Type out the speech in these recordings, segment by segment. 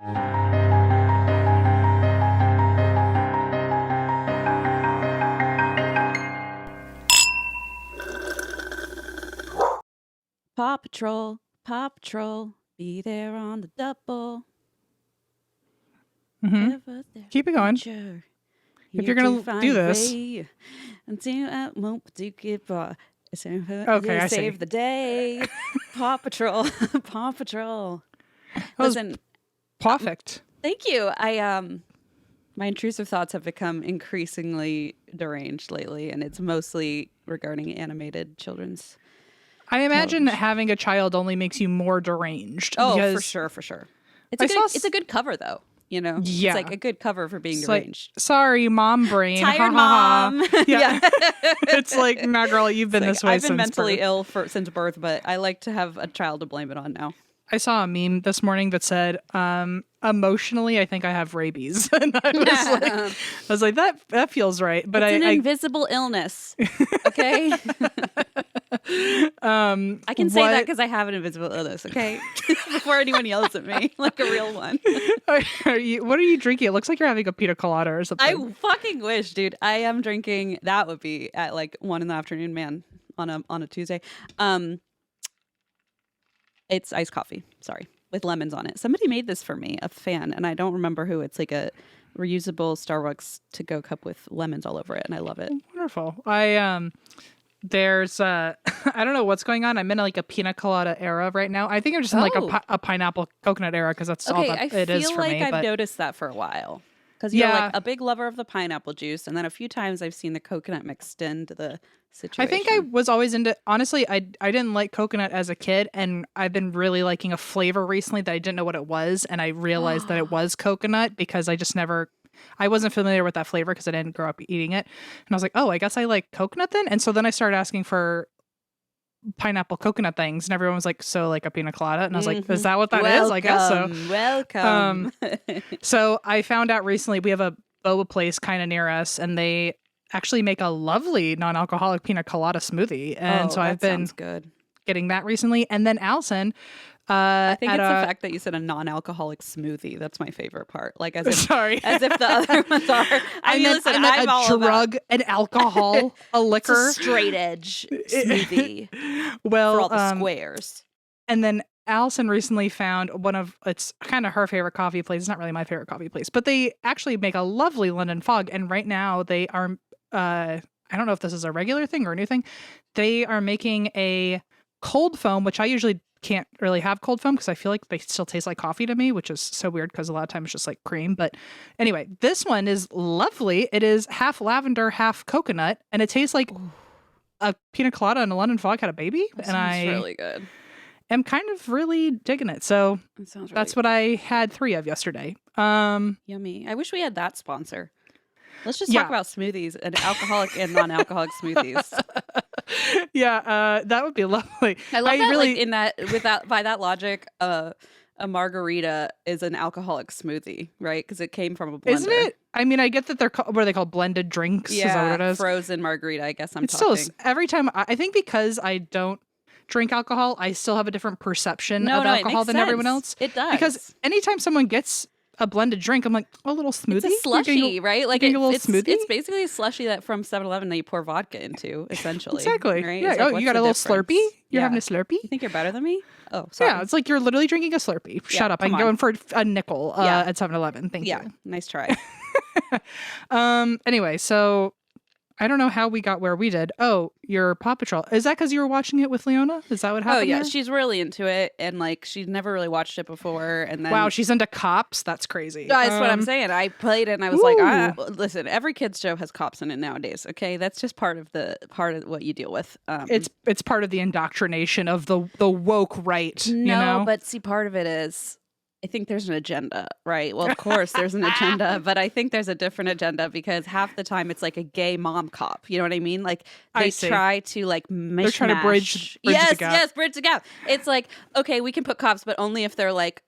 Paw Patrol, be there on the double. Mm-hmm. Keep it going. If you're going to do this. Okay, I save see. the day. Paw Patrol. Paw Patrol. Listen. Perfect. Thank you. My intrusive thoughts have become increasingly deranged lately, and it's mostly regarding animated children's. I imagine having a child only makes you more deranged. Oh, for sure. It's a good cover, though. You know, yeah. It's like a good cover for being deranged. Like, sorry, mom brain. Tired mom. Yeah. It's like, nah, girl, you've been this way since birth. I've been mentally ill since birth, but I like to have a child to blame it on now. I saw a meme this morning that said, emotionally, I think I have rabies. And I was like, that feels right. But it's an invisible illness. Okay. I can say that because I have an invisible illness. Okay. Before anyone yells at me like a real one. What are you drinking? It looks like you're having a pina colada or something. I fucking wish, dude. I am drinking. That would be at like 1 p.m, man, on a Tuesday. It's iced coffee, sorry, with lemons on it. Somebody made this for me, a fan, and I don't remember who. It's like a reusable Starbucks to-go cup with lemons all over it, and I love it. Wonderful. There's I don't know what's going on. I'm in like a pina colada era right now. I think I'm just in like a pineapple coconut era because that's all that it is for me. I feel like I've noticed that for a while. Because you're like a big lover of the pineapple juice, and then a few times I've seen the coconut mixed into the situation. I think I was always into, honestly, I didn't like coconut as a kid, and I've been really liking a flavor recently that I didn't know what it was, and I realized that it was coconut because I wasn't familiar with that flavor because I didn't grow up eating it. And I was like, oh, I guess I like coconut then? And so then I started asking for pineapple coconut things, and everyone was like, so like a pina colada? And I was like, is that what that is? I guess so. Welcome. So I found out recently we have a boba place kind of near us, and they actually make a lovely non-alcoholic pina colada smoothie. And so I've been getting that recently. And then Allison, I think it's the fact that you said a non-alcoholic smoothie. That's my favorite part. Like as if the other ones are. I mean, listen, I'm all drug, an alcohol, a liquor, it's a straight edge smoothie. Well, for all the squares. And then Allison recently found it's kind of her favorite coffee place. It's not really my favorite coffee place, but they actually make a lovely London Fog. And right now they are, I don't know if this is a regular thing or a new thing. They are making a cold foam, which I usually can't really have cold foam because I feel like they still taste like coffee to me, which is so weird because a lot of times it's just like cream. But anyway, this one is lovely. It is half lavender, half coconut, and it tastes like a pina colada and a London Fog had a baby. That sounds really good. I'm kind of really digging it. So that's what I had 3 of yesterday. Yummy. I wish we had that sponsor. Let's just talk about smoothies and alcoholic and non-alcoholic smoothies. Yeah, that would be lovely. I love that. Like by that logic, a margarita is an alcoholic smoothie, right? Because it came from a blender. Isn't it? I mean, I get that they're what are they called? Blended drinks? Yeah, is that what it is? Frozen margarita. I guess it's talking. Still every time. I think because I don't drink alcohol, I still have a different perception of alcohol than everyone else. It does. Because anytime someone gets a blended drink, I'm like, a little smoothie? It's a slushy, right? Like a little smoothie? It's basically a slushy that from 7-Eleven that you pour vodka into, essentially. Exactly. Right? Yeah. Like, you got a little Slurpee? You're having a Slurpee? You think you're better than me? Oh, sorry. Yeah, it's like you're literally drinking a Slurpee. Shut up. I'm going for a nickel at 7-Eleven. Thank you. Yeah, nice try. Anyway, so I don't know how we got where we did. Oh, your Paw Patrol. Is that because you were watching it with Leona? Is that what happened? Oh, yeah. there? She's really into it. And like, she's never really watched it before. And then, wow, she's into cops? That's crazy. That's what I'm saying. I played it and I was like, listen, every kid's show has cops in it nowadays. Okay. That's just part of what you deal with. It's part of the indoctrination of the woke right. No, you know? But see, part of it is, I think there's an agenda, right? Well, of course there's an agenda, but I think there's a different agenda because half the time it's like a gay mom cop. You know what I mean? Like they try to like mishmash. They're trying to bridge the gap. Yes, bridge the gap. It's like, okay, we can put cops, but only if they're like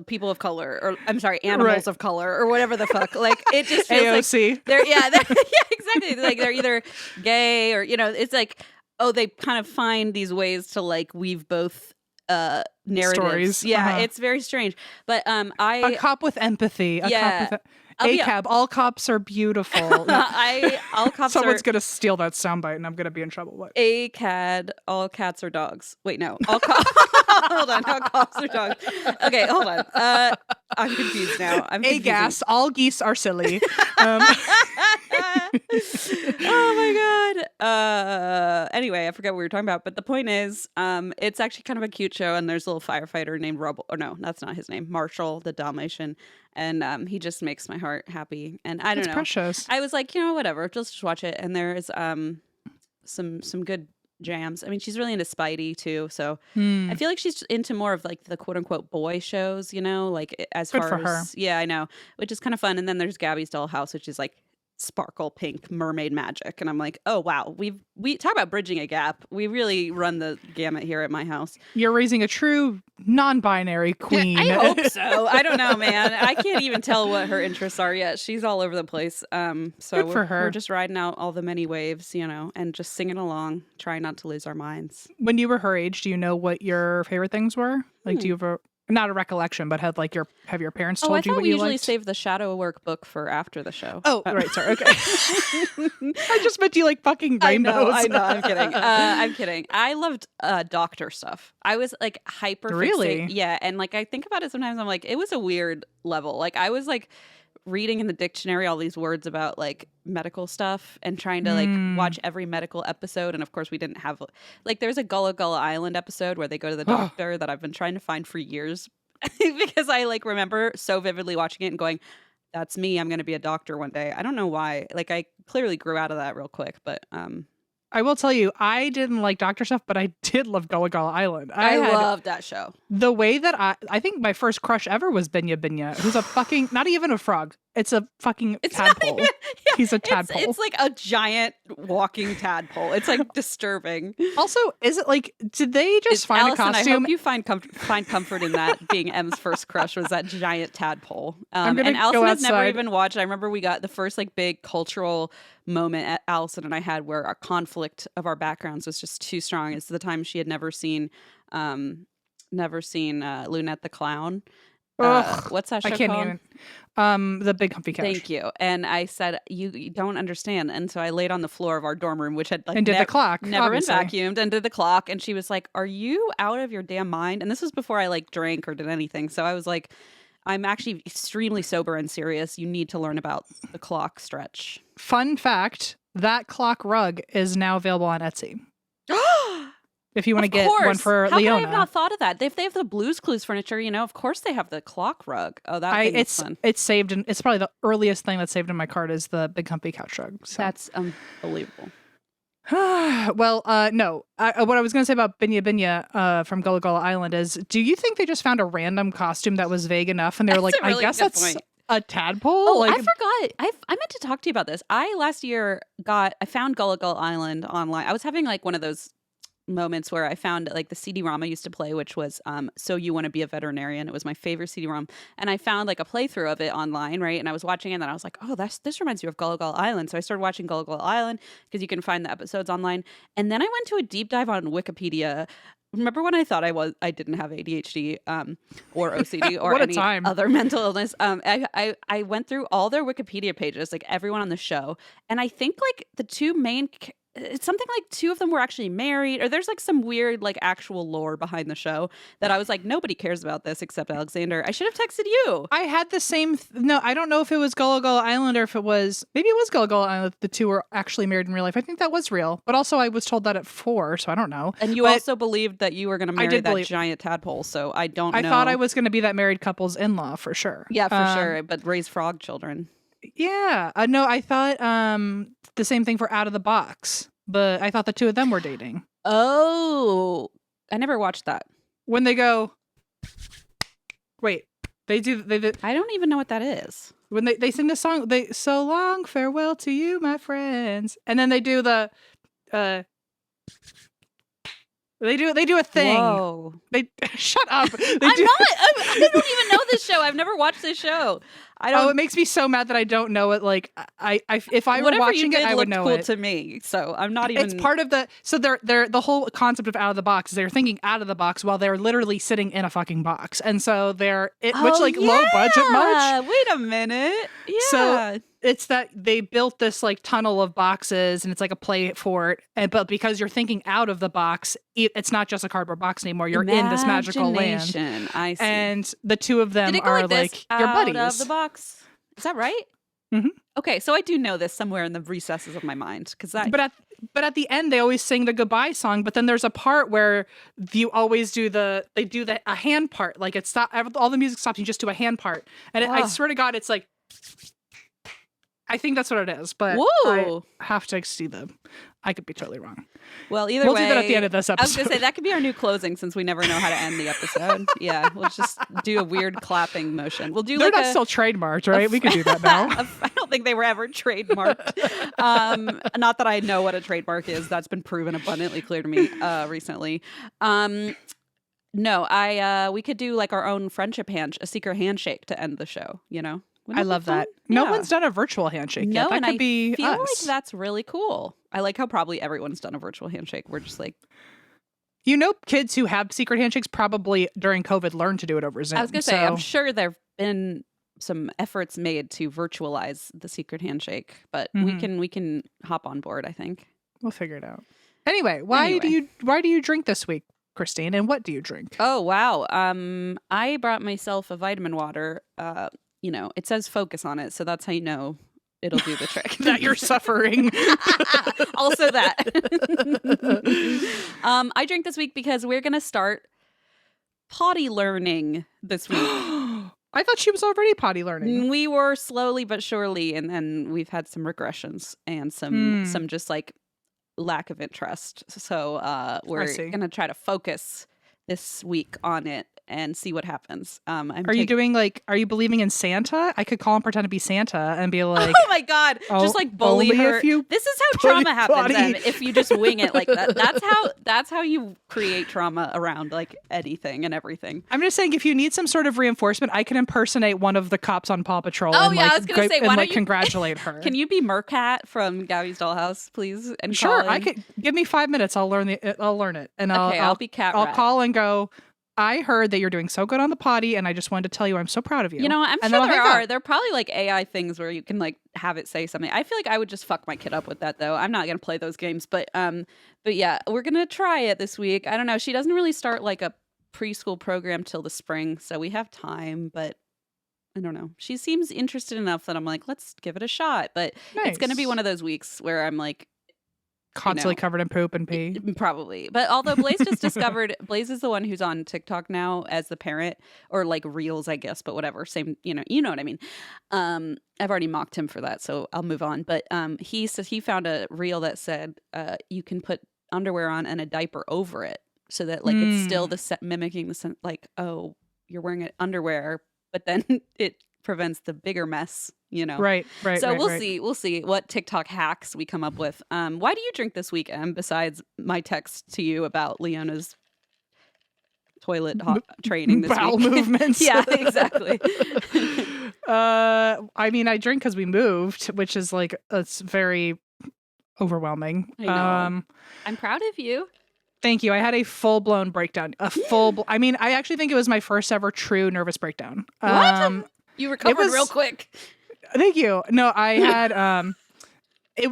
people of color, or I'm sorry, animals of color, or whatever the fuck. Like it just feels AOC. Like they're yeah, exactly. Like they're either gay or it's like, oh, they kind of find these ways to like weave both narratives. Stories. Yeah, it's very strange. But a cop with empathy. Cab. All cops are beautiful. All cops Someone's gonna steal that soundbite, and I'm gonna be in trouble. What? ACAD. All cats are dogs. Wait, no. All cops. Hold on. All cops are dogs. Okay, hold on. I'm confused now. Gas. All geese are silly. Oh my god. Anyway, I forgot what we were talking about, but the point is, it's actually kind of a cute show, and there's a little firefighter named Rubble. Or no, that's not his name. Marshall, the Dalmatian. And he just makes my heart happy. And I don't know. Precious. I was like, whatever, just watch it. And there's some good jams. I mean, she's really into Spidey too. So I feel like she's into more of like the quote unquote boy shows, like as good far for as her. Yeah, I know, which is kind of fun. And then there's Gabby's Dollhouse, which is like sparkle pink mermaid magic, and I'm like, oh wow, we talk about bridging a gap. We really run the gamut here at my house. You're raising a true non-binary queen. I hope so. I don't know, man. I can't even tell what her interests are yet. She's all over the place. So good for her. We're just riding out all the many waves, and just singing along, trying not to lose our minds. When you were her age, do you know what your favorite things were? Like, do you have not a recollection, but have your parents told you what you liked? We usually save the shadow work book for after the show. Oh, right, sorry. Okay. I just meant you like fucking rainbows. I know. I'm kidding. I'm kidding. I loved doctor stuff. I was like hyper Really? Yeah, and like I think about it sometimes. I'm like, it was a weird level. Like I was like reading in the dictionary all these words about like medical stuff and trying to like watch every medical episode. And of course we didn't have like there's a Gullah Island episode where they go to the doctor that I've been trying to find for years because I like remember so vividly watching it and going, that's me. I'm going to be a doctor one day. I don't know why. Like I clearly grew out of that real quick, but I will tell you, I didn't like doctor stuff, but I did love Gullah Island. I loved that show. The way that I think my first crush ever was Binya, who's a fucking, not even a frog. It's a fucking tadpole. He's a tadpole. It's like a giant walking tadpole. It's like disturbing. Also, is it like, did they just find Allison, a costume? I hope you find comfort in that being M's first crush was that giant tadpole. And Allison has never even watched. I remember we got the first like big cultural moment at Allison and I had where our conflict of our backgrounds was just too strong. It's the time she had never seen Lunette the Clown. What's that show called? Even. The Big Comfy Couch. Thank you. And I said, you don't understand. And so I laid on the floor of our dorm room, which had like and did the clock. Never been vacuumed, and did the clock. And she was like, are you out of your damn mind? And this was before I like drank or did anything. So I was like, I'm actually extremely sober and serious. You need to learn about the clock stretch. Fun fact, that clock rug is now available on Etsy. If you want to get one for How Leona. How could I have not thought of that? If they have the Blue's Clues furniture, of course they have the clock rug. Oh, that's fun. It's saved, and it's probably the earliest thing that's saved in my cart is the Big Comfy Couch rug. So. That's unbelievable. Well, no. What I was going to say about Binya from Gullah Island is, do you think they just found a random costume that was vague enough, and they were like, I guess that's a tadpole? Oh, I forgot. I meant to talk to you about this. Last year I found Gullah Island online. I was having like one of those moments where I found like the CD-ROM I used to play, which was So You Want to Be a Veterinarian. It was my favorite CD-ROM, and I found like a playthrough of it online, right? And I was watching it, and then I was like, oh, this reminds me of Gullah Island. So I started watching Gullah Island because you can find the episodes online. And then I went to a deep dive on Wikipedia. Remember when I thought I didn't have ADHD or OCD or any other mental illness? I went through all their Wikipedia pages, like everyone on the show, and I think like the two main. It's something like two of them were actually married, or there's like some weird like actual lore behind the show that I was like, nobody cares about this except Alexander. I should have texted you. I had the same. No, I don't know if it was Gullah Island or if it was, maybe it was Gullah Island. The two were actually married in real life. I think that was real, but also I was told that at 4, so I don't know. And you also believed that you were going to marry that giant tadpole, so I don't know. I thought I was going to be that married couple's in-law for sure. Yeah, for sure, but raise frog children. Yeah, no, I thought the same thing for Out of the Box, but I thought the two of them were dating. Oh, I never watched that. When they go, wait, they do. I don't even know what that is. When they sing the song, so long, farewell to you, my friends, and then they do the. They do a thing. Whoa. They shut up. I don't even know this show. I've never watched this show. Oh, it makes me so mad that I don't know it. Like if I were watching it, I would know cool it. to me. So I'm not even. It's part of the. So they're the whole concept of out of the box. They're thinking out of the box while they're literally sitting in a fucking box, and so which like low budget much. Wait a minute. Yeah. So it's that they built this like tunnel of boxes, and it's like a play fort. But because you're thinking out of the box, it's not just a cardboard box anymore. You're in this magical land. I see. And the two of them are like your buddies. Out of the box. Is that right? Mm-hmm. Okay, so I do know this somewhere in the recesses of my mind But at the end they always sing the goodbye song. But then there's a part where you always do a hand part. Like it's not all the music stops. You just do a hand part, and I swear to God, it's like. I think that's what it is, but I have to see them. I could be totally wrong. Well, we'll do that at the end of this episode. I was going to say, that could be our new closing since we never know how to end the episode. Yeah, we'll just do a weird clapping motion. We'll do. They're not still trademarked, right? We could do that now. I don't think they were ever trademarked. Not that I know what a trademark is. That's been proven abundantly clear to me recently. No, we could do like our own friendship a secret handshake to end the show. You know. I love that. No one's done a virtual handshake yet. That could be us. I feel like that's really cool. I like how probably everyone's done a virtual handshake. We're just like... kids who have secret handshakes probably during COVID learned to do it over Zoom. I was going to say, I'm sure there have been some efforts made to virtualize the secret handshake, but we can hop on board, I think. We'll figure it out. Anyway, why do you drink this week, Christine, and what do you drink? Oh, wow. I brought myself a vitamin water. It says focus on it, so that's how you know it'll do the trick. That you're suffering. Also that. I drank this week because we're going to start potty learning this week. I thought she was already potty learning. We were slowly but surely, and then we've had some regressions and some just like lack of interest. So we're going to try to focus this week on it and see what happens. Are you believing in Santa? I could call and pretend to be Santa and be like, oh my God, just like bully her. This is how trauma happens. Then, if you just wing it like that, that's how you create trauma around like anything and everything. I'm just saying, if you need some sort of reinforcement, I can impersonate one of the cops on Paw Patrol. Oh yeah, I was gonna say, why don't you congratulate her? Can you be Mercat from Gabby's Dollhouse, please? And sure, I could. Give me 5 minutes. I'll learn it, and I'll be Cat Rat. I'll call and go. I heard that you're doing so good on the potty, and I just wanted to tell you I'm so proud of you. You know, I'm sure there are probably like AI things where you can like have it say something. I feel like I would just fuck my kid up with that though. I'm not gonna play those games, but yeah, we're gonna try it this week. I don't know. She doesn't really start like a preschool program till the spring, so we have time. But I don't know. She seems interested enough that I'm like, let's give it a shot. But It's gonna be one of those weeks where I'm like. Constantly covered in poop and pee. Probably. But although Blaze just discovered, Blaze is the one who's on TikTok now as the parent, or like Reels, I guess, but whatever. Same, you know what I mean. I've already mocked him for that, so I'll move on. But he says he found a reel that said you can put underwear on and a diaper over it, so that like it's still mimicking the scent, like, oh, you're wearing underwear, but then it prevents the bigger mess, Right. So we'll see what TikTok hacks we come up with. Why do you drink this week, Em, besides my text to you about Leona's toilet training this bowel week? movements? Yeah, exactly. I mean, I drink because we moved, which is like, it's very overwhelming. I know. I'm proud of you. Thank you. I had a full-blown breakdown. I mean, I actually think it was my first ever true nervous breakdown. What? You recovered real quick. Thank you. No, I had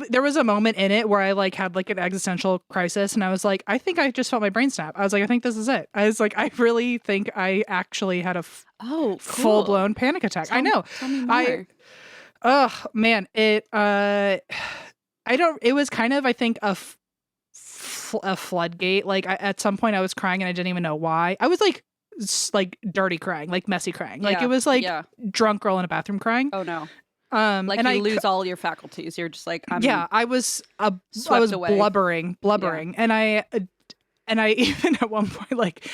there was a moment in it where I like had like an existential crisis, and I was like, I think I just felt my brain snap. I was like, I think this is it. I was like, I really think I actually had a full-blown panic attack. I know. Tell me more. Oh man, it was kind of, I think, a floodgate. Like at some point I was crying and I didn't even know why. I was like dirty crying, like messy crying. Like it was like drunk girl in a bathroom crying. Oh no. Like and you lose all your faculties. You're just like, I was blubbering, yeah. and I even at one point like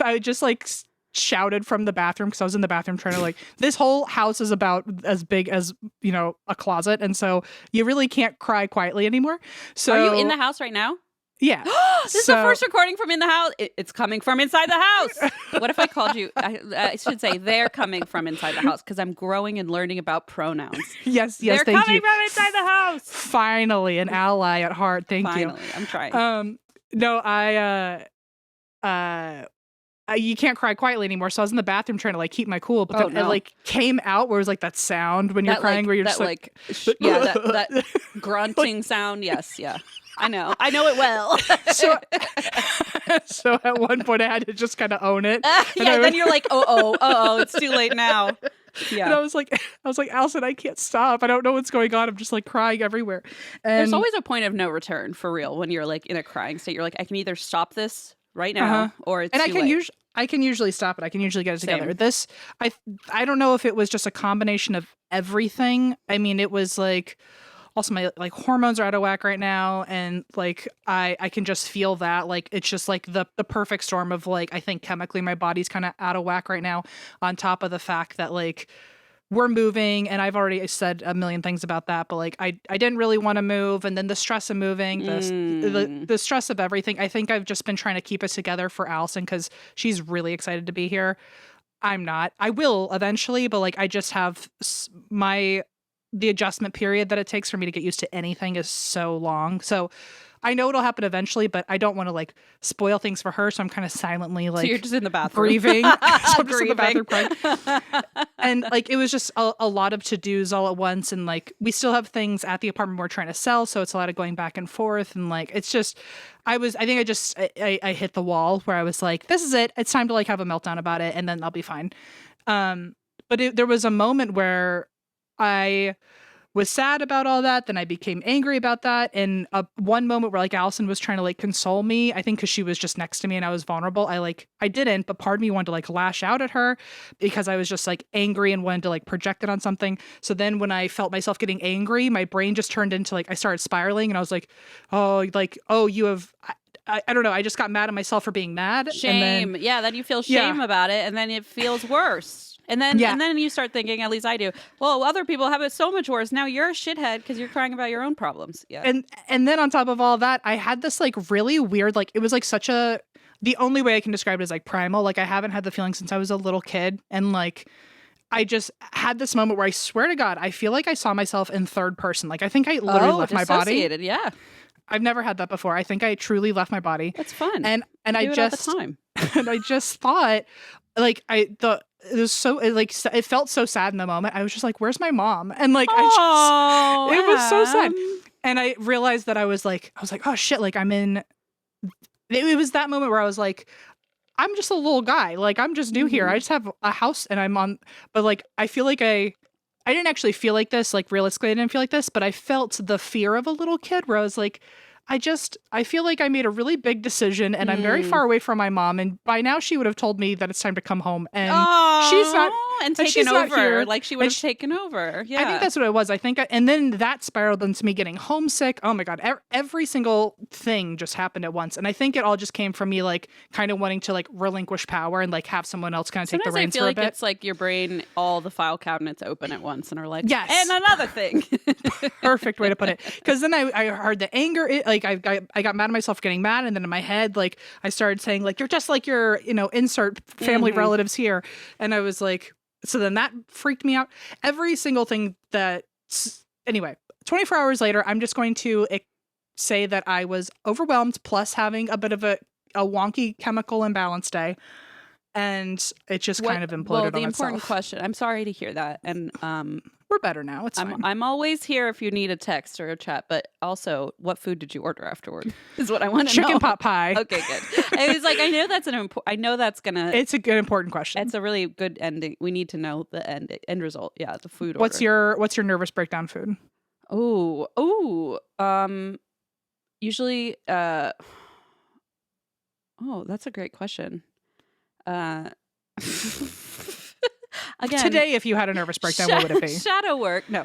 I just like shouted from the bathroom, because I was in the bathroom trying to like, this whole house is about as big as a closet, and so you really can't cry quietly anymore. So are you in the house right now? Yeah. This is the first recording from in the house. It's coming from inside the house. What if I called you? I should say they're coming from inside the house because I'm growing and learning about pronouns. Yes, they're thank coming you. from inside the house. Finally, an ally at heart. Thank you. Finally, I'm trying. No, you can't cry quietly anymore. So I was in the bathroom trying to like keep my cool, but then it like came out where it was like that sound when you're crying, where you're just like that grunting sound. Yes, yeah. I know it well. So at one point I had to just kind of own it. Then you're like, oh, it's too late now. Yeah. And I was like, Allison, I can't stop. I don't know what's going on. I'm just like crying everywhere. And there's always a point of no return for real when you're like in a crying state. You're like, I can either stop this right now or it's too late. I can usually stop it. I can usually get it together. This, I don't know if it was just a combination of everything. I mean, it was like also my like hormones are out of whack right now, and like I can just feel that like it's just like the perfect storm of like I think chemically my body's kind of out of whack right now, on top of the fact that like we're moving, and I've already said a million things about that, but like I didn't really want to move, and then the stress of moving, the stress of everything. I think I've just been trying to keep us together for Allison because she's really excited to be here. I'm not. I will eventually, but like I just have the adjustment period that it takes for me to get used to anything is so long. So I know it'll happen eventually, but I don't want to like spoil things for her. So I'm kind of silently like, so you're just in the bathroom grieving. So I'm just in the bathroom crying. And like, it was just a lot of to-dos all at once. And like, we still have things at the apartment we're trying to sell. So it's a lot of going back and forth. And like, it's just, I hit the wall where I was like, this is it. It's time to like have a meltdown about it. And then I'll be fine. But there was a moment where I was sad about all that. Then I became angry about that. And one moment where like Allison was trying to like console me, I think because she was just next to me and I was vulnerable. I didn't, but part of me wanted to like lash out at her because I was just like angry and wanted to like project it on something. So then when I felt myself getting angry, my brain just turned into like, I started spiraling and I was like, you have, I don't know. I just got mad at myself for being mad. Shame. Then you feel shame about it, and then it feels worse. And then you start thinking, at least I do, well, other people have it so much worse. Now you're a shithead because you're crying about your own problems. Yeah. And then on top of all that, I had this like really weird, like it was like the only way I can describe it is like primal. Like I haven't had the feeling since I was a little kid. And like, I just had this moment where I swear to God, I feel like I saw myself in third person. Like I think I literally left my body. Yeah. I've never had that before. I think I truly left my body. That's fun. And I just all the time. And I just thought like it felt so sad in the moment. I was just like, where's my mom? And like, it was so sad. And I realized that I was like, oh shit. Like it was that moment where I was like, I'm just a little guy. Like I'm just new here. I just have a house and but like, I feel like I didn't actually feel like this, like realistically I didn't feel like this, but I felt the fear of a little kid where I was like, I feel like I made a really big decision and I'm very far away from my mom. And by now she would have told me that it's time to come home. And she's not. And taken over. Like she would have taken over. Yeah. I think that's what it was. And then that spiraled into me getting homesick. Oh my God. Every single thing just happened at once. And I think it all just came from me like kind of wanting to like relinquish power and like have someone else kind of take the reins for a bit. I feel like it's like your brain, all the file cabinets open at once and are like, yes. And another thing. Perfect way to put it. Because then I heard the anger. I got mad at myself for getting mad. And then in my head, like I started saying like, you're just like your, insert family relatives here. And I was like, so then that freaked me out. Every single thing anyway, 24 hours later, I'm just going to say that I was overwhelmed plus having a bit of a wonky chemical imbalance day. And it just kind of imploded on itself. The important question, I'm sorry to hear that. And we're better now. It's fine. I'm always here if you need a text or a chat. But also, what food did you order afterward? Is what I want to know. Chicken pot pie. Okay, good. I was like, I know that's gonna. It's a good important question. It's a really good ending. We need to know the end result. Yeah, the food order. What's your nervous breakdown food? Usually. That's a great question. Again, today, if you had a nervous breakdown, what would it be? Shadow work. No.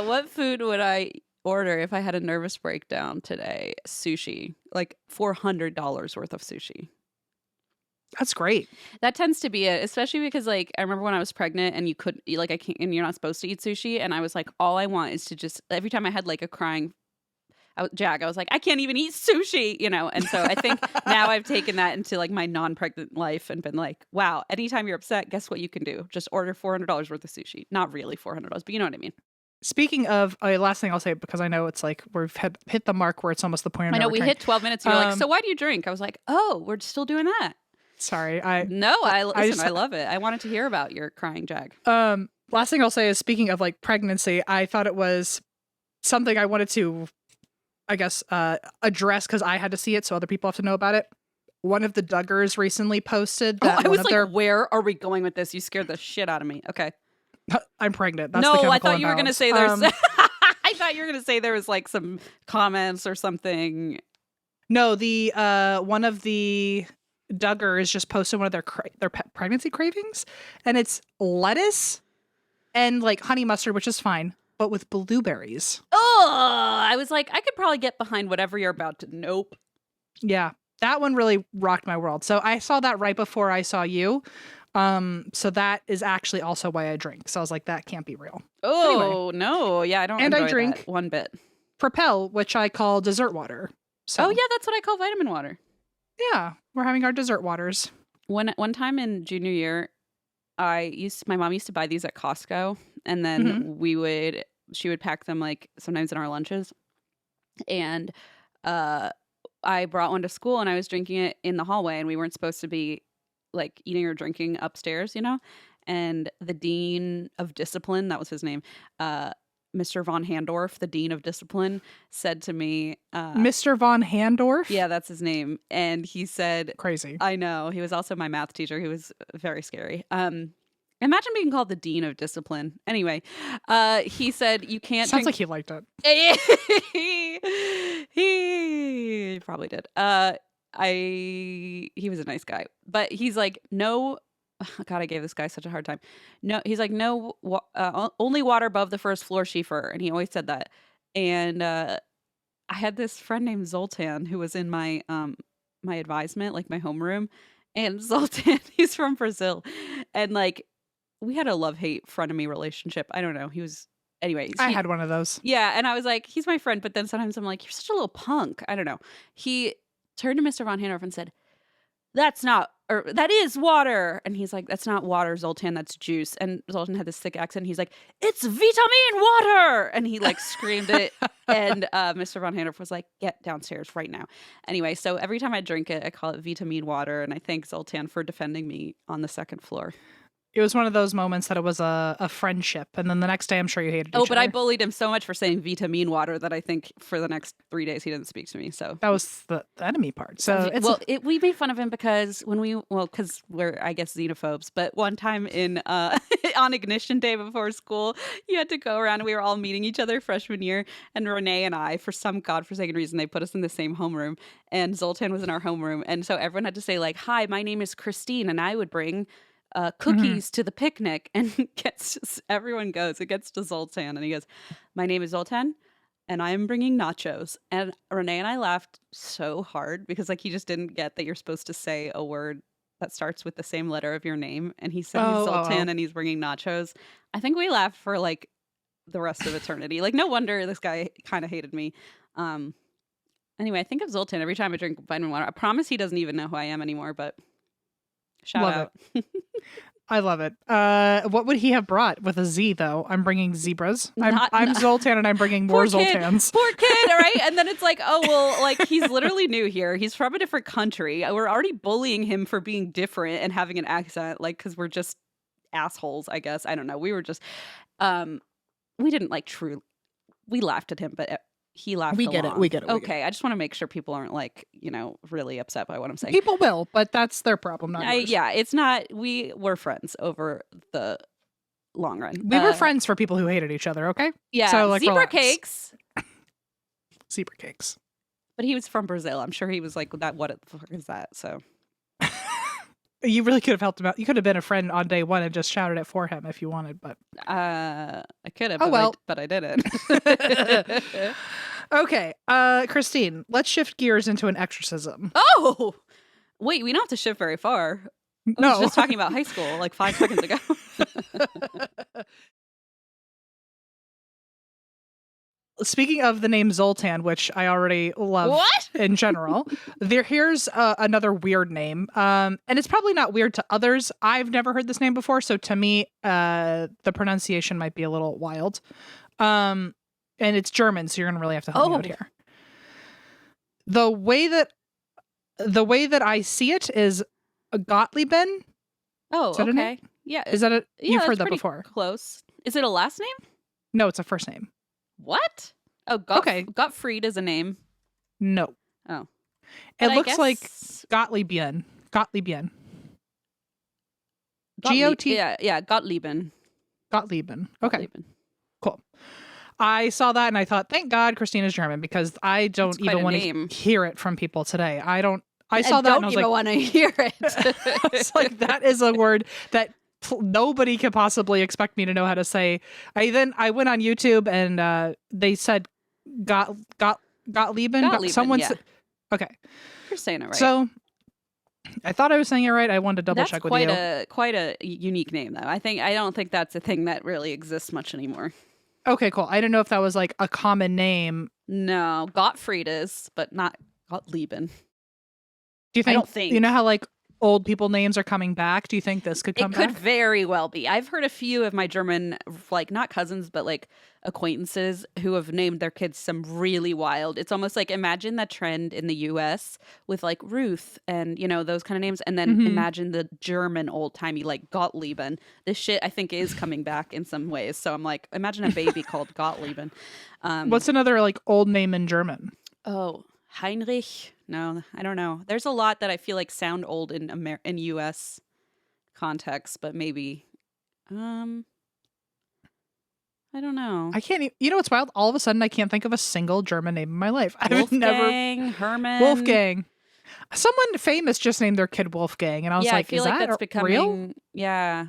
What food would I order if I had a nervous breakdown today? Sushi, like $400 worth of sushi. That's great. That tends to be it, especially because like I remember when I was pregnant and I can't, and you're not supposed to eat sushi, and I was like, all I want is to just every time I had like a crying I was like, I can't even eat sushi, you know? And so I think now I've taken that into like my non-pregnant life and been like, wow, anytime you're upset, guess what you can do? Just order $400 worth of sushi. Not really $400, but you know what I mean? Speaking of, last thing I'll say, because I know it's like we've hit the mark where it's almost the point of I know we return. hit 12 minutes. You're like, so why do you drink? I was like, oh, we're still doing that. Sorry. I love it. I wanted to hear about your crying jag. Last thing I'll say is, speaking of like pregnancy, I thought it was something I wanted to, I guess, address because I had to see it, so other people have to know about it. One of the Duggars recently posted that I was like, where are we going with this? You scared the shit out of me. Okay. I'm pregnant. That's no, the I thought you were going to say there's... I thought you were going to say there was like some comments or something. No, the one of the Duggars just posted one of their pregnancy cravings, and it's lettuce and like honey mustard, which is fine, but with blueberries. Oh, I was like, I could probably get behind whatever you're about to. Nope. Yeah, that one really rocked my world. So I saw that right before I saw you. So that is actually also why I drink. So I was like, that can't be real. Oh, anyway. No. Yeah, I don't and enjoy I drink that one bit. Propel, which I call dessert water. So, oh, yeah, that's what I call vitamin water. Yeah, we're having our dessert waters. One time in junior year, my mom used to buy these at Costco, and then she would pack them like sometimes in our lunches. And I brought one to school, and I was drinking it in the hallway, and we weren't supposed to be like eating or drinking upstairs, you know? And the dean of discipline, that was his name, Mr. Von Handorf, the dean of discipline, said to me... Mr. Von Handorf? Yeah, that's his name. And he said... Crazy. I know. He was also my math teacher. He was very scary. Imagine being called the dean of discipline. Anyway, he said you can't... Sounds like he liked it. He probably did. He was a nice guy, but he's like, no, God, I gave this guy such a hard time. No, he's like, no, only water above the first floor, Schieffer. And he always said that. And, I had this friend named Zoltan who was in my advisement, like my homeroom, and Zoltan, he's from Brazil. And like, we had a love-hate frenemy relationship. I don't know. Anyways. I had one of those. Yeah. And I was like, he's my friend. But then sometimes I'm like, you're such a little punk. I don't know. He turned to Mr. Von Handorf and said, that is water. And he's like, that's not water, Zoltan, that's juice. And Zoltan had this thick accent. He's like, it's vitamin water. And he like screamed it. And Mr. Von Handorf was like, get downstairs right now. Anyway, so every time I drink it, I call it vitamin water. And I thank Zoltan for defending me on the second floor. It was one of those moments that it was a friendship. And then the next day, I'm sure you hated each other. I bullied him so much for saying vitamin water that I think for the next 3 days, he didn't speak to me. So that was the enemy part. So we made fun of him because because we're, I guess, xenophobes. But one time on Ignition Day before school, you had to go around and we were all meeting each other freshman year. And Renee and I, for some godforsaken reason, they put us in the same homeroom. And Zoltan was in our homeroom. And so everyone had to say like, hi, my name is Christine. And I would bring cookies to the picnic, and everyone goes. It gets to Zoltan, and he goes, "My name is Zoltan, and I am bringing nachos." And Renee and I laughed so hard because like he just didn't get that you're supposed to say a word that starts with the same letter of your name, and he said he's Zoltan and he's bringing nachos. I think we laughed for like the rest of eternity. Like no wonder this guy kind of hated me. Anyway, I think of Zoltan every time I drink vitamin water. I promise he doesn't even know who I am anymore, but. Shout out. I love it. What would he have brought with a Z though? I'm bringing zebras. I'm Zoltan and I'm bringing more Zoltans. Poor kid, all right? And then it's like, oh, well, like he's literally new here. He's from a different country. We're already bullying him for being different and having an accent, like, because we're just assholes, I guess. I don't know. We were just, we didn't like we laughed at him, but he laughed We get it. Okay, I just want to make sure people aren't like, really upset by what I'm saying. People will, but that's their problem, not yours. Yeah, it's not. We were friends over the long run. We were friends for people who hated each other, okay? Yeah, so, like, zebra relax. cakes. Zebra cakes. But he was from Brazil. I'm sure he was like, what the fuck is that? So. You really could have helped him out. You could have been a friend on day one and just shouted it for him if you wanted, but... I could have, but I didn't. Okay, Christine, let's shift gears into an exorcism. Oh! Wait, we don't have to shift very far. I was just talking about high school like 5 seconds ago. speaking of the name Zoltan, which I already love in general, here's another weird name. And it's probably not weird to others. I've never heard this name before, so to me, the pronunciation might be a little wild. And it's German, so you're gonna really have to help me out here. The way that I see it is a Gottliebin. Oh, okay. Yeah. Is that it? You've heard that before. Close. Is it a last name? No, it's a first name. What? Oh, Gottfried is a name. No. Oh. It looks like Gottliebin. Gottliebin. G-O-T. Yeah, Gottliebin. Gottliebin. Okay. Gottliebin. Cool. I saw that and I thought, thank God Christina's German, because I don't even want to hear it from people today. I saw that and I was like, want to hear it. It's like, that is a word that nobody could possibly expect me to know how to say. I went on YouTube and they said Gottliebin. Someone said, okay, you're saying it right. So I thought I was saying it right. I wanted to double check with you. That's quite a unique name, though. I don't think that's a thing that really exists much anymore. Okay, cool. I didn't know if that was like a common name. No, Gottfried is, but not Gottliebin. Do you think? I don't think. You know how like old people names are coming back? Do you think this could come back? It could very well be. I've heard a few of my German, like not cousins, but like acquaintances who have named their kids some really wild. It's almost like, imagine that trend in the US with like Ruth and, you know, those kind of names. And then imagine the German old timey like Gottliebin. This shit I think is coming back in some ways. So I'm like, imagine a baby called Gottliebin. What's another like old name in German? Oh, Heinrich. No, I don't know. There's a lot that I feel like sound old in US context, but maybe I don't know. I can't you know what's wild? All of a sudden I can't think of a single German name in my life. Herman. Wolfgang. Someone famous just named their kid Wolfgang, and I was like, I feel like that's becoming real? Yeah.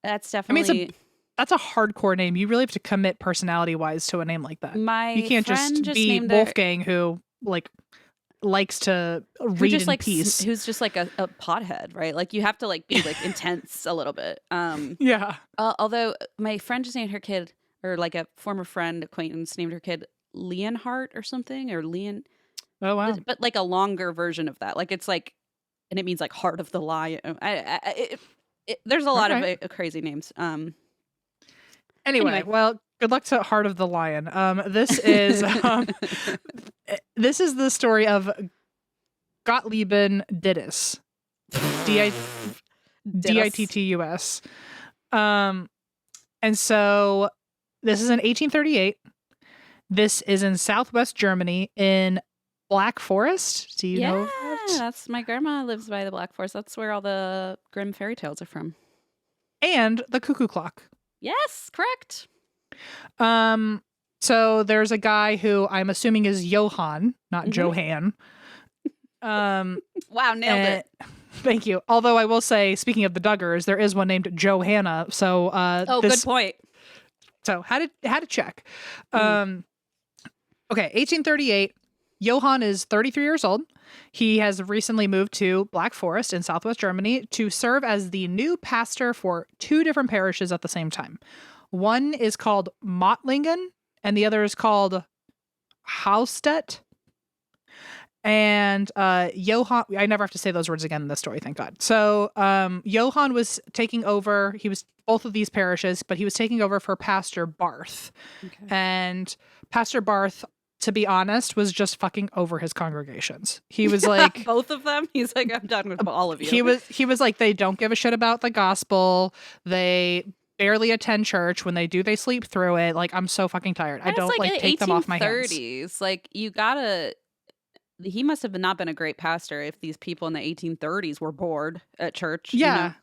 That's definitely, I mean, that's a hardcore name. You really have to commit personality-wise to a name like that. You can't just be Wolfgang who like likes to read in peace. Who's just like a pothead, right? Like you have to like be like intense a little bit. Yeah. Although my friend just named her kid, or like a former friend acquaintance named her kid Leonhardt or something, or Leon. Oh wow! But like a longer version of that. Like it's like, and it means like heart of the lion. There's a lot of crazy names. Anyway, well, good luck to Heart of the Lion. This is this is the story of Gottliebin Dittus, Dittus. And so this is in 1838. This is in Southwest Germany in Black Forest. Do you know that? That's my grandma lives by the Black Forest. That's where all the Grimm fairy tales are from. And the cuckoo clock. Yes, correct. So there's a guy who I'm assuming is Johann, not Johann. Wow, nailed it. Thank you. Although I will say, speaking of the Duggars, there is one named Johanna. So good point. So had to check. Okay, 1838. Johann is 33 years old. He has recently moved to Black Forest in Southwest Germany to serve as the new pastor for two different parishes at the same time. One is called Mottlingen, and the other is called Haustedt. And Johann, I never have to say those words again in this story, thank God. So Johann was taking over, he was both of these parishes, but he was taking over for Pastor Barth. Okay. And Pastor Barth, to be honest, was just fucking over his congregations. He was like both of them. He's like, I'm done with all of you. He was like, they don't give a shit about the gospel. They barely attend church. When they do, they sleep through it. Like, I'm so fucking tired. I don't like take them off my hands. Like, you gotta. He must have not been a great pastor if these people in the 1830s were bored at church. Yeah,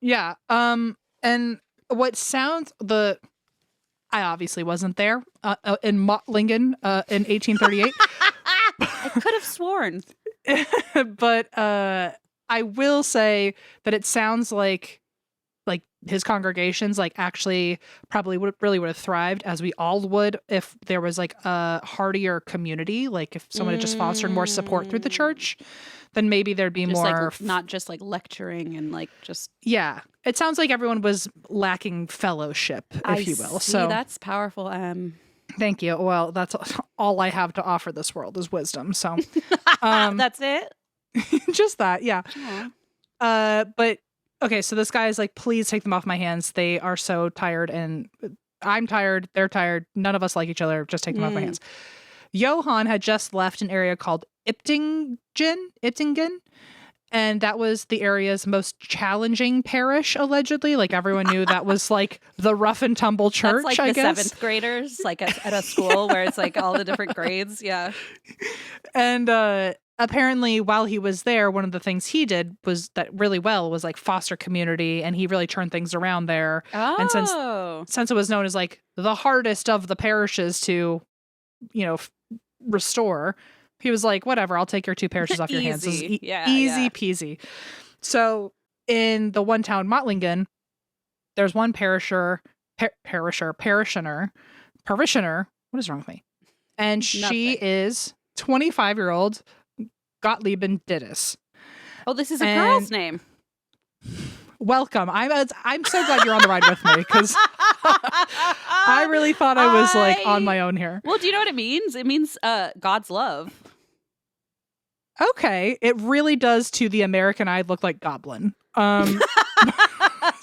you know? Yeah. And what sounds I obviously wasn't there in Mottlingen in 1838. I could have sworn. But I will say that it sounds like his congregations like actually probably would have thrived, as we all would, if there was like a heartier community. Like if someone had just fostered more support through the church, then maybe there'd be just more like, not just like lecturing and like just it sounds like everyone was lacking fellowship, if you will. So that's powerful. Thank you. Well, that's all I have to offer this world is wisdom. So that's it. Just that, yeah. But okay, so this guy is like, please take them off my hands. They are so tired, and I'm tired. They're tired. None of us like each other. Just take them off my hands. Johann had just left an area called Iptingen, and that was the area's most challenging parish, allegedly. Like, everyone knew that was like the rough and tumble church. That's like I the guess. 7th graders, like at a school where it's like all the different grades. Yeah. And apparently, while he was there, one of the things he did was that really well was like foster community, and he really turned things around there. Oh. And since it was known as like the hardest of the parishes to, restore, he was like, whatever, I'll take your 2 parishes off your hands. Easy peasy. So in the one town, Mottlingen, there's one parishioner. What is wrong with me? And she is 25-year-old Gottliebin Dittus. Oh, this is a girl's name. Welcome. I'm so glad you're on the ride with me, because I really thought I was like on my own here. Well, do you know what it means? It means God's love. Okay, it really does to the American eye look like goblin.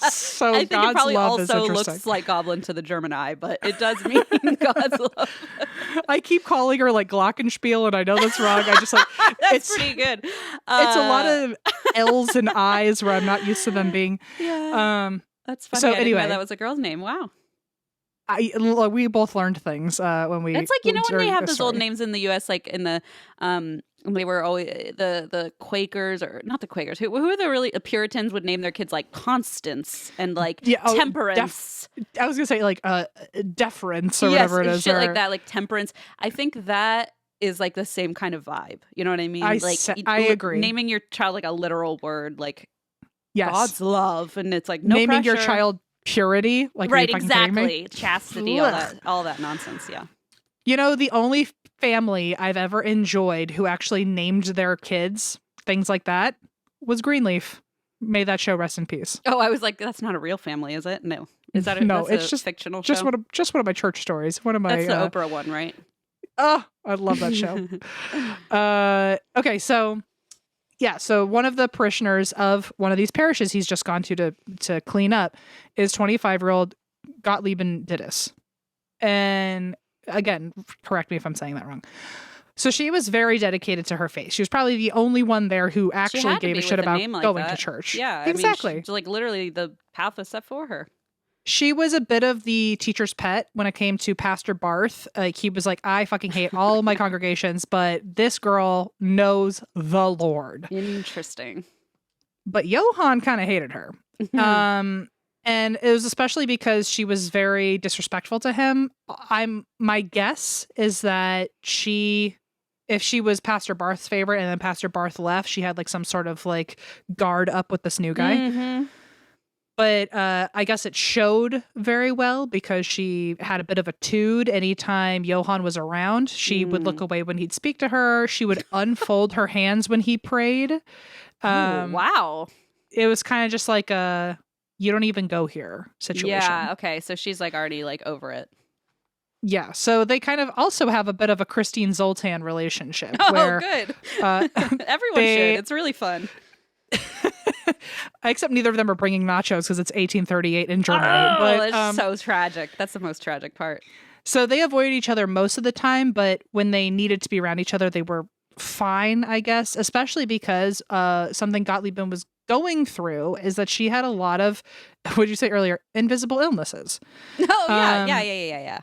So I think God's it probably love also is looks like goblin to the German eye, but it does mean God's love. I keep calling her like Glockenspiel, and I know that's wrong. I just like that's pretty good. It's a lot of L's and I's where I'm not used to them being. Yeah, that's funny. So I didn't know that was a girl's name. Wow. We both learned things when we. It's like, when they have those old names in the U.S., like in the they were always the Quakers, or not the Quakers. Who are the really Puritans would name their kids like Constance and like Temperance. I was gonna say like deference or whatever it is, shit like that, like Temperance. I think that is like the same kind of vibe. You know what I mean? I agree. Naming your child like a literal word, like God's love, and it's like no naming pressure. your child purity, like right, exactly, chastity, all that nonsense. Yeah. The only family I've ever enjoyed who actually named their kids things like that was Greenleaf. May that show rest in peace. Oh, I was like, that's not a real family, is it? No. Is that no? It's just fictional show? Just one of my church stories. One of my. That's the Oprah one, right? Oh, I love that show. Okay, so yeah, so one of the parishioners of one of these parishes he's just gone to clean up is 25-year-old Gottliebin Dittus, and again, correct me if I'm saying that wrong. So she was very dedicated to her faith. She was probably the only one there who actually gave a shit about going to church. Yeah, exactly. It's like literally the path was set for her. She was a bit of the teacher's pet when it came to Pastor Barth. Like, he was like, I fucking hate all of my congregations, but this girl knows the Lord. Interesting. But Johann kind of hated her. And it was especially because she was very disrespectful to him. My guess is that if she was Pastor Barth's favorite and then Pastor Barth left, she had like some sort of like guard up with this new guy. Mm-hmm. But I guess it showed very well because she had a bit of a tude. Anytime Johann was around, she would look away when he'd speak to her. She would unfold her hands when he prayed. Wow. It was kind of just like a you don't even go here situation. Yeah, okay. So she's like already like over it. Yeah. So they kind of also have a bit of a Christine Zoltan relationship. Oh, where, good. Everyone should. It's really fun. Except neither of them are bringing nachos because it's 1838 in Germany. Oh, but, it's so tragic. That's the most tragic part. So they avoided each other most of the time, but when they needed to be around each other, they were fine, I guess, especially because something Gottliebin was going through is that she had a lot of, what did you say earlier, invisible illnesses. Oh, yeah, yeah.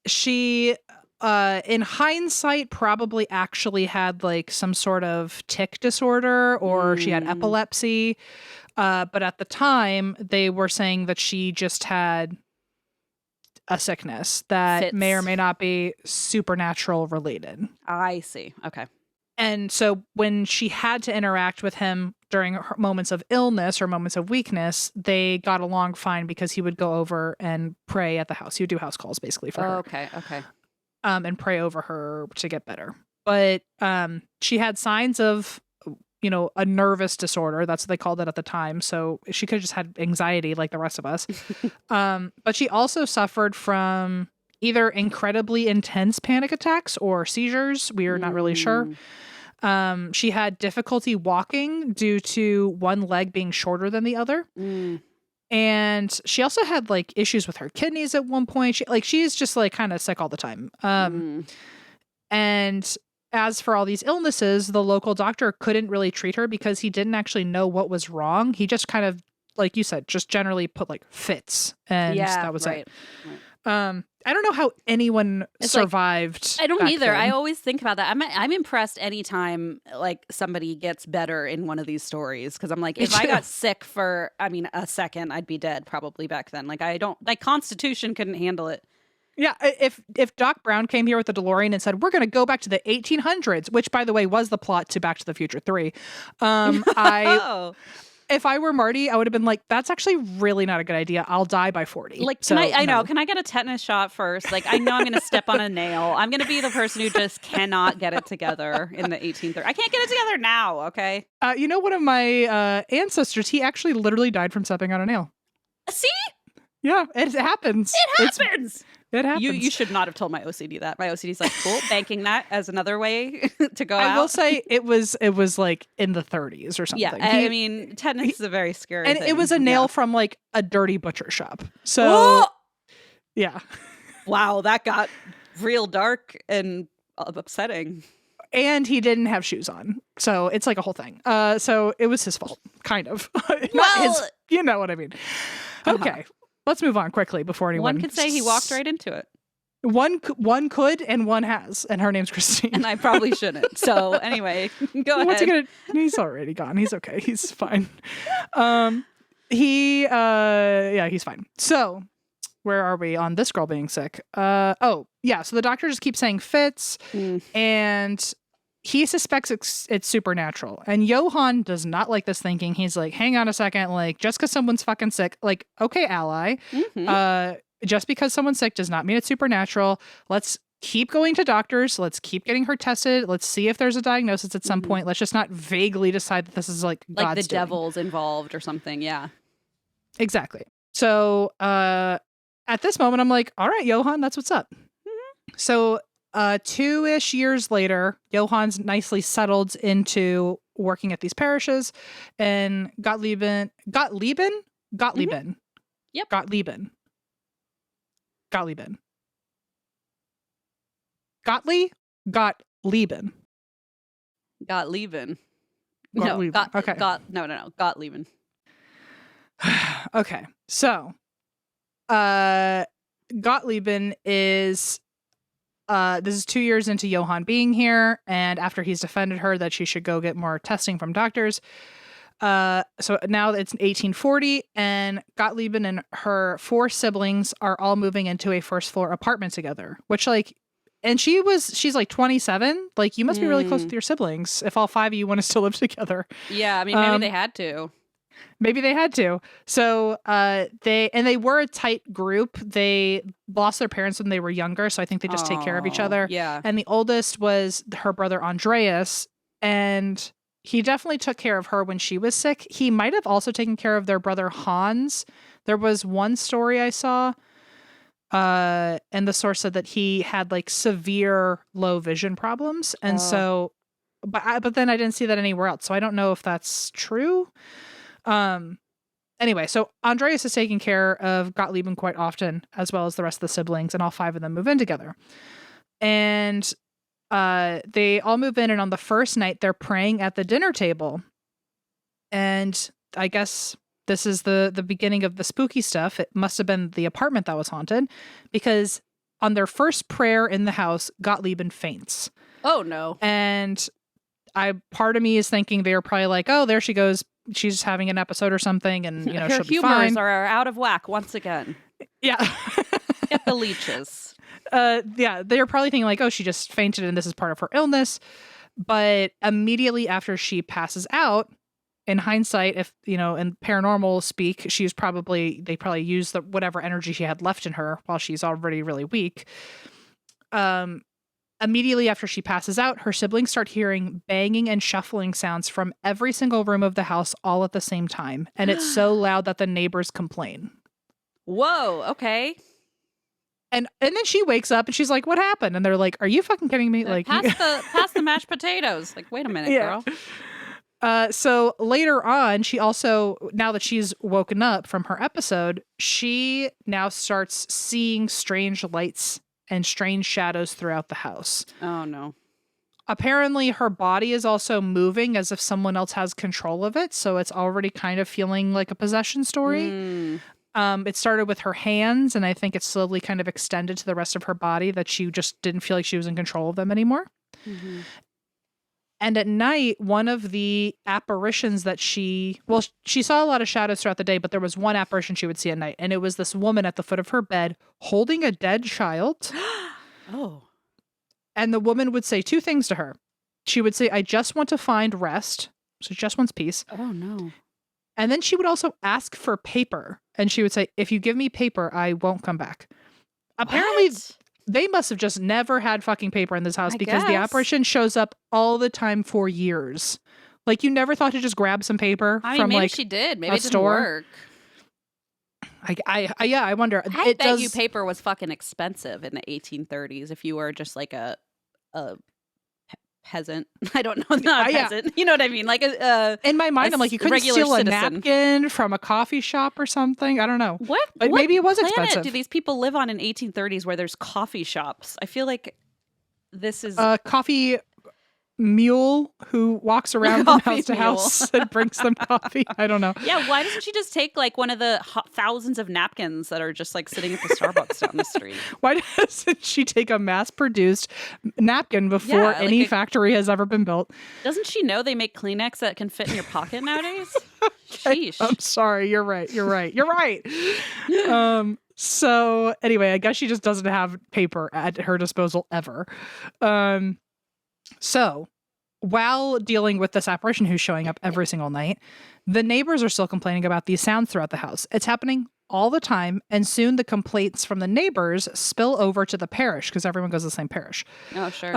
She, in hindsight, probably actually had like some sort of tic disorder or she had epilepsy. But at the time, they were saying that she just had a sickness that may or may not be supernatural related. I see. Okay. And so when she had to interact with him during her moments of illness or moments of weakness, they got along fine because he would go over and pray at the house. He would do house calls basically for her. Okay. And pray over her to get better. But she had signs of, a nervous disorder. That's what they called it at the time. So she could have just had anxiety like the rest of us. But she also suffered from either incredibly intense panic attacks or seizures. We are not really sure. She had difficulty walking due to one leg being shorter than the other. And she also had like issues with her kidneys at one point. She's just like kind of sick all the time. And as for all these illnesses, the local doctor couldn't really treat her because he didn't actually know what was wrong. He just kind of, like you said, just generally put like fits, and that was it. I don't know how anyone survived. I don't either. Then. I always think about that. I'm impressed anytime like somebody gets better in one of these stories, because I'm like, if I got sick for, a second, I'd be dead probably back then. Like my constitution couldn't handle it. Yeah, if Doc Brown came here with the DeLorean and said, we're going to go back to the 1800s, which, by the way, was the plot to Back to the Future 3, if I were Marty, I would have been like, that's actually really not a good idea. I'll die by 40. Like, can I get a tetanus shot first? Like, I know I'm going to step on a nail. I'm going to be the person who just cannot get it together in the 1830s. I can't get it together now, okay? One of my ancestors, he actually literally died from stepping on a nail. See? Yeah, it happens. It happens. You should not have told my OCD that. My OCD's like, cool, banking that as another way to go out. I will say it was like in the 30s or something. Yeah, tetanus is a very scary thing. And it was a nail from like a dirty butcher shop. So, yeah. Wow, that got real dark and upsetting. And he didn't have shoes on. So it's like a whole thing. So it was his fault, kind of. You know what I mean. Okay. Let's move on quickly before anyone... One could say he walked right into it. One could, and one has, and her name's Christine. And I probably shouldn't. So anyway, go ahead. He's already gone. He's okay. He's fine. He's fine. So where are we on this girl being sick? So the doctor just keeps saying fits, and he suspects it's supernatural. And Johan does not like this thinking. He's like, hang on a second. Like, just because someone's fucking sick, like, okay, ally. Just because someone's sick does not mean it's supernatural. Let's keep going to doctors. Let's keep getting her tested. Let's see if there's a diagnosis at some point. Let's just not vaguely decide that this is like God's the devil's involved or something. Yeah. Exactly. So at this moment, I'm like, all right, Johan, that's what's up. So 2-ish years later, Johan's nicely settled into working at these parishes, and Gottliebin. Yep. Gottliebin. Gottliebin. Okay. So, Gottliebin is, this is 2 years into Johan being here, and after he's defended her that she should go get more testing from doctors. So now it's 1840, and Gottliebin and her 4 siblings are all moving into a first floor apartment together, which and she's like 27. Like, you must be really close with your siblings if all 5 of you want to still live together. Yeah, maybe they had to. Maybe they had to. So they were a tight group. They lost their parents when they were younger, so I think they just take care of each other. Yeah. And the oldest was her brother Andreas, and he definitely took care of her when she was sick. He might have also taken care of their brother Hans. There was one story I saw, and the source said that he had like severe low vision problems, and so, but then I didn't see that anywhere else, so I don't know if that's true. Anyway, so Andreas is taking care of Gottliebin quite often, as well as the rest of the siblings, and all 5 of them move in together. And they all move in, and on the first night, they're praying at the dinner table. And I guess this is the beginning of the spooky stuff. It must have been the apartment that was haunted, because on their first prayer in the house, Gottliebin faints. Oh, no. And part of me is thinking they were probably like, oh, there she goes. She's having an episode or something, and her she'll be fine. Humors are out of whack once again. Yeah. Get the leeches. Yeah, they're probably thinking like, oh, she just fainted and this is part of her illness. But immediately after she passes out, in hindsight, if in paranormal speak, they probably used whatever energy she had left in her while she's already really weak. Immediately after she passes out, her siblings start hearing banging and shuffling sounds from every single room of the house all at the same time. And it's so loud that the neighbors complain. Whoa, okay. And then she wakes up and she's like, what happened? And they're like, are you fucking kidding me? Like, pass the mashed potatoes. Like, wait a minute, girl. So later on, she also, now that she's woken up from her episode, she now starts seeing strange lights and strange shadows throughout the house. Oh, no. Apparently, her body is also moving as if someone else has control of it. So it's already kind of feeling like a possession story. It started with her hands, and I think it slowly kind of extended to the rest of her body, that she just didn't feel like she was in control of them anymore. Mm-hmm. And at night, one of the apparitions that she saw a lot of shadows throughout the day, but there was one apparition she would see at night. And it was this woman at the foot of her bed holding a dead child. Oh. And the woman would say two things to her. She would say, I just want to find rest. So just wants peace. Oh, no. And then she would also ask for paper. And she would say, if you give me paper, I won't come back. Apparently, they must have just never had fucking paper in this house because the apparition shows up all the time for years. Like, you never thought to just grab some paper from, maybe like, she did. Maybe it didn't store. Work. I wonder. I bet you paper was fucking expensive in the 1830s if you were just like a peasant. I don't know, not a peasant. Yeah. You know what I mean? Like in my mind, I'm like, you couldn't steal a napkin from a coffee shop or something. I don't know. What? But maybe it was expensive. Do these people live on in 1830s where there's coffee shops? I feel like this is a coffee mule who walks around from house to house and brings them coffee. I don't know. Yeah, why doesn't she just take like one of the thousands of napkins that are just like sitting at the Starbucks down the street? Why doesn't she take a mass-produced napkin before any factory has ever been built? Doesn't she know they make Kleenex that can fit in your pocket nowadays? Sheesh. I'm sorry. You're right. So anyway, I guess she just doesn't have paper at her disposal ever. So, while dealing with this apparition who's showing up every single night, the neighbors are still complaining about these sounds throughout the house. It's happening all the time, and soon the complaints from the neighbors spill over to the parish because everyone goes to the same parish. Oh, sure.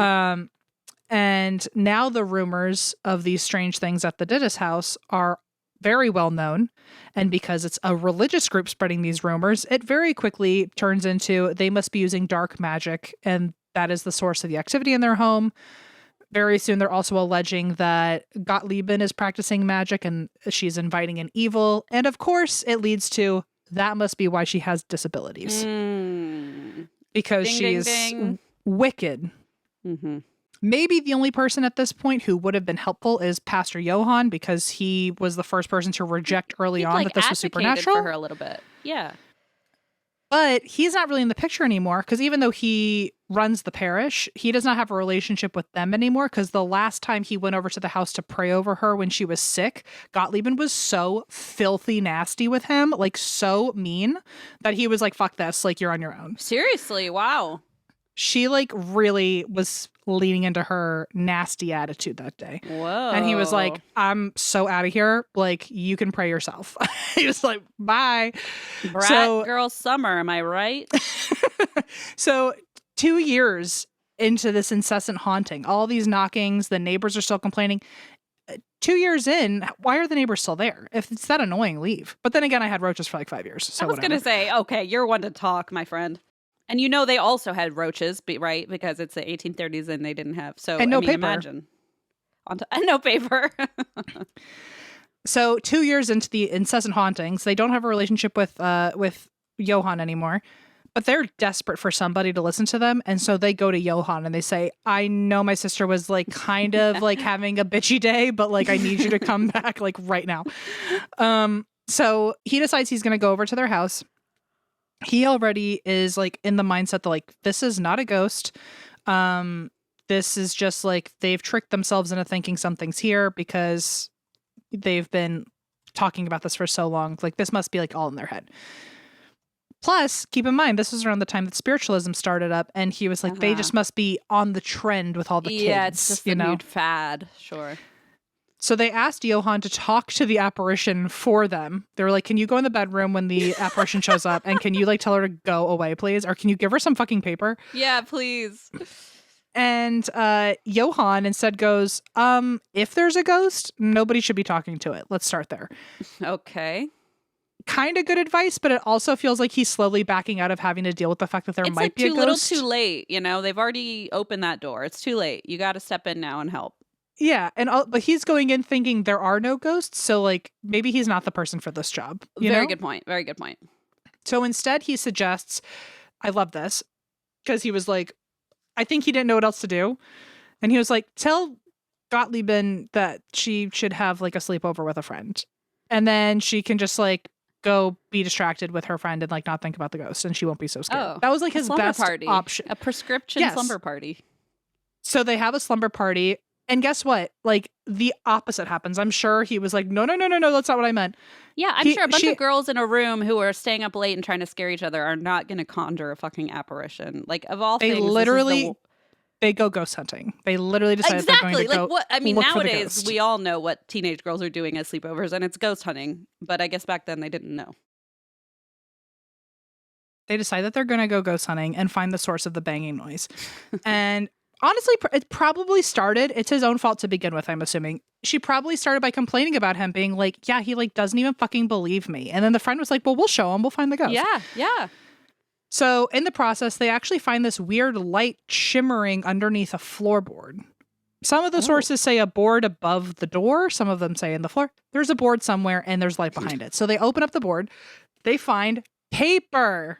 And now the rumors of these strange things at the Dittus house are very well known. And because it's a religious group spreading these rumors, it very quickly turns into they must be using dark magic, and that is the source of the activity in their home. Very soon, they're also alleging that Gottliebin is practicing magic and she's inviting in evil. And of course, it leads to that must be why she has disabilities. Because she's wicked. Mm-hmm. Maybe the only person at this point who would have been helpful is Pastor Johann, because he was the first person to reject early on that this was supernatural. For her a little bit. Yeah. But he's not really in the picture anymore because even though he runs the parish, he does not have a relationship with them anymore because the last time he went over to the house to pray over her when she was sick, Gottliebin was so filthy nasty with him, like so mean, that he was like, fuck this, like you're on your own. Seriously, wow. She like really was leaning into her nasty attitude that day. Whoa. And he was like, I'm so out of here. Like, you can pray yourself. He was like, bye. Brat girl summer, am I right? So 2 years into this incessant haunting, all these knockings, the neighbors are still complaining. 2 years in, why are the neighbors still there? If it's that annoying, leave. But then again, I had roaches for like 5 years. So I was going to say, okay, you're one to talk, my friend. And you know they also had roaches, right? Because it's the 1830s and they didn't have. So, and no paper. Imagine. And no paper. So 2 years into the incessant hauntings, they don't have a relationship with Johann anymore. But they're desperate for somebody to listen to them. And so they go to Johann and they say, I know my sister was like kind of like having a bitchy day, but like I need you to come back like right now. So he decides he's going to go over to their house. He already is like in the mindset that like, this is not a ghost. This is just like they've tricked themselves into thinking something's here because they've been talking about this for so long. Like this must be like all in their head. Plus, keep in mind, this was around the time that spiritualism started up, and he was like, they just must be on the trend with all the kids. Yeah, it's just the new fad, sure. So they asked Johann to talk to the apparition for them. They were like, can you go in the bedroom when the apparition shows up, and can you like tell her to go away, please? Or can you give her some fucking paper? Yeah, please. And Johann instead goes, if there's a ghost, nobody should be talking to it. Let's start there. Okay. kind of good advice, but it also feels like he's slowly backing out of having to deal with the fact that there might be a ghost. It's too little too late. They've already opened that door. It's too late. You got to step in now and help. Yeah, but he's going in thinking there are no ghosts, so like maybe he's not the person for this job. Very good point. Very good point. So instead he suggests, I love this, because he was like, I think he didn't know what else to do. And he was like, tell Gottliebin that she should have like a sleepover with a friend. And then she can just like go be distracted with her friend and like not think about the ghost and she won't be so scared. Oh, that was like his best option. A prescription slumber party. So they have a slumber party. And guess what? Like the opposite happens. I'm sure he was like, no, that's not what I meant. Yeah, I'm sure a bunch of girls in a room who are staying up late and trying to scare each other are not going to conjure a fucking apparition. Like of all things, they go ghost hunting. They literally decide they're going to go. What I mean, nowadays we all know what teenage girls are doing at sleepovers, and it's ghost hunting. But I guess back then they didn't know. They decide that they're going to go ghost hunting and find the source of the banging noise. And honestly, it probably started. It's his own fault to begin with, I'm assuming. She probably started by complaining about him being like, yeah, he like doesn't even fucking believe me. And then the friend was like, well, we'll show him. We'll find the ghost. Yeah. So in the process, they actually find this weird light shimmering underneath a floorboard. Some of the sources say a board above the door. Some of them say in the floor. There's a board somewhere and there's light behind it. So they open up the board. They find paper.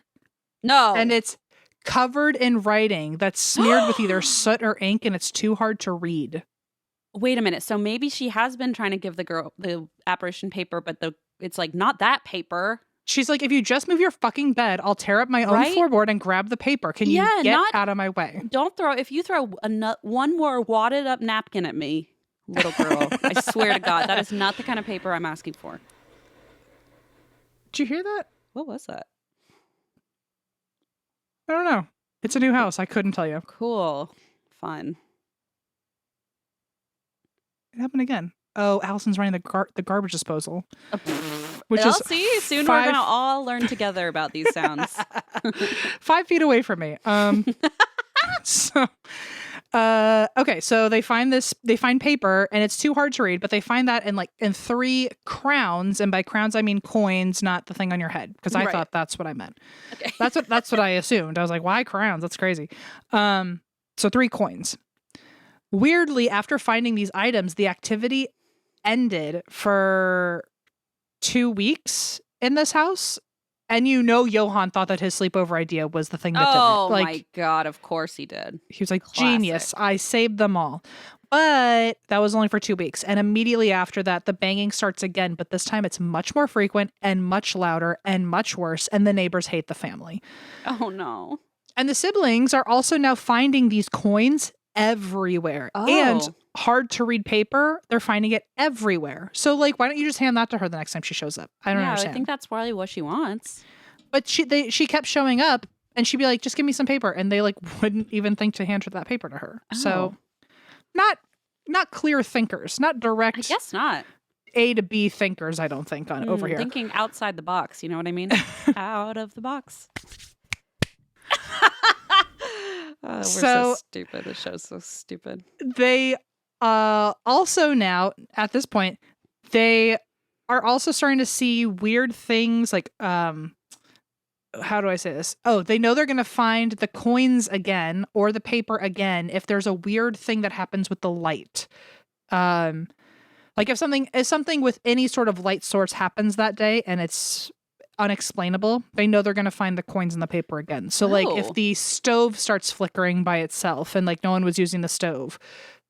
No. And it's covered in writing that's smeared with either soot or ink and it's too hard to read. Wait a minute. So maybe she has been trying to give the girl the apparition paper, but it's like not that paper. She's like, if you just move your fucking bed, I'll tear up my own floorboard and grab the paper. Can you get out of my way? If you throw one more wadded up napkin at me, little girl, I swear to God, that is not the kind of paper I'm asking for. Did you hear that? What was that? I don't know. It's a new house. I couldn't tell you. Cool. Fun. It happened again. Oh, Allison's running the garbage disposal. We're going to all learn together about these sounds. 5 feet away from me. Okay, so they find paper and it's too hard to read, but they find that in 3 crowns, and by crowns I mean coins, not the thing on your head, because I thought that's what I meant. Okay. That's what I assumed. I was like, why crowns? That's crazy. So 3 coins. Weirdly, after finding these items, the activity ended for 2 weeks in this house. And Johan thought that his sleepover idea was the thing that did it. Oh my God, of course he did. He was like, genius, I saved them all. But that was only for 2 weeks. And immediately after that, the banging starts again. But this time it's much more frequent and much louder and much worse. And the neighbors hate the family. Oh no. And the siblings are also now finding these coins everywhere. And hard to read paper, they're finding it everywhere. So why don't you just hand that to her the next time she shows up? I don't understand. I think that's probably what she wants. But she kept showing up and she'd be like, just give me some paper, and they wouldn't even think to hand her that paper to her. So not clear thinkers, not direct. I guess not. A to B thinkers, I don't think, over here. Thinking outside the box, you know what I mean? Out of the box. We're so stupid. The show's so stupid. They also now, at this point, they are also starting to see weird things how do I say this? Oh, they know they're going to find the coins again or the paper again if there's a weird thing that happens with the light. If something with any sort of light source happens that day and it's unexplainable, they know they're going to find the coins in the paper again. So if the stove starts flickering by itself and no one was using the stove,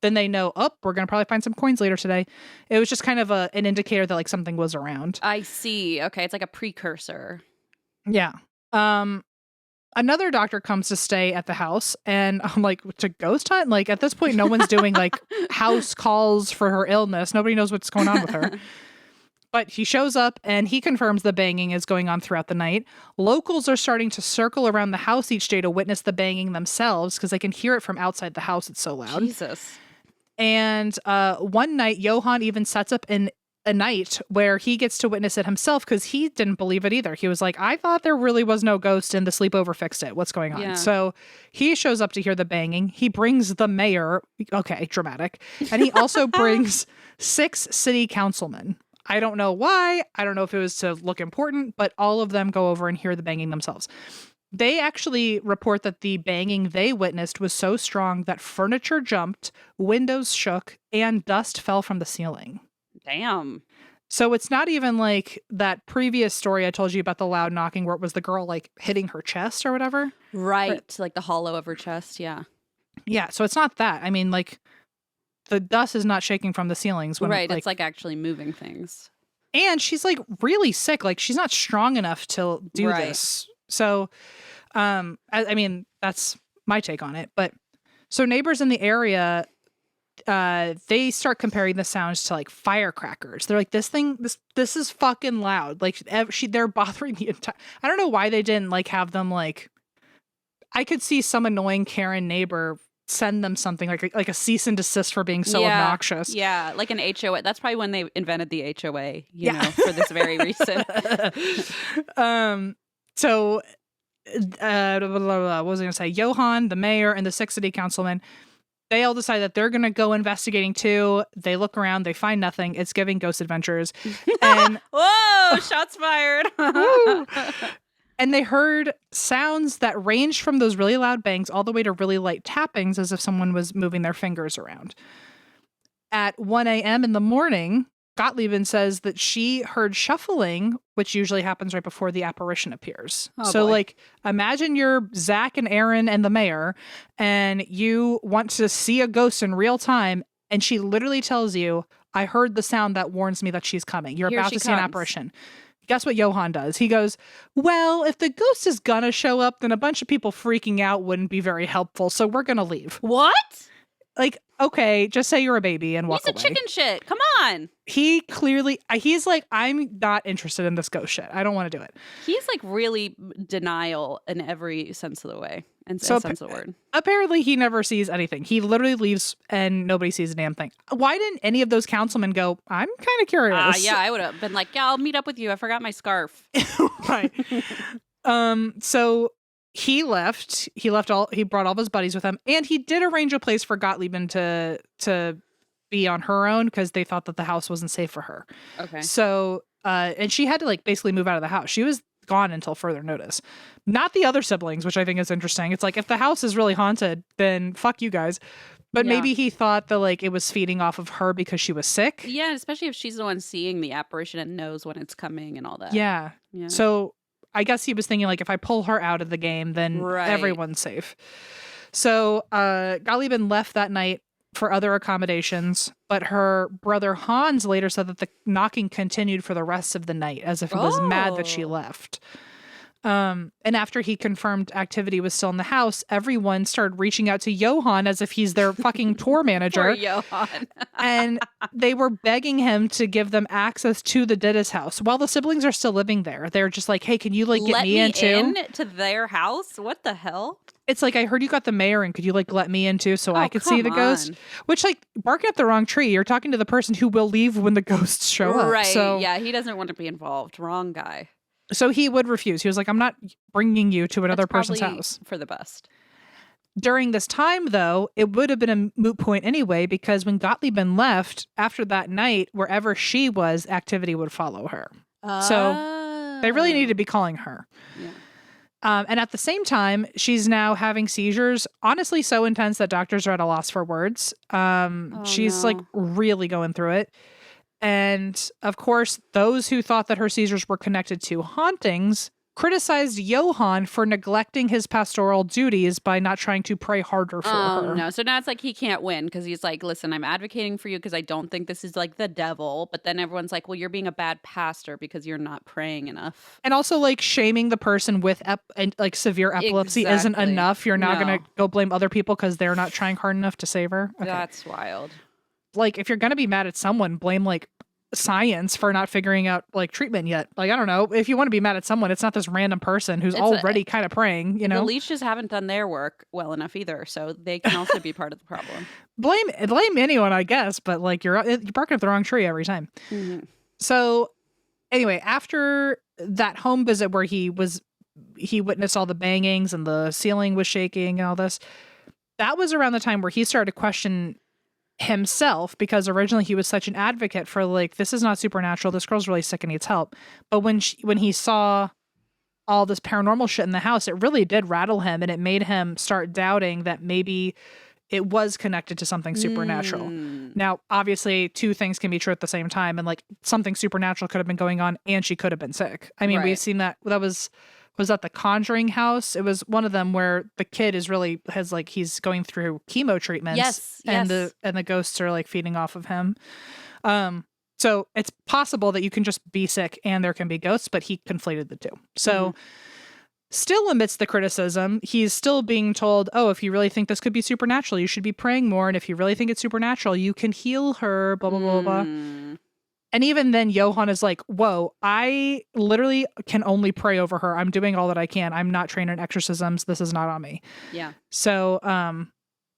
then they know, we're going to probably find some coins later today. It was just kind of an indicator that something was around. I see. Okay. It's like a precursor. Yeah. Another doctor comes to stay at the house, and I'm like, to ghost hunt? At this point, no one's doing house calls for her illness. Nobody knows what's going on with her. But he shows up and he confirms the banging is going on throughout the night. Locals are starting to circle around the house each day to witness the banging themselves because they can hear it from outside the house. It's so loud. Jesus. And one night, Johan even sets up a night where he gets to witness it himself because he didn't believe it either. He was like, I thought there really was no ghost and the sleepover fixed it. What's going on? Yeah. So he shows up to hear the banging. He brings the mayor. Okay, dramatic. And he also brings 6 city councilmen. I don't know why. I don't know if it was to look important, but all of them go over and hear the banging themselves. They actually report that the banging they witnessed was so strong that furniture jumped, windows shook, and dust fell from the ceiling. Damn. So it's not even like that previous story I told you about the loud knocking where it was the girl like hitting her chest or whatever. Right. Like the hollow of her chest. Yeah. Yeah. So it's not that. I mean, like the dust is not shaking from the ceilings. Right. It's like actually moving things. And she's like really sick. Like she's not strong enough to do this. So, I mean, that's my take on it. But so neighbors in the area, they start comparing the sounds to like firecrackers. They're like, this is fucking loud. Like they're bothering the entire. I don't know why they didn't like have them like. I could see some annoying Karen neighbor send them something like a cease and desist for being so obnoxious. Yeah, like an HOA. That's probably when they invented the HOA. You know, for this very reason. So, what was I going to say? Johan, the mayor, and the 6 city councilmen. They all decide that they're going to go investigating too. They look around. They find nothing. It's giving Ghost Adventures. And whoa, shots fired. And they heard sounds that ranged from those really loud bangs all the way to really light tappings as if someone was moving their fingers around. At 1 a.m. in the morning, Gottliebin says that she heard shuffling, which usually happens right before the apparition appears. So, like, imagine you're Zach and Aaron and the mayor, and you want to see a ghost in real time, and she literally tells you, I heard the sound that warns me that she's coming. You're about to see an apparition. Guess what Johan does? He goes, well, if the ghost is gonna show up, then a bunch of people freaking out wouldn't be very helpful, so we're gonna leave. What? Like, okay, just say you're a baby and walk away. He's a chicken shit. Come on. He clearly, he's like, I'm not interested in this ghost shit. I don't want to do it. He's like really denial in every sense of the way. And sense of the word. Apparently he never sees anything. He literally leaves and nobody sees a damn thing. Why didn't any of those councilmen go, I'm kind of curious. Yeah, I would have been like, yeah, I'll meet up with you. I forgot my scarf. Right. So he left. He brought all of his buddies with him, and he did arrange a place for Gottliebin to be on her own because they thought that the house wasn't safe for her. Okay. So, and she had to like basically move out of the house. She was gone until further notice. Not the other siblings, which I think is interesting. It's like, if the house is really haunted, then fuck you guys. But maybe he thought that like it was feeding off of her because she was sick. Yeah, especially if she's the one seeing the apparition and knows when it's coming and all that. Yeah. So I guess he was thinking like, if I pull her out of the game, then everyone's safe. So Gottliebin left that night for other accommodations, but her brother Hans later said that the knocking continued for the rest of the night, as if he was mad that she left. And after he confirmed activity was still in the house, everyone started reaching out to Johan as if he's their fucking tour manager. Poor Johan. And they were begging him to give them access to the Dittus house while the siblings are still living there. They're just like, hey, can you like get me in too? To their house? What the hell? It's like, I heard you got the mayor and could you like let me in too so I could see the ghost? Which, like, barking up the wrong tree. You're talking to the person who will leave when the ghosts show up. Right. So, yeah, he doesn't want to be involved. Wrong guy. So he would refuse. He was like, I'm not bringing you to another person's house. For the best. During this time, though, it would have been a moot point anyway, because when Gottliebin left, after that night, wherever she was, activity would follow her. So they really need to be calling her. Yeah. And at the same time, she's now having seizures, honestly so intense that doctors are at a loss for words. She's like really going through it. And of course, those who thought that her seizures were connected to hauntings criticized Johan for neglecting his pastoral duties by not trying to pray harder for her. No. So now it's like he can't win because he's like, listen, I'm advocating for you because I don't think this is like the devil. But then everyone's like, well, you're being a bad pastor because you're not praying enough. And also like shaming the person with like severe epilepsy isn't enough. You're not going to go blame other people because they're not trying hard enough to save her. Okay. That's wild. Like, if you're going to be mad at someone, blame like science for not figuring out like treatment yet. Like, I don't know. If you want to be mad at someone, it's not this random person who's already kind of praying, you know? The leeches haven't done their work well enough either, so they can also be part of the problem. Blame anyone, I guess, but like you're barking up the wrong tree every time. Mm-hmm. So anyway, after that home visit where he witnessed all the bangings and the ceiling was shaking and all this, that was around the time where he started to question himself, because originally he was such an advocate for like, this is not supernatural. This girl's really sick and needs help. But when he saw all this paranormal shit in the house, it really did rattle him, and it made him start doubting that maybe it was connected to something supernatural. Now, obviously, two things can be true at the same time, and like something supernatural could have been going on, and she could have been sick. I mean, we've seen that. That was at the Conjuring house. It was one of them where the kid he's going through chemo treatments. Yes. And the ghosts are like feeding off of him. So it's possible that you can just be sick and there can be ghosts, but he conflated the two. So still amidst the criticism, he's still being told, oh, if you really think this could be supernatural, you should be praying more. And if you really think it's supernatural, you can heal her, blah, blah, blah, blah. And even then, Johann is like, whoa, I literally can only pray over her. I'm doing all that I can. I'm not trained in exorcisms. This is not on me. Yeah. So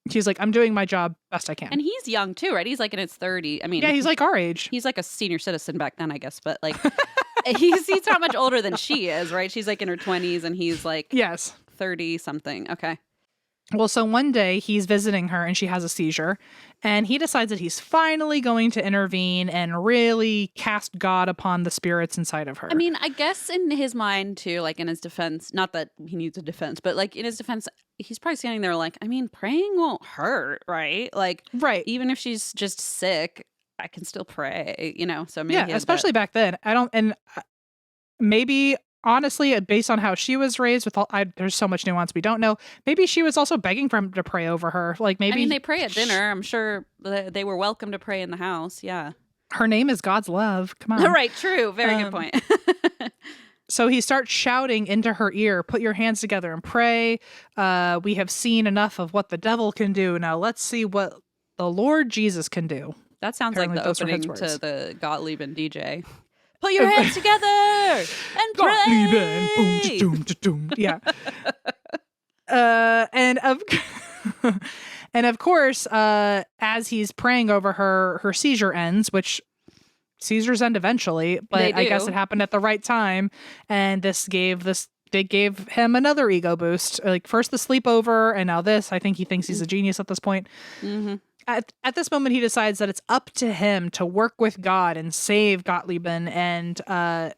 he's like, I'm doing my job best I can. And he's young too, right? He's like in his 30s. I mean, yeah, he's like our age. He's like a senior citizen back then, I guess. But like, he's not much older than she is, right? She's like in her 20s and he's like 30 something. Okay. Well, so one day he's visiting her and she has a seizure, and he decides that he's finally going to intervene and really cast God upon the spirits inside of her. I mean, I guess in his mind too, like in his defense, not that he needs a defense, but like in his defense, he's probably standing there like, I mean, praying won't hurt, right? Like, right. Even if she's just sick, I can still pray, you know? So maybe especially back then. Maybe honestly, based on how she was raised, there's so much nuance we don't know. Maybe she was also begging for him to pray over her. Like maybe, I mean, they pray at dinner. I'm sure they were welcome to pray in the house. Yeah, her name is God's love. Come on, right? True. Very good point. So he starts shouting into her ear, "Put your hands together and pray. We have seen enough of what the devil can do. Now let's see what the Lord Jesus can do." That sounds like the opening to the Gottliebin DJ. Put your hands together and pray. Yeah. And of course, as he's praying over her, her seizure ends, which seizures end eventually, but I guess it happened at the right time. And they gave him another ego boost. Like first the sleepover and now this. I think he thinks he's a genius at this point. Mm-hmm. At this moment, he decides that it's up to him to work with God and save Gottliebin, and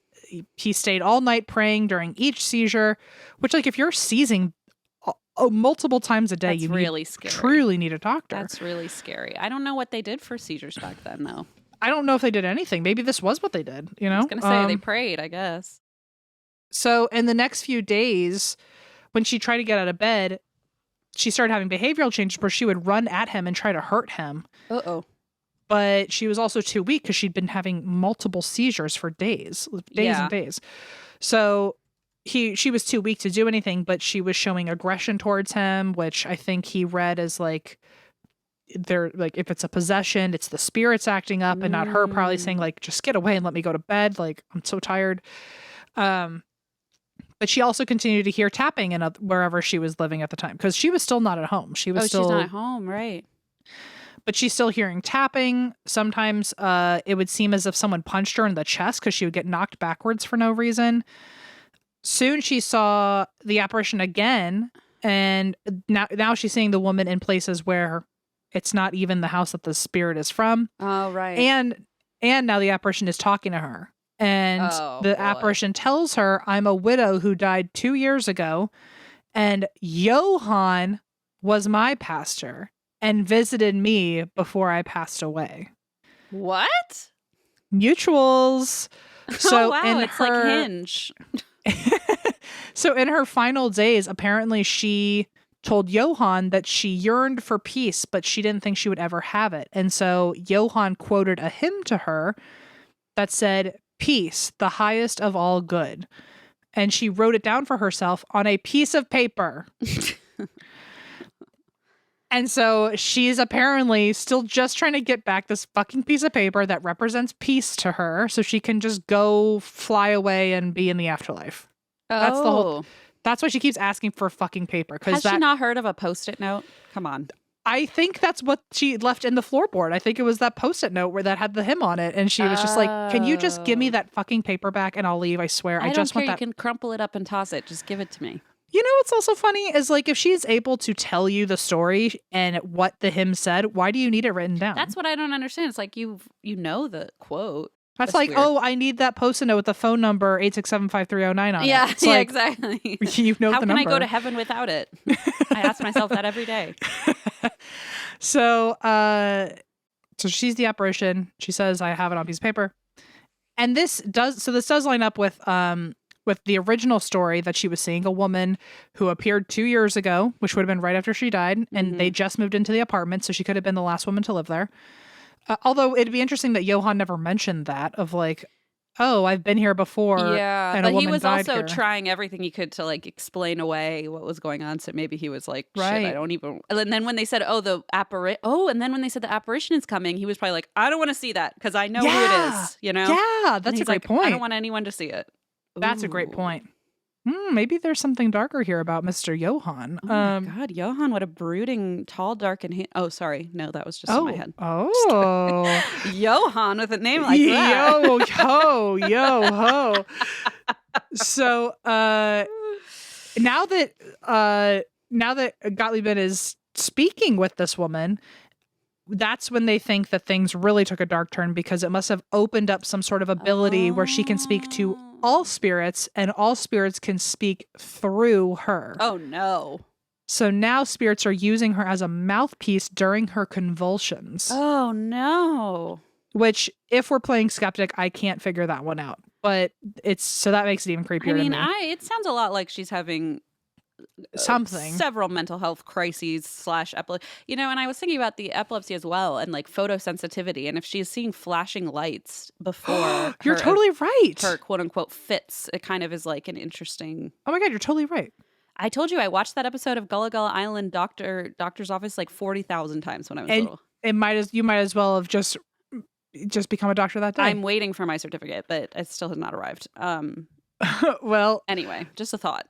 he stayed all night praying during each seizure, which, like, if you're seizing multiple times a day, you truly need a doctor. That's really scary. I don't know what they did for seizures back then, though. I don't know if they did anything. Maybe this was what they did, you know? I was going to say, they prayed, I guess. So in the next few days, when she tried to get out of bed, she started having behavioral changes where she would run at him and try to hurt him. Uh-oh. But she was also too weak because she'd been having multiple seizures for days and days. So she was too weak to do anything, but she was showing aggression towards him, which I think he read as like, they're like, if it's a possession, it's the spirits acting up and not her, probably saying like, just get away and let me go to bed. Like, I'm so tired. But she also continued to hear tapping in wherever she was living at the time, because she was still not at home. She's not at home, right? But she's still hearing tapping. Sometimes it would seem as if someone punched her in the chest because she would get knocked backwards for no reason. Soon she saw the apparition again, and now she's seeing the woman in places where it's not even the house that the spirit is from. Oh, right. And now the apparition is talking to her. And apparition tells her, I'm a widow who died 2 years ago, and Johann was my pastor and visited me before I passed away. What? Mutuals. So wow, it's like Hinge. So in her final days, apparently she told Johann that she yearned for peace, but she didn't think she would ever have it. And so Johann quoted a hymn to her that said, "Peace, the highest of all good." And she wrote it down for herself on a piece of paper. And so she's apparently still just trying to get back this fucking piece of paper that represents peace to her so she can just go fly away and be in the afterlife. Oh. That's why she keeps asking for fucking paper. Has she not heard of a Post-it note? Come on. I think that's what she left in the floorboard. I think it was that Post-it note where that had the hymn on it. And she was just like, can you just give me that fucking paper back and I'll leave? I swear. I just don't care. want that. You can crumple it up and toss it. Just give it to me. You know what's also funny is like if she's able to tell you the story and what the hymn said, why do you need it written down? That's what I don't understand. It's like you know the quote. That's like, weird. Oh, I need that Post-it note with the phone number 8675309 on it. Yeah, like, exactly. You know How the can number. I go to heaven without it? I ask myself that every day. So she's the apparition. She says, I have it on a piece of paper. And this does line up with the original story that she was seeing, a woman who appeared 2 years ago, which would have been right after she died. And they just moved into the apartment. So she could have been the last woman to live there. Although it'd be interesting that Johann never mentioned that of like, oh, I've been here before. Yeah, and but he was also here. trying everything he could to like explain away what was going on. So maybe he was like, shit, right. I don't even. And then when they said, and then when they said the apparition is coming, he was probably like, I don't want to see that because I know who it is. You know? Yeah, that's a great point. I don't want anyone to see it. That's a great point. Maybe there's something darker here about Mr. Johann. Oh my God, Johann, what a brooding, tall, dark, and oh, sorry, no, that was just in my head. Oh, Johann with a name like that. Yo ho. So now that Gottliebin is speaking with this woman, that's when they think that things really took a dark turn because it must have opened up some sort of ability where she can speak to all spirits and all spirits can speak through her. Oh, no. So now spirits are using her as a mouthpiece during her convulsions. Oh, no. Which, if we're playing skeptic, I can't figure that one out. But that makes it even creepier to me. It sounds a lot like she's having something, several mental health crises / epilepsy, and I was thinking about the epilepsy as well and like photosensitivity, and if she's seeing flashing lights before you're totally right, her quote unquote fits, it kind of is like an interesting. Oh my God, you're totally right. I told you I watched that episode of Gullah Island Doctor's Office like 40,000 times when I was little. You might as well have just become a doctor that day. I'm waiting for my certificate, but it still has not arrived. Well, anyway, just a thought.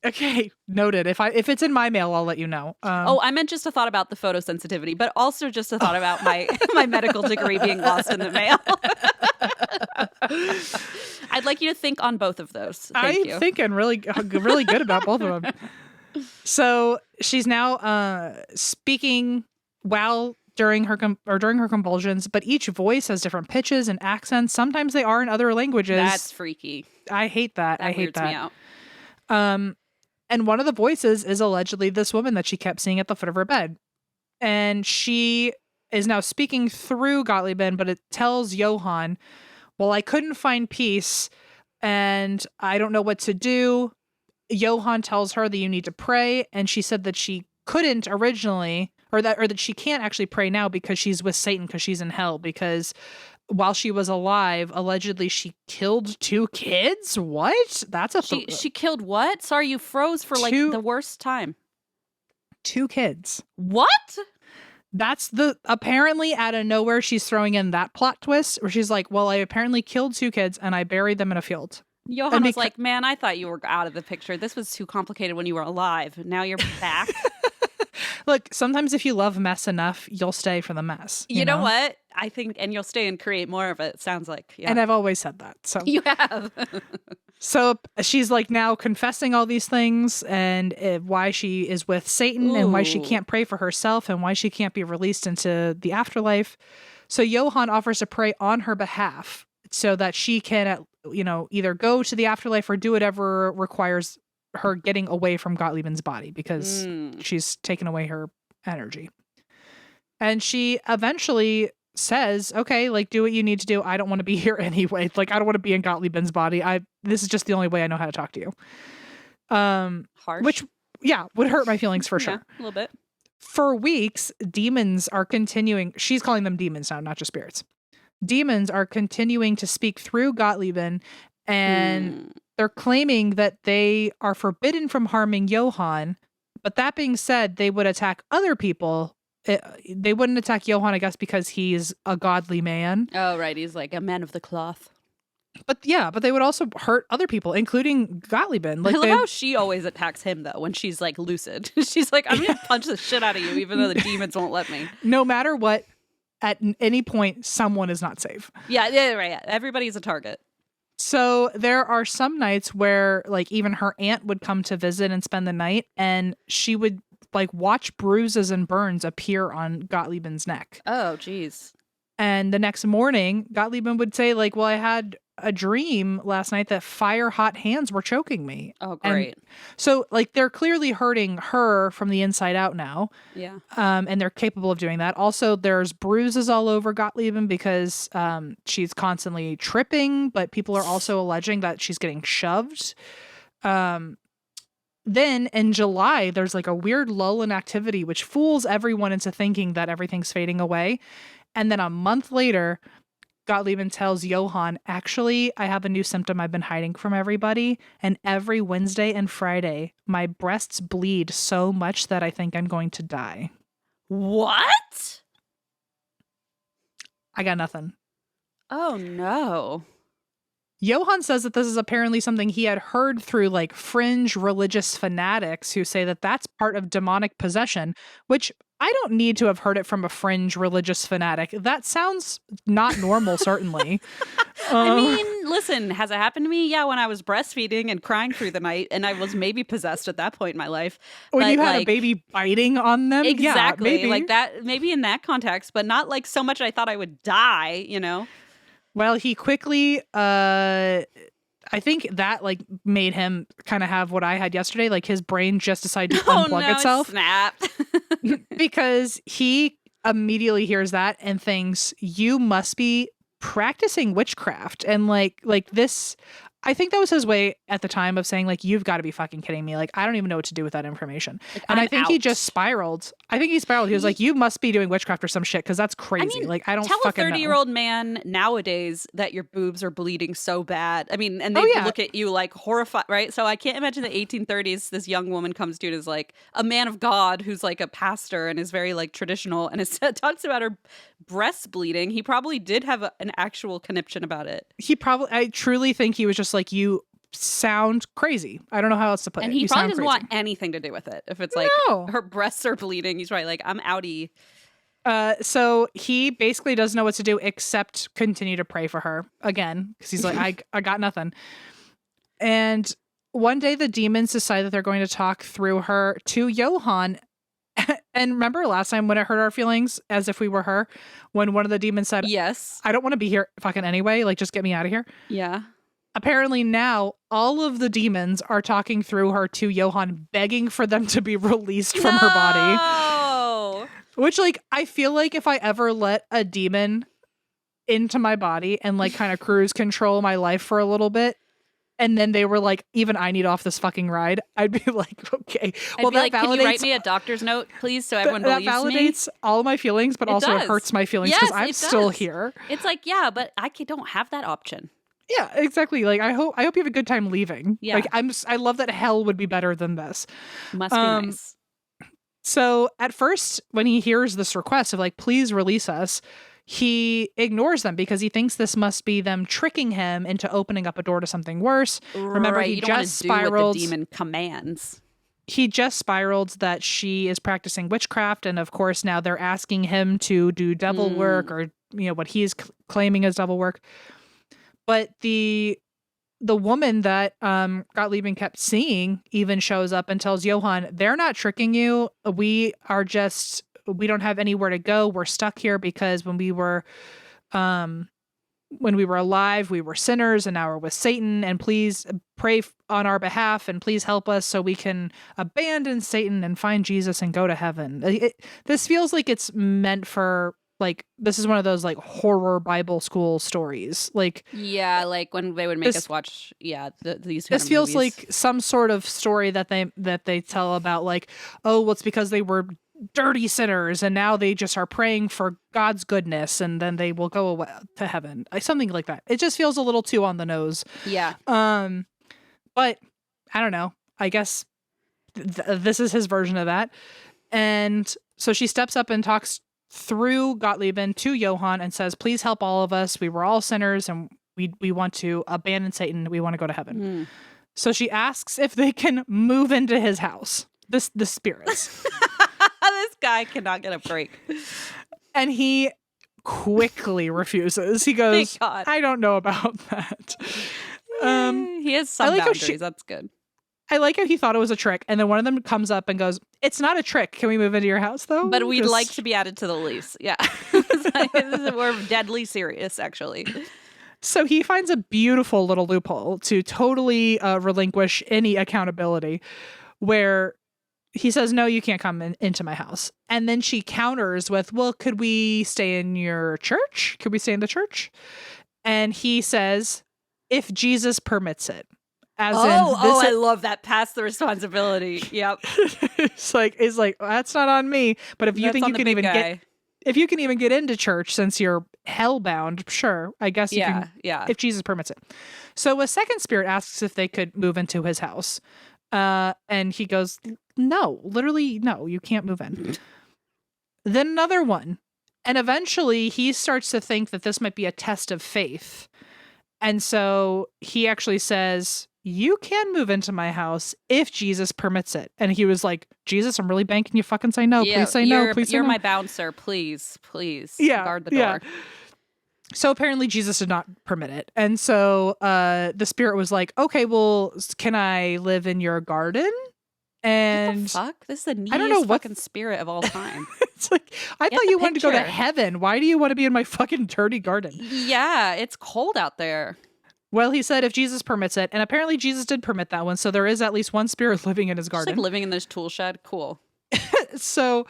Okay, noted. If it's in my mail, I'll let you know. I meant just a thought about the photosensitivity, but also just a thought about my medical degree being lost in the mail. I'd like you to think on both of those. I'm thinking really good about both of them. So she's now speaking during her convulsions, but each voice has different pitches and accents. Sometimes they are in other languages. That's freaky. I hate that. I hate that. Me out. And one of the voices is allegedly this woman that she kept seeing at the foot of her bed. And she is now speaking through Gottliebin, but it tells Johann, well, I couldn't find peace and I don't know what to do. Johann tells her that you need to pray. And she said that she couldn't originally, or that she can't actually pray now because she's with Satan because she's in hell, because while she was alive, allegedly she killed 2 kids. What? That's she killed what? Sorry, you froze for like the worst time. 2 kids. What? That's apparently out of nowhere she's throwing in that plot twist where she's like, well, I apparently killed 2 kids and I buried them in a field. Johann was like, man, I thought you were out of the picture. This was too complicated when you were alive. Now you're back. Look, sometimes if you love mess enough, you'll stay for the mess. You know what? I think, and you'll stay and create more of it. Sounds like, yeah. And I've always said that. So you have. So she's like now confessing all these things and why she is with Satan and why she can't pray for herself and why she can't be released into the afterlife. So Johann offers to pray on her behalf so that she can, either go to the afterlife or do whatever requires her getting away from Gottliebin's body because she's taken away her energy. And she eventually says, okay, like, do what you need to do. I don't want to be here anyway. Like, I don't want to be in Gottliebin's body. This is just the only way I know how to talk to you. Harsh. Which, would hurt my feelings for sure. A little bit. For weeks, demons are continuing. She's calling them demons now, not just spirits. Demons are continuing to speak through Gottliebin, and they're claiming that they are forbidden from harming Johann. But that being said, they would attack other people. They wouldn't attack Johann, I guess, because he's a godly man. Oh, right. He's like a man of the cloth. But they would also hurt other people, including Gottliebin. Like, I love how she always attacks him, though, when she's like lucid. She's like, I'm going to punch the shit out of you, even though the demons won't let me. No matter what, at any point, someone is not safe. Yeah, right. Everybody's a target. So there are some nights where like even her aunt would come to visit and spend the night, and she would like watch bruises and burns appear on Gottliebin's neck. Oh, geez. And the next morning, Gottliebin would say like, well, I had a dream last night that fire hot hands were choking me. Oh, great. And so like they're clearly hurting her from the inside out now. Yeah. And they're capable of doing that. Also, there's bruises all over Gottliebin because she's constantly tripping, but people are also alleging that she's getting shoved. Then in July, there's like a weird lull in activity, which fools everyone into thinking that everything's fading away. And then a month later, Gottliebin tells Johann, actually, I have a new symptom I've been hiding from everybody. And every Wednesday and Friday, my breasts bleed so much that I think I'm going to die. What? I got nothing. Oh, no. Johann says that this is apparently something he had heard through like fringe religious fanatics who say that that's part of demonic possession, which I don't need to have heard it from a fringe religious fanatic. That sounds not normal, certainly. I mean, listen, has it happened to me? Yeah, when I was breastfeeding and crying through the night, and I was maybe possessed at that point in my life. When but, you had a baby biting on them? Exactly. Yeah, maybe. Like that, maybe in that context, but not like so much I thought I would die, you know? Well, he quickly, I think that like made him kind of have what I had yesterday. Like his brain just decided to unplug itself. It snapped. Because he immediately hears that and thinks you must be practicing witchcraft. And like this, I think that was his way at the time of saying like, you've got to be fucking kidding me. Like, I don't even know what to do with that information. Like, and I think he just spiraled. I think he spiraled. He was like, you must be doing witchcraft or some shit. Cause that's crazy. I mean, like, I don't fucking know. Tell a 30-year-old man nowadays that your boobs are bleeding so bad. I mean, and they look at you like horrified, right? So I can't imagine the 1830s, this young woman comes to you and is like a man of God who's like a pastor and is very like traditional and talks about her breasts bleeding. He probably did have an actual conniption about it. I truly think he was just like, you sound crazy. I don't know how else to put it. And he probably doesn't want anything to do with it. If it's like her breasts are bleeding, he's right. Like, I'm outie. So he basically doesn't know what to do except continue to pray for her again. Because he's like, I got nothing. And one day the demons decide that they're going to talk through her to Johann. And remember last time when it hurt our feelings as if we were her, when one of the demons said, yes, I don't want to be here fucking anyway. Like, just get me out of here. Yeah. Apparently now all of the demons are talking through her to Johann, begging for them to be released from her body. Which, like, I feel like if I ever let a demon into my body and like kind of cruise control my life for a little bit, and then they were like, even I need off this fucking ride, I'd be like, okay. Well, that validates. Can you write me a doctor's note, please, so everyone believes me? That validates all my feelings, but also it hurts my feelings because I'm still here. It's like, yeah, but I don't have that option. Yeah, exactly. Like, I hope you have a good time leaving. Yeah. Like, I love that hell would be better than this. Must be nice. So at first, when he hears this request of like, please release us, he ignores them because he thinks this must be them tricking him into opening up a door to something worse. Remember, he just spiraled. Do what the demon commands. He just spiraled that she is practicing witchcraft, and of course now they're asking him to do devil work, or what he's claiming as devil work. But the woman that Gottliebin kept seeing even shows up and tells Johann, they're not tricking you. We don't have anywhere to go. We're stuck here because when we were alive, we were sinners, and now we're with Satan. And please pray on our behalf, and please help us so we can abandon Satan and find Jesus and go to heaven. This feels like it's meant for, like, this is one of those like horror Bible school stories. Like, yeah, like when they would make us watch, these. This feels like some sort of story that they tell about, like, oh, well, it's because they were dirty sinners and now they just are praying for God's goodness and then they will go away to heaven. Something like that. It just feels a little too on the nose. Yeah. But I don't know. I guess this is his version of that. And so she steps up and talks through Gottliebin to Johann and says, please help all of us. We were all sinners and we want to abandon Satan. We want to go to heaven. So she asks if they can move into his house. The spirits. This guy cannot get a break. And he quickly refuses. He goes, I don't know about that. He has some boundaries. That's good. I like how he thought it was a trick, and then one of them comes up and goes, "It's not a trick. Can we move into your house, though? But we'd like to be added to the lease." Yeah. We're deadly serious, actually. So he finds a beautiful little loophole to totally relinquish any accountability, where he says, "No, you can't come into my house." And then she counters with, "Well, could we stay in your church? Could we stay in the church?" And he says, "If Jesus permits it." I love that. Pass the responsibility. Yep. it's like that's not on me. But if you think you can even get into church since you're hellbound, sure, I guess you can. Yeah. If Jesus permits it. So a second spirit asks if they could move into his house, and he goes, "No, literally, no, you can't move in." Then another one, and eventually he starts to think that this might be a test of faith, and so he actually says, "You can move into my house if Jesus permits it." And he was like, "Jesus, I'm really banking you fucking say no. Please say no. Please say no. You're my bouncer. Please guard the door." Yeah. So apparently Jesus did not permit it. And so the spirit was like, "Okay, well, can I live in your garden?" And what the fuck? This is the neatest fucking spirit of all time. It's like, I thought you wanted to go to heaven. Why do you want to be in my fucking dirty garden? Yeah, it's cold out there. Well, he said if Jesus permits it, and apparently Jesus did permit that one, so there is at least one spirit living in his garden. Just like living in this tool shed. Cool. So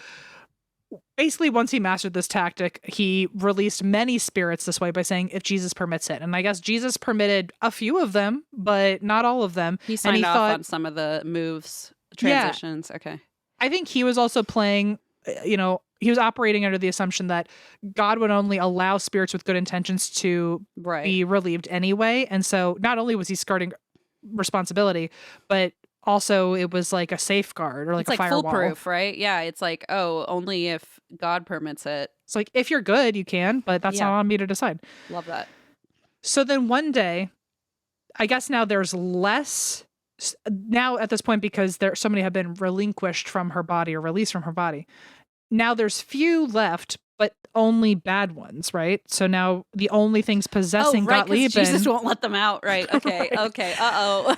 basically, once he mastered this tactic, he released many spirits this way by saying, if Jesus permits it. And I guess Jesus permitted a few of them, but not all of them. He signed off on some of the moves, transitions. Yeah. Okay. I think he was also playing, he was operating under the assumption that God would only allow spirits with good intentions to be relieved anyway. And so not only was he skirting responsibility, but also it was like a safeguard or like a firewall. It's like foolproof, right? Yeah, it's like, only if God permits it. It's like, if you're good, you can, but that's not on me to decide. Love that. So then one day, I guess now there's less, now at this point, because so many have been relinquished from her body or released from her body. Now there's few left, but only bad ones, right? So now the only things possessing Gottliebin... Jesus won't let them out, right? Okay, right. Okay, uh-oh.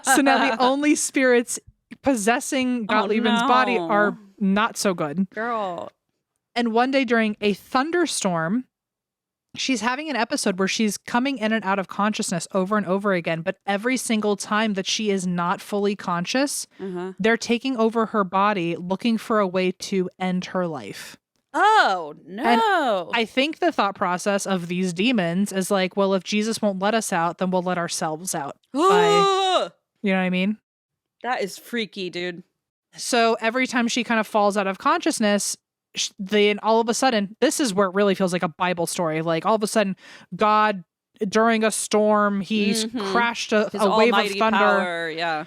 So now the only spirits possessing Gottliebin's body are not so good. Girl. And one day during a thunderstorm, she's having an episode where she's coming in and out of consciousness over and over again, but every single time that she is not fully conscious, they're taking over her body, looking for a way to end her life. Oh, no. And I think the thought process of these demons is like, well, if Jesus won't let us out, then we'll let ourselves out. You know what I mean? That is freaky, dude. So every time she kind of falls out of consciousness, then all of a sudden, this is where it really feels like a Bible story. Like all of a sudden, God, during a storm, he's crashed a wave of thunder. Power, yeah.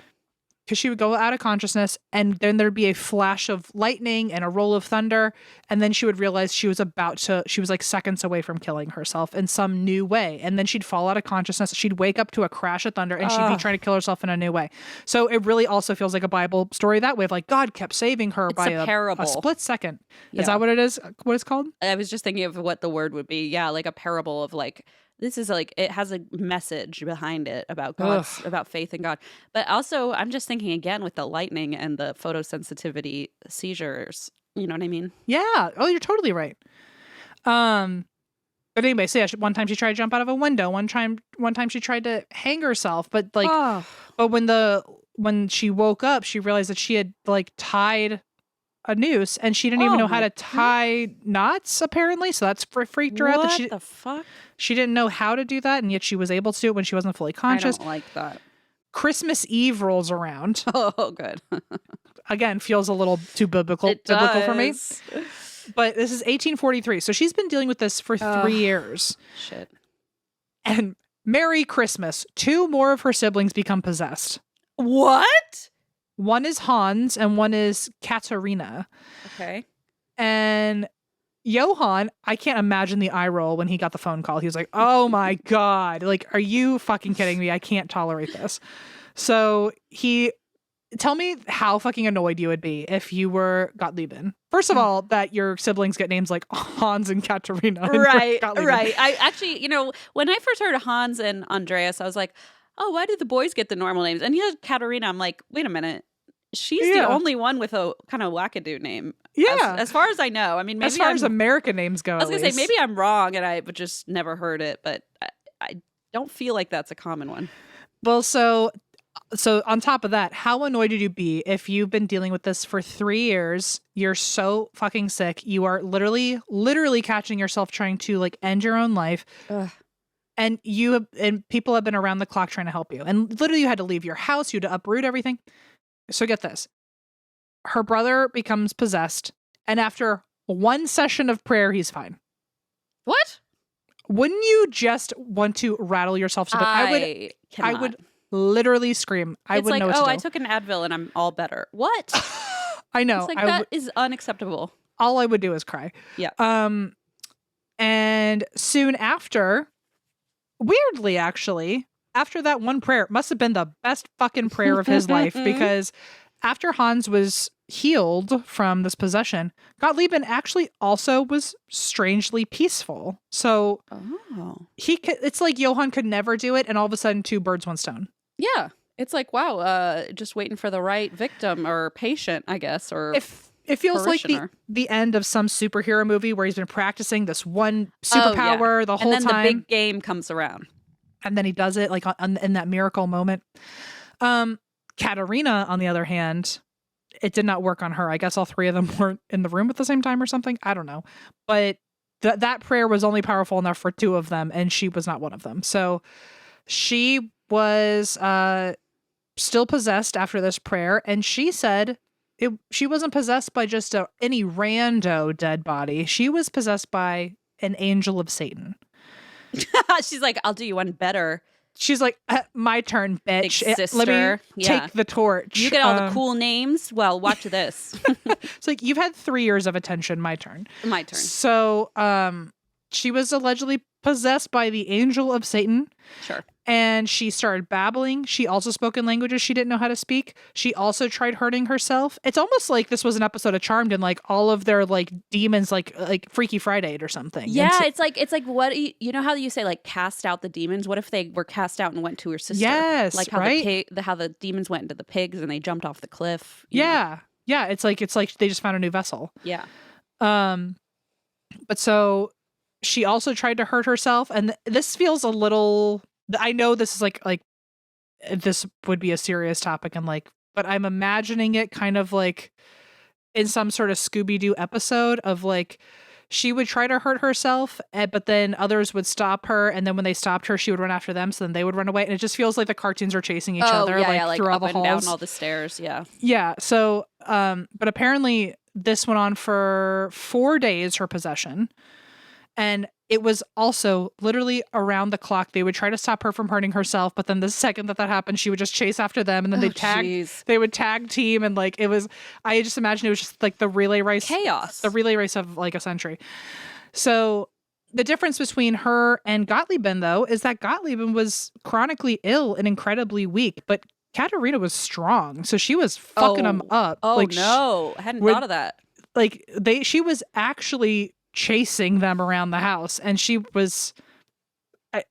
Because she would go out of consciousness, and then there'd be a flash of lightning and a roll of thunder, and then she would realize she was like seconds away from killing herself in some new way. And then she'd fall out of consciousness. She'd wake up to a crash of thunder, and she'd be trying to kill herself in a new way. So it really also feels like a Bible story that way, of like God kept saving her by a split second. Yeah. Is that what it is? What it's called? I was just thinking of what the word would be. Yeah, like a parable of like, this is like, it has a message behind it about about faith in God. But also, I'm just thinking again with the lightning and the photosensitivity seizures. You know what I mean? Yeah. Oh, you're totally right. But anyway, so yeah, one time she tried to jump out of a window. One time she tried to hang herself. But like, but when she woke up, she realized that she had like tied a noose, and she didn't even know how to tie knots, apparently. So that's freaked her out. What the fuck? She didn't know how to do that, and yet she was able to do it when she wasn't fully conscious. I don't like that. Christmas Eve rolls around. Oh, good. Again, feels a little too biblical for me. But this is 1843, so she's been dealing with this for 3 years. Shit. And Merry Christmas. 2 more of her siblings become possessed. What? One is Hans and one is Katerina. Okay. And Johann, I can't imagine the eye roll when he got the phone call. He was like, oh my God. Like, are you fucking kidding me? I can't tolerate this. So tell me how fucking annoyed you would be if you were Gottliebin. First of all, that your siblings get names like Hans and Katerina. Right. I actually, when I first heard of Hans and Andreas, I was like, oh, why did the boys get the normal names? And yeah, Katerina, I'm like, wait a minute. She's the only one with a kind of wackadoo name. Yeah. As far as I know. I mean, maybe as far as American names go. I was going to say, maybe I'm wrong and I've just never heard it, but I don't feel like that's a common one. Well, so on top of that, how annoyed would you be if you've been dealing with this for 3 years? You're so fucking sick. You are literally catching yourself trying to like end your own life. Ugh. And people have been around the clock trying to help you. And literally you had to leave your house. You had to uproot everything. So get this. Her brother becomes possessed. And after one session of prayer, he's fine. What? Wouldn't you just want to rattle yourself so bad? I would literally scream. I wouldn't know what to do. I took an Advil and I'm all better. What? I know. It's like, that is unacceptable. All I would do is cry. Yeah. And soon after, weirdly, actually, after that one prayer, it must have been the best fucking prayer of his life, because after Hans was healed from this possession, Gottliebin actually also was strangely peaceful. So it's like Johann could never do it, and all of a sudden 2 birds, 1 stone. Yeah. It's like, wow, just waiting for the right victim or patient, I guess, or it feels like the end of some superhero movie where he's been practicing this one superpower the whole time. And then the big game comes around. And then he does it like in that miracle moment. Katerina, on the other hand, it did not work on her. I guess all 3 of them weren't in the room at the same time or something. I don't know. But that prayer was only powerful enough for 2 of them, and she was not one of them. So she was still possessed after this prayer, and she said she wasn't possessed by just any rando dead body. She was possessed by an angel of Satan. She's like, I'll do you one better. She's like, my turn, bitch. Sister. Let me take the torch. You get all the cool names? Well, watch this. It's like, you've had 3 years of attention. My turn. My turn. So she was allegedly possessed by the angel of Satan. Sure. And she started babbling. She also spoke in languages she didn't know how to speak. She also tried hurting herself. It's almost like this was an episode of Charmed, and like all of their like demons, like Freaky Friday or something. Yeah, it's like what you know how you say like cast out the demons. What if they were cast out and went to her sister? Yes, like how right? how the demons went into the pigs and they jumped off the cliff. Yeah, yeah. It's like they just found a new vessel. Yeah. But so she also tried to hurt herself, and this feels a little. I know this is like this would be a serious topic, and but I'm imagining it kind of like in some sort of Scooby-Doo episode of like she would try to hurt herself, but then others would stop her, and then when they stopped her, she would run after them, so then they would run away, and it just feels like the cartoons are chasing each other like through all the halls, down all the stairs. Yeah. So, but apparently this went on for 4 days, her possession, and it was also literally around the clock. They would try to stop her from hurting herself, but then the second that happened, she would just chase after them, and then they would tag team, and like it was. I just imagine it was just like the relay race, chaos, the relay race of like a century. So the difference between her and Gottliebin, though, is that Gottliebin was chronically ill and incredibly weak, but Katerina was strong, so she was fucking them up. Oh no, I hadn't thought of that. Like she was actually chasing them around the house, and she was,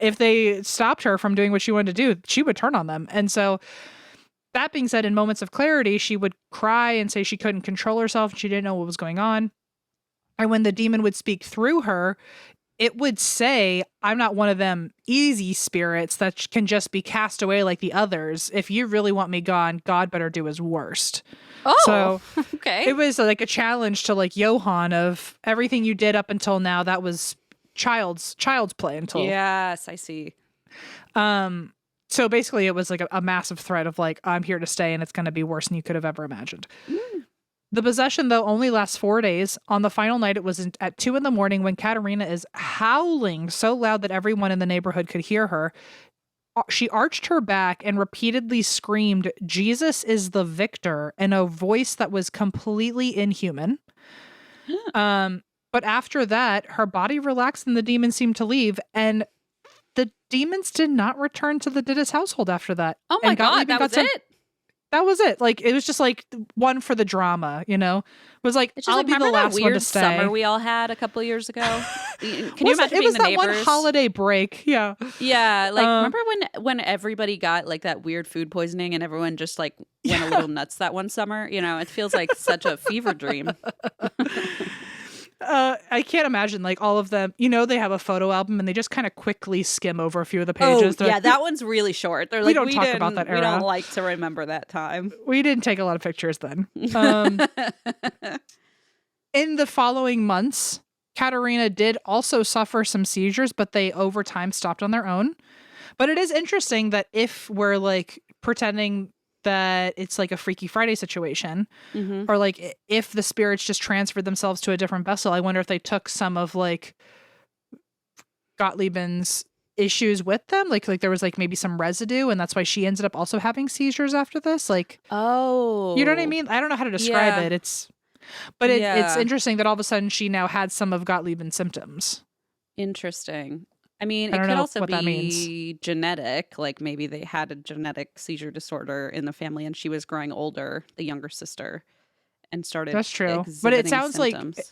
if they stopped her from doing what she wanted to do, she would turn on them. And so that being said, in moments of clarity, she would cry and say she couldn't control herself and she didn't know what was going on. And when the demon would speak through her, it would say, I'm not one of them easy spirits that can just be cast away like the others. If you really want me gone, God better do his worst. Oh, so okay. It was like a challenge to like Johann of everything you did up until now. That was child's play until. Yes, I see. So basically it was like a massive threat of like, I'm here to stay and it's going to be worse than you could have ever imagined. The possession, though, only lasts 4 days. On the final night, it was at 2 a.m. when Katerina is howling so loud that everyone in the neighborhood could hear her. She arched her back and repeatedly screamed, Jesus is the victor, in a voice that was completely inhuman. But after that, her body relaxed and the demons seemed to leave. And the demons did not return to the Dittus household after that. Oh my God, that was it? That was it. Like, it was just like one for the drama, you know? It was like, I'll be the last one to stay. Summer we all had a couple years ago? Can you imagine it was being the that neighbors? one holiday break. Yeah. Yeah. Like, remember when everybody got like that weird food poisoning and everyone just like went a little nuts that one summer? You know, it feels like such a fever dream. I can't imagine like all of them, you know, they have a photo album and they just kind of quickly skim over a few of the pages. Oh, yeah, that one's really short. They're like, we don't talk about that era. We don't like to remember that time. We didn't take a lot of pictures then. In the following months, Katerina did also suffer some seizures, but they over time stopped on their own. But it is interesting that if we're like pretending that it's like a Freaky Friday situation, or like if the spirits just transferred themselves to a different vessel, I wonder if they took some of like Gottliebin's issues with them. Like there was like maybe some residue, and that's why she ended up also having seizures after this. Like, oh, you know what I mean? I don't know how to describe it. It's interesting that all of a sudden she now had some of Gottliebin's symptoms. Interesting. I mean, it could also be genetic. Like maybe they had a genetic seizure disorder in the family and she was growing older, the younger sister, and started. That's true. But it sounds symptoms. Like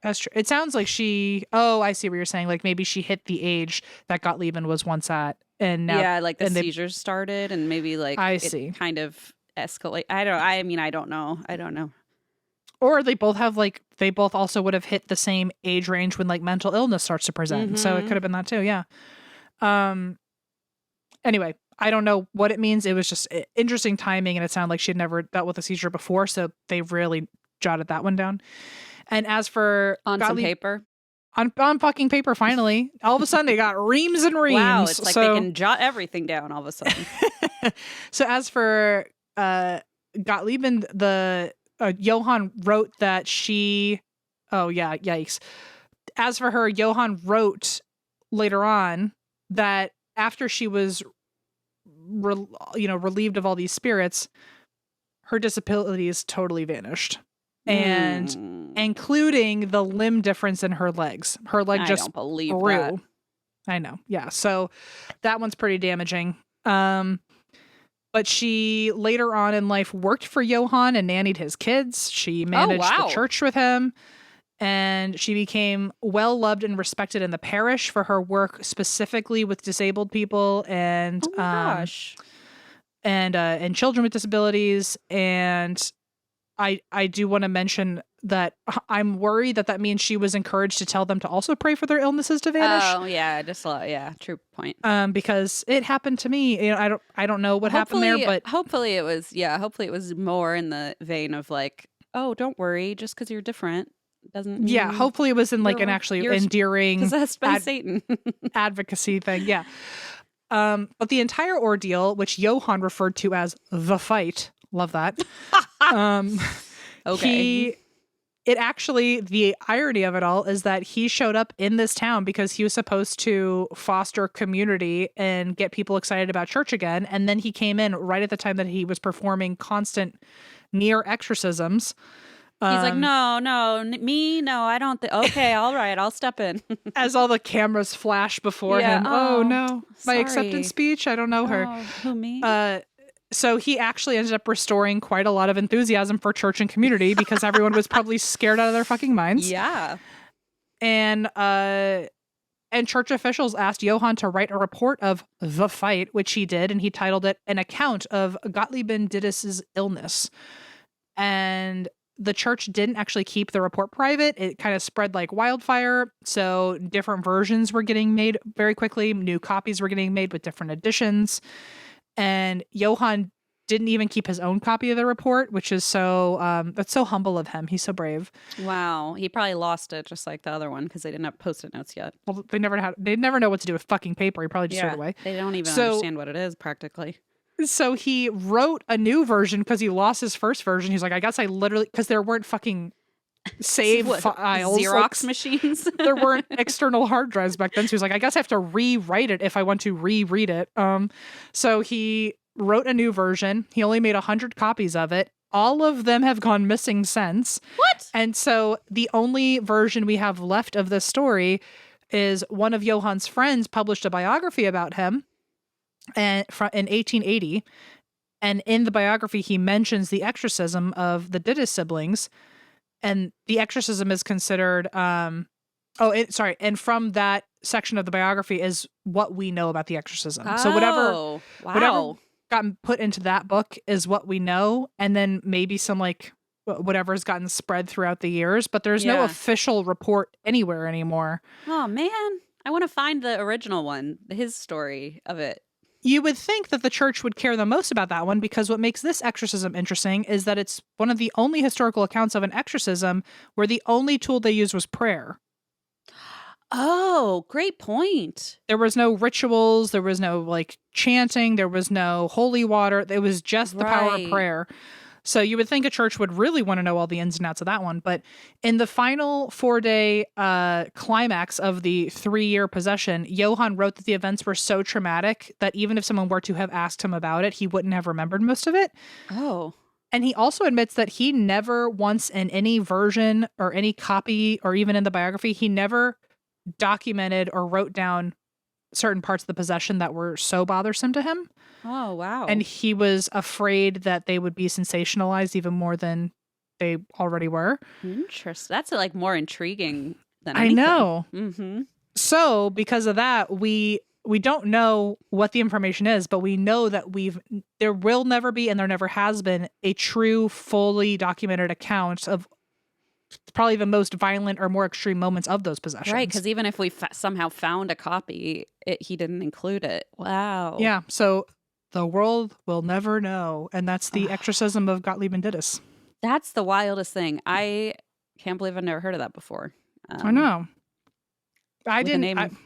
that's true. It sounds like I see what you're saying. Like maybe she hit the age that Gottliebin was once at. And now, like the seizures started and maybe like it kind of escalate. I don't know. Or they both also would have hit the same age range when like mental illness starts to present. So it could have been that too. Yeah. Anyway, I don't know what it means. It was just interesting timing, and it sounded like she'd never dealt with a seizure before. So they really jotted that one down. And as for some paper. On fucking paper, finally. All of a sudden, they got reams and reams. Wow, it's like they can jot everything down all of a sudden. So as for Gottliebin, Johann wrote that she... Oh, yeah, yikes. As for her, Johann wrote later on that after she was relieved of all these spirits, her disabilities totally vanished. And including the limb difference in her legs. Her leg just don't believe grew. That. I know. Yeah. So that one's pretty damaging. But she later on in life worked for Johann and nannied his kids. She managed the church with him. And she became well loved and respected in the parish for her work specifically with disabled people and and children with disabilities. And I do want to mention that I'm worried that means she was encouraged to tell them to also pray for their illnesses to vanish. Oh yeah, true point. Because it happened to me. You know, I don't know what happened there, but hopefully it was more in the vein of like, oh, don't worry, just because you're different doesn't mean. Yeah, hopefully it was in like an actually endearing possessed by Satan advocacy thing. Yeah. But the entire ordeal, which Johann referred to as the fight, love that. Okay. The irony of it all is that he showed up in this town because he was supposed to foster community and get people excited about church again. And then he came in right at the time that he was performing constant near exorcisms. He's like, no, I don't think. Okay, all right, I'll step in. As all the cameras flash before him. Oh no, sorry. My acceptance speech. I don't know her. Who, me? So he actually ended up restoring quite a lot of enthusiasm for church and community because everyone was probably scared out of their fucking minds. Yeah. And church officials asked Johann to write a report of the fight, which he did, and he titled it An Account of Gottliebin Dittus' Illness. And the church didn't actually keep the report private. It kind of spread like wildfire. So different versions were getting made very quickly. New copies were getting made with different editions. And Johann didn't even keep his own copy of the report, which is that's so humble of him. He's so brave. Wow. He probably lost it just like the other one because they didn't have Post-it notes yet. Well, they never know what to do with fucking paper. He probably just threw it away. They don't even understand what it is practically. So he wrote a new version because he lost his first version. He's like, I guess because there weren't fucking save files. Xerox machines? There weren't external hard drives back then. So he's like, I guess I have to rewrite it if I want to reread it. So he wrote a new version. He only made 100 copies of it. All of them have gone missing since. What? And so the only version we have left of this story is one of Johann's friends published a biography about him. And in 1880, And in the biography, he mentions the exorcism of the Dittus siblings, and the exorcism is considered. And from that section of the biography is what we know about the exorcism. Oh, so wow. whatever gotten put into that book is what we know, and then maybe some like whatever has gotten spread throughout the years. But there's no official report anywhere anymore. Oh man, I want to find the original one, his story of it. You would think that the church would care the most about that one, because what makes this exorcism interesting is that it's one of the only historical accounts of an exorcism where the only tool they used was prayer. Oh, great point. There was no rituals. There was no like chanting. There was no holy water. It was just the power of prayer. So you would think a church would really want to know all the ins and outs of that one. But in the final 4-day climax of the 3-year possession, Johann wrote that the events were so traumatic that even if someone were to have asked him about it, he wouldn't have remembered most of it. Oh. And he also admits that he never once in any version or any copy or even in the biography, he never documented or wrote down certain parts of the possession that were so bothersome to him. Oh, wow. And he was afraid that they would be sensationalized even more than they already were. Interesting. That's like more intriguing than anything. I know. Mm-hmm. So because of that, we don't know what the information is, but we know that there will never be, and there never has been, a true, fully documented account of probably the most violent or more extreme moments of those possessions. Right, because even if we somehow found a copy, he didn't include it. Wow. Yeah, so the world will never know, and that's the exorcism of Gottliebin Dittus. That's the wildest thing. I can't believe I've never heard of that before. I know. I didn't.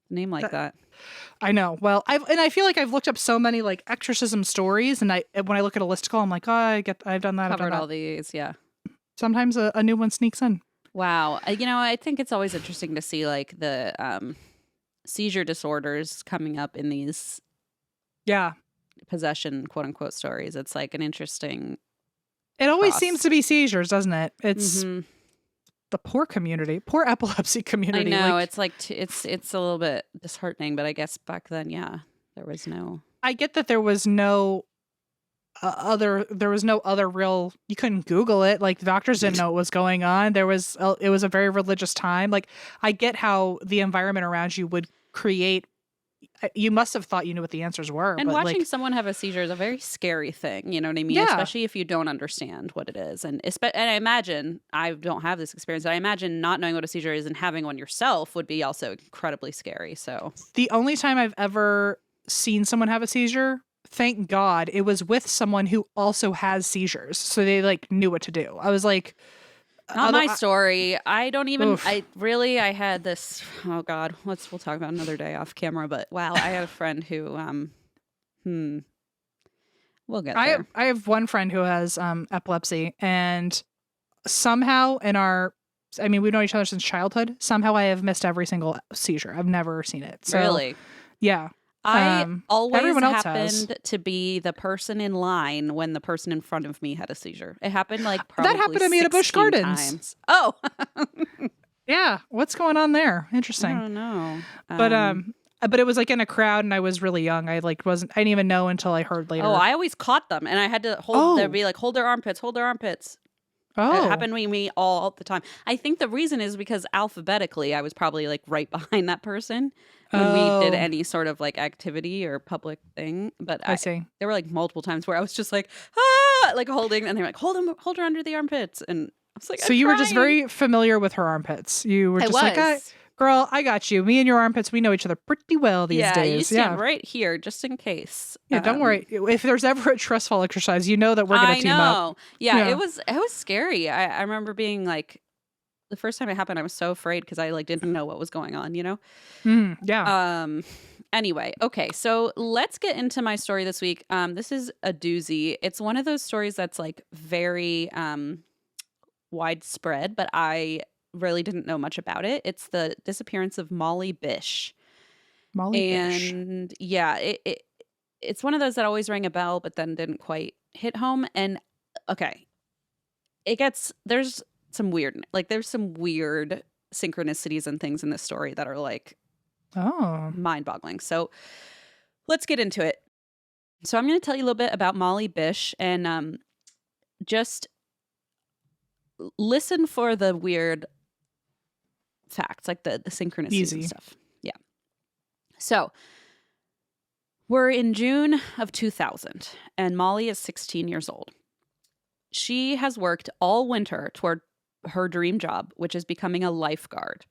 Name like that. I know. Well, I feel like I've looked up so many like exorcism stories, and when I look at a listicle, I'm like, oh, I've done that. Covered all these, yeah. Sometimes a new one sneaks in. Wow. I think it's always interesting to see like the seizure disorders coming up in these possession quote unquote stories. It's like an interesting It always seems to be seizures, doesn't it? It's the poor epilepsy community. I know, it's it's a little bit disheartening, but I guess back then, there was no. I get that there was no other real. You couldn't Google it. Like the doctors didn't know what was going on. It was a very religious time. Like I get how the environment around you would create. You must have thought you knew what the answers were. And watching someone have a seizure is a very scary thing. You know what I mean? Yeah. Especially if you don't understand what it is. And I imagine, I don't have this experience, but I imagine not knowing what a seizure is and having one yourself would be also incredibly scary. So the only time I've ever seen someone have a seizure, thank God, it was with someone who also has seizures. So they like knew what to do. I was like... Not my story. I don't even, I had this, oh God, we'll talk about another day off camera, but wow, I had a friend who, we'll get there. I have one friend who has epilepsy, and somehow we've known each other since childhood. Somehow I have missed every single seizure. I've never seen it. So, really? Yeah. I always happened to be the person in line when the person in front of me had a seizure. It happened like probably that happened to me at Busch Gardens. Times. Oh, yeah. What's going on there? Interesting. I don't know. But it was like in a crowd, and I was really young. I didn't even know until I heard later. Oh, I always caught them, and I had to hold. They'd be like, hold their armpits, hold their armpits. Oh, it happened to me all the time. I think the reason is because alphabetically, I was probably like right behind that person when we did any sort of like activity or public thing. But I see. There were like multiple times where I was just like, like holding, and they're like, hold her under the armpits, and I was like, so you were just very familiar with her armpits. You were just girl, I got you. Me and your armpits, we know each other pretty well these days. You stand right here just in case. Yeah, don't worry. If there's ever a trust fall exercise, you know that we're going to team up. Yeah, it was scary. I remember being like, the first time it happened, I was so afraid because I like didn't know what was going on, you know? Yeah. Anyway, okay, so let's get into my story this week. This is a doozy. It's one of those stories that's like very widespread, but I really didn't know much about it. It's the disappearance of Molly Bish. Bish. Yeah, it's one of those that always rang a bell, but then didn't quite hit home. And okay, there's some weird synchronicities and things in this story that are like mind-boggling. So let's get into it. So I'm going to tell you a little bit about Molly Bish, and just listen for the weird facts, like the synchronicities and stuff. Yeah. So we're in June of 2000, and Molly is 16 years old. She has worked all winter toward her dream job, which is becoming a lifeguard.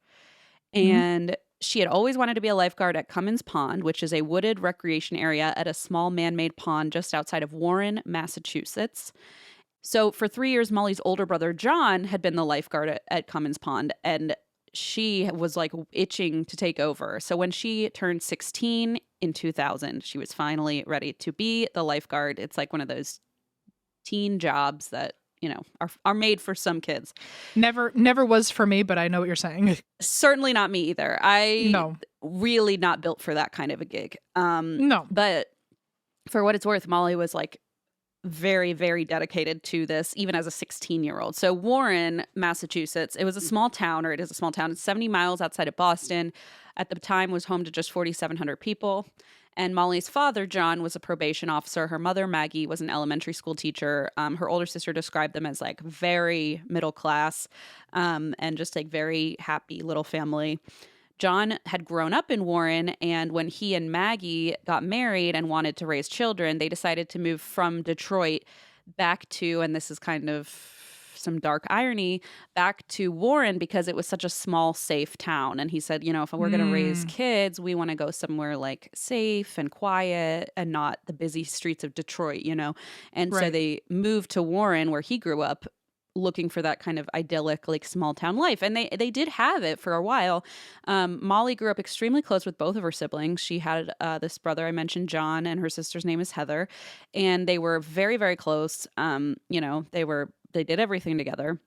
And she had always wanted to be a lifeguard at Cummins Pond, which is a wooded recreation area at a small man-made pond just outside of Warren, Massachusetts. So for 3 years, Molly's older brother, John, had been the lifeguard at Cummins Pond, and she was like itching to take over. So when she turned 16 in 2000, she was finally ready to be the lifeguard. It's like one of those teen jobs that, you know, are made for some kids. Never was for me, but I know what you're saying. Certainly not me either. Really not built for that kind of a gig. No. But for what it's worth, Molly was like very, very dedicated to this, even as a 16-year-old. So Warren, Massachusetts, it was a small town, or it is a small town. It's 70 miles outside of Boston. At the time was home to just 4,700 people. And Molly's father, John, was a probation officer. Her mother, Maggie, was an elementary school teacher. Her older sister described them as like very middle class and just like very happy little family. John had grown up in Warren, and when he and Maggie got married and wanted to raise children, they decided to move from Detroit back to, and this is kind of some dark irony, back to Warren because it was such a small, safe town. And he said, you know, if we're going to raise kids, we want to go somewhere like safe and quiet and not the busy streets of Detroit, you know. And so they moved to Warren, where he grew up, looking for that kind of idyllic, like small town life. And they did have it for a while. Molly grew up extremely close with both of her siblings. She had this brother I mentioned, John, and her sister's name is Heather. And they were very, very close. You know, they did everything together.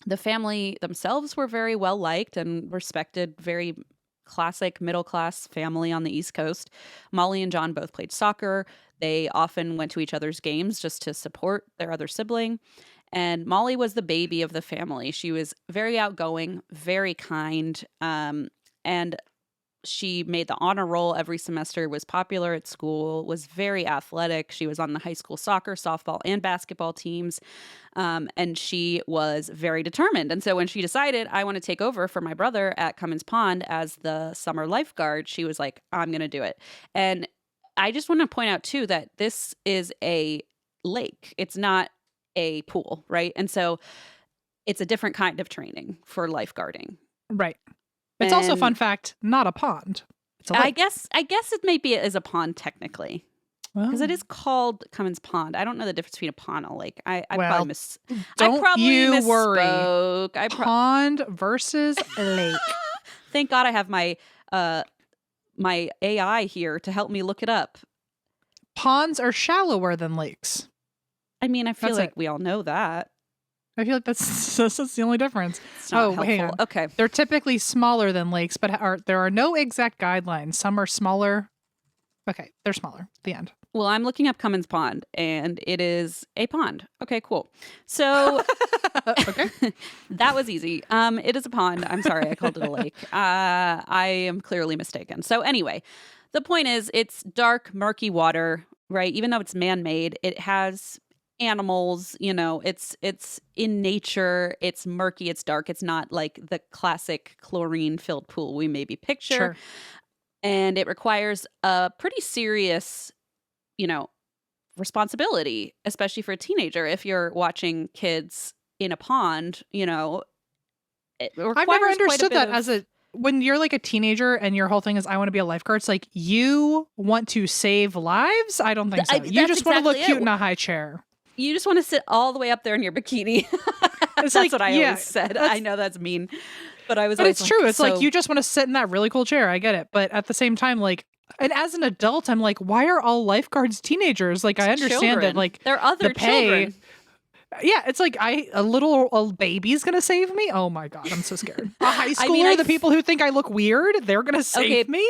The family themselves were very well liked and respected, very classic middle class family on the East Coast. Molly and John both played soccer. They often went to each other's games just to support their other sibling. And Molly was the baby of the family. She was very outgoing, very kind, and she made the honor roll every semester, was popular at school, was very athletic. She was on the high school soccer, softball, and basketball teams, and she was very determined. And so when she decided, I want to take over for my brother at Cummins Pond as the summer lifeguard, she was like, I'm going to do it. And I just want to point out, too, that this is a lake. It's not a pool, right? And so it's a different kind of training for lifeguarding. Right. It's also, fun fact, not a pond. It's a lake. I guess it maybe is a pond technically, because it is called Cummins Pond. I don't know the difference between a pond and a lake. I probably misspoke. Pond versus a lake. Thank God I have my my AI here to help me look it up. Ponds are shallower than lakes. I mean, I feel like we all know that. I feel like that's the only difference. It's not helpful. Hang on. Okay. They're typically smaller than lakes, but there are no exact guidelines. Some are smaller. Okay, they're smaller. The end. Well, I'm looking up Cummins Pond, and it is a pond. Okay, cool. So okay. That was easy. It is a pond. I'm sorry, I called it a lake. I am clearly mistaken. So anyway, the point is it's dark, murky water, right? Even though it's man-made, it has animals, you know, it's in nature, it's murky, it's dark, it's not like the classic chlorine-filled pool we maybe picture. Sure. And it requires a pretty serious, you know, responsibility, especially for a teenager. If you're watching kids in a pond, you know, it requires I've never understood that when you're like a teenager and your whole thing is, I want to be a lifeguard. It's like, you want to save lives? I don't think so. You just want to look cute in a high chair. You just want to sit all the way up there in your bikini. That's like, what I always said. I know that's mean, but I was. But it's true. It's like you just want to sit in that really cool chair. I get it, but at the same time, like, and as an adult, I'm like, why are all lifeguards teenagers? Like, I understand that, like, there are other children. Yeah, it's like a little baby's gonna save me. Oh my God, I'm so scared. A high schooler, the people who think I look weird, they're gonna save me.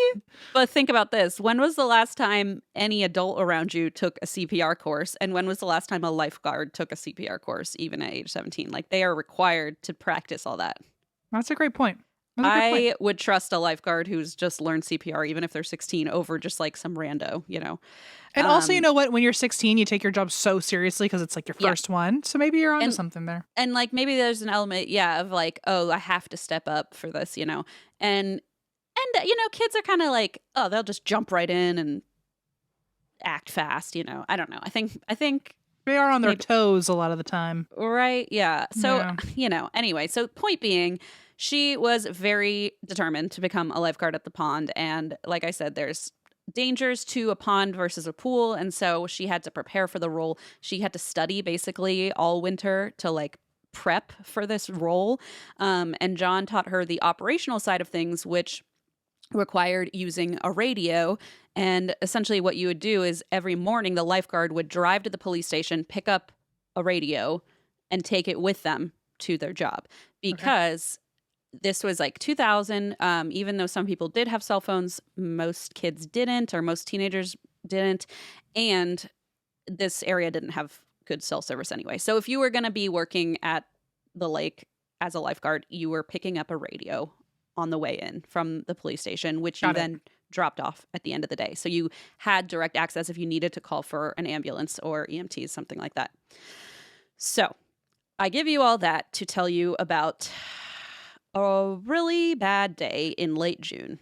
But think about this: when was the last time any adult around you took a CPR course, and when was the last time a lifeguard took a CPR course, even at age 17? Like, they are required to practice all that. That's a great point. That's a good point. I would trust a lifeguard who's just learned CPR, even if they're 16, over just like some rando, you know. And also, you know what? When you're 16, you take your job so seriously because it's like your first one. So maybe you're onto something there. And like maybe there's an element, of like, oh, I have to step up for this, you know. And you know, kids are kind of like, oh, they'll just jump right in and act fast, you know. I don't know. I think they are on their toes a lot of the time. Right? Yeah. So, you know, anyway, so point being, she was very determined to become a lifeguard at the pond. And like I said, there's dangers to a pond versus a pool. And so she had to prepare for the role. She had to study basically all winter to like prep for this role. And John taught her the operational side of things, which required using a radio. And essentially what you would do is every morning the lifeguard would drive to the police station, pick up a radio, and take it with them to their job. Because this was like 2000, even though some people did have cell phones, most kids didn't, or most teenagers didn't. And this area didn't have good cell service anyway. So if you were going to be working at the lake as a lifeguard, you were picking up a radio on the way in from the police station, which you then dropped off at the end of the day. So you had direct access if you needed to call for an ambulance or EMTs, something like that. So I give you all that to tell you about a really bad day in late June.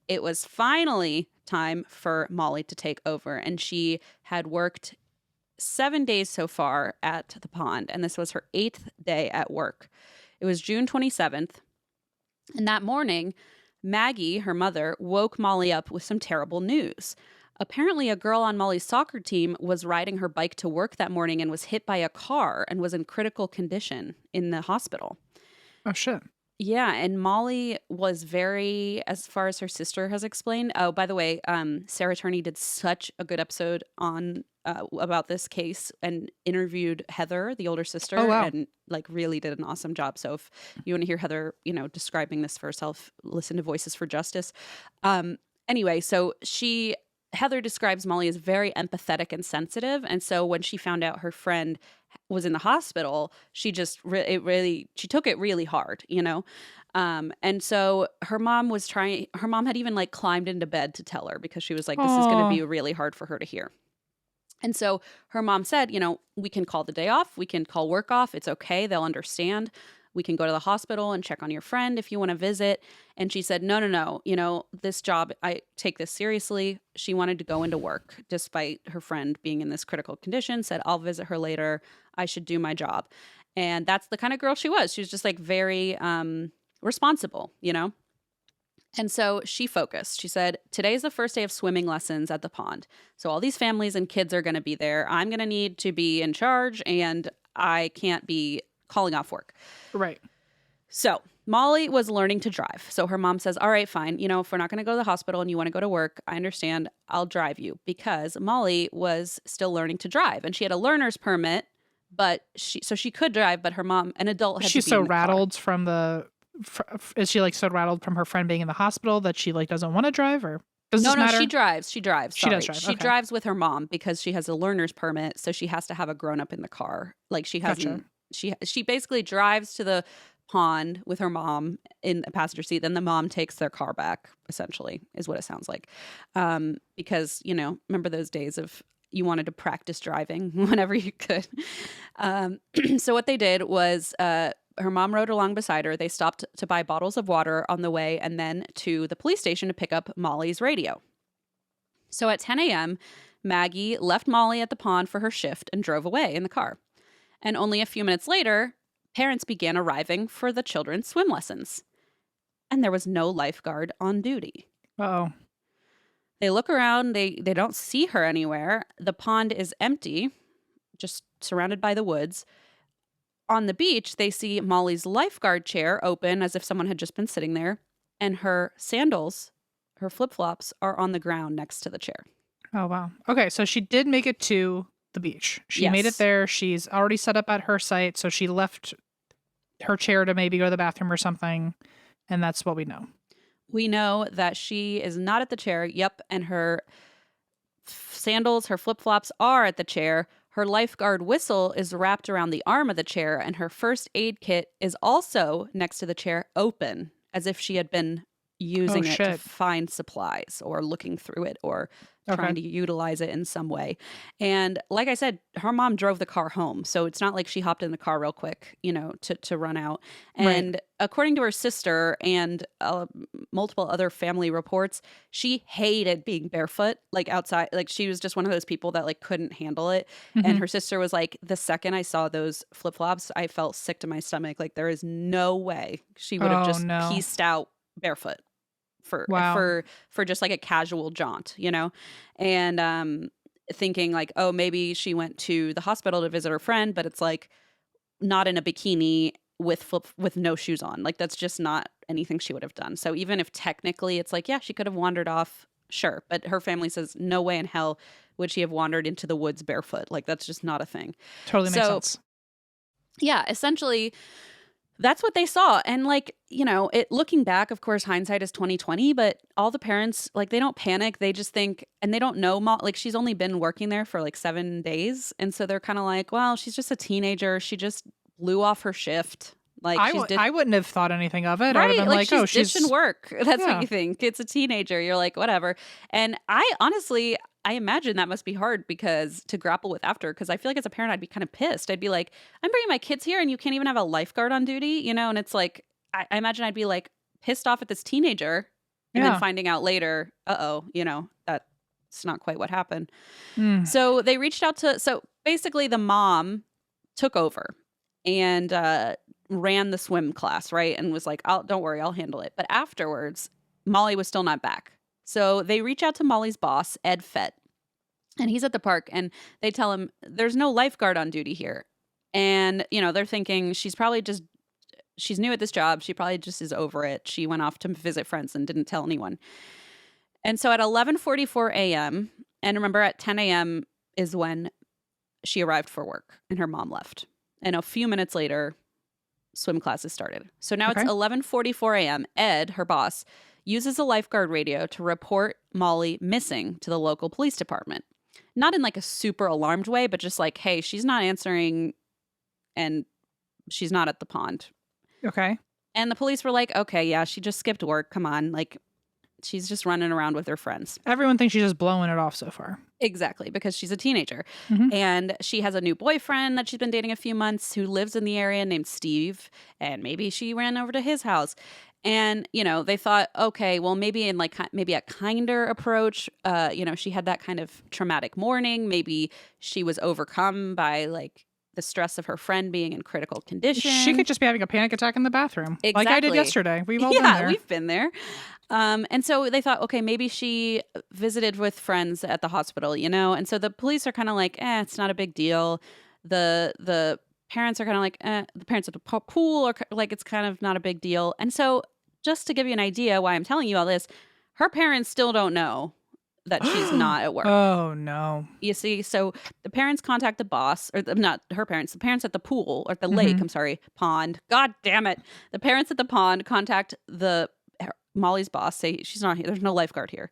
It was finally time for Molly to take over, and she had worked 7 days so far at the pond, and this was her 8th day at work. It was June 27th. And that morning, Maggie, her mother, woke Molly up with some terrible news. Apparently, a girl on Molly's soccer team was riding her bike to work that morning and was hit by a car and was in critical condition in the hospital. Oh, shit. Yeah, and Molly was very, as far as her sister has explained. Oh, by the way, Sarah Turney did such a good episode on about this case and interviewed Heather, the older sister, and like really did an awesome job. So if you want to hear Heather, you know, describing this for herself, listen to Voices for Justice. Anyway, so Heather describes Molly as very empathetic and sensitive, and so when she found out her friend was in the hospital, she just she took it really hard, you know. And so her mom had even like climbed into bed to tell her, because she was like, this is going to be really hard for her to hear. And so her mom said, you know, we can call the day off, we can call work off, it's okay, they'll understand. We can go to the hospital and check on your friend if you want to visit. And she said, no, you know, this job, I take this seriously. She wanted to go into work despite her friend being in this critical condition, said, I'll visit her later. I should do my job. And that's the kind of girl she was. She was just like very responsible, you know? And so she focused. She said, today's the first day of swimming lessons at the pond. So all these families and kids are going to be there. I'm going to need to be in charge, and I can't be calling off work. Right. So Molly was learning to drive. So her mom says, all right, fine. You know, if we're not going to go to the hospital and you want to go to work, I understand. I'll drive you, because Molly was still learning to drive, and she had a learner's permit, but she could drive, but her mom, an adult, had to be in the car. She's so rattled from the... Is she like so rattled from her friend being in the hospital that she like doesn't want to drive, or does this matter? She drives. She drives. She does drive. She drives with her mom because she has a learner's permit, so she has to have a grown up in the car. Like she hasn't. She basically drives to the pond with her mom in the passenger seat. Then the mom takes their car back. Essentially, is what it sounds like. Because you know, remember those days of you wanted to practice driving whenever you could. So what they did was. Her mom rode along beside her. They stopped to buy bottles of water on the way, and then to the police station to pick up Molly's radio. So at 10 a.m., Maggie left Molly at the pond for her shift and drove away in the car. And only a few minutes later, parents began arriving for the children's swim lessons. And there was no lifeguard on duty. Uh-oh. They look around. They don't see her anywhere. The pond is empty, just surrounded by the woods. On the beach, they see Molly's lifeguard chair open as if someone had just been sitting there, and her sandals, her flip-flops, are on the ground next to the chair. Oh, wow. Okay, so she did make it to the beach. She made it there. She's already set up at her site, so she left her chair to maybe go to the bathroom or something, and that's what we know. We know that she is not at the chair. Yep, and her sandals, her flip-flops are at the chair. Her lifeguard whistle is wrapped around the arm of the chair, and her first aid kit is also next to the chair, open as if she had been using it to find supplies or looking through it or trying to utilize it in some way. And like I said, her mom drove the car home. So it's not like she hopped in the car real quick, to run out. And according to her sister and multiple other family reports, she hated being barefoot, like outside. Like she was just one of those people that like couldn't handle it. And her sister was like, the second I saw those flip-flops, I felt sick to my stomach. Like there is no way she would have just pieced out barefoot for just like a casual jaunt, and thinking like, oh, maybe she went to the hospital to visit her friend, but it's like not in a bikini with no shoes on. Like that's just not anything she would have done. So even if technically it's like, yeah, she could have wandered off, sure, but her family says no way in hell would she have wandered into the woods barefoot. Like that's just not a thing. Totally makes sense. Yeah, essentially that's what they saw. And like, looking back, of course, hindsight is 2020, but all the parents, like they don't panic. They just think, and they don't know, like she's only been working there for like 7 days. And so they're kind of like, well, she's just a teenager. She just blew off her shift. Like I wouldn't have thought anything of it. Right, I would have been like, she's ditching work. That's what you think. It's a teenager. You're like, whatever. And I imagine that must be hard to grapple with after, because I feel like as a parent, I'd be kind of pissed. I'd be like, I'm bringing my kids here and you can't even have a lifeguard on duty, and it's like, I imagine I'd be like pissed off at this teenager and then finding out later, that's not quite what happened. So they reached out so basically the mom took over and ran the swim class, right? And was like, don't worry, I'll handle it. But afterwards, Molly was still not back. So they reach out to Molly's boss, Ed Fett, and he's at the park, and they tell him there's no lifeguard on duty here. And, they're thinking she's new at this job. She probably just is over it. She went off to visit friends and didn't tell anyone. And so at 11:44 a.m., and remember at 10 a.m. is when she arrived for work and her mom left. And a few minutes later, swim classes started. So now it's 11:44 a.m. Ed, her boss, uses a lifeguard radio to report Molly missing to the local police department. Not in like a super alarmed way, but just like, hey, she's not answering and she's not at the pond. Okay. And the police were like, okay, yeah, she just skipped work. Come on. Like, she's just running around with her friends. Everyone thinks she's just blowing it off so far. Exactly, because she's a teenager. And she has a new boyfriend that she's been dating a few months who lives in the area named Steve. And maybe she ran over to his house. And, they thought, okay, well, maybe in like maybe a kinder approach, she had that kind of traumatic morning. Maybe she was overcome by like the stress of her friend being in critical condition. She could just be having a panic attack in the bathroom. Exactly. Like I did yesterday. We've all been there. Yeah, we've been there. And so they thought, okay, maybe she visited with friends at the hospital, And so the police are kind of like, it's not a big deal. The parents are kind of like, the parents at the pool are like, it's kind of not a big deal. And so just to give you an idea why I'm telling you all this, her parents still don't know that she's not at work. Oh, no. You see, so the parents contact the boss, or not her parents, the parents at the pool, or the lake, pond. God damn it. The parents at the pond contact Molly's boss, say she's not here. There's no lifeguard here.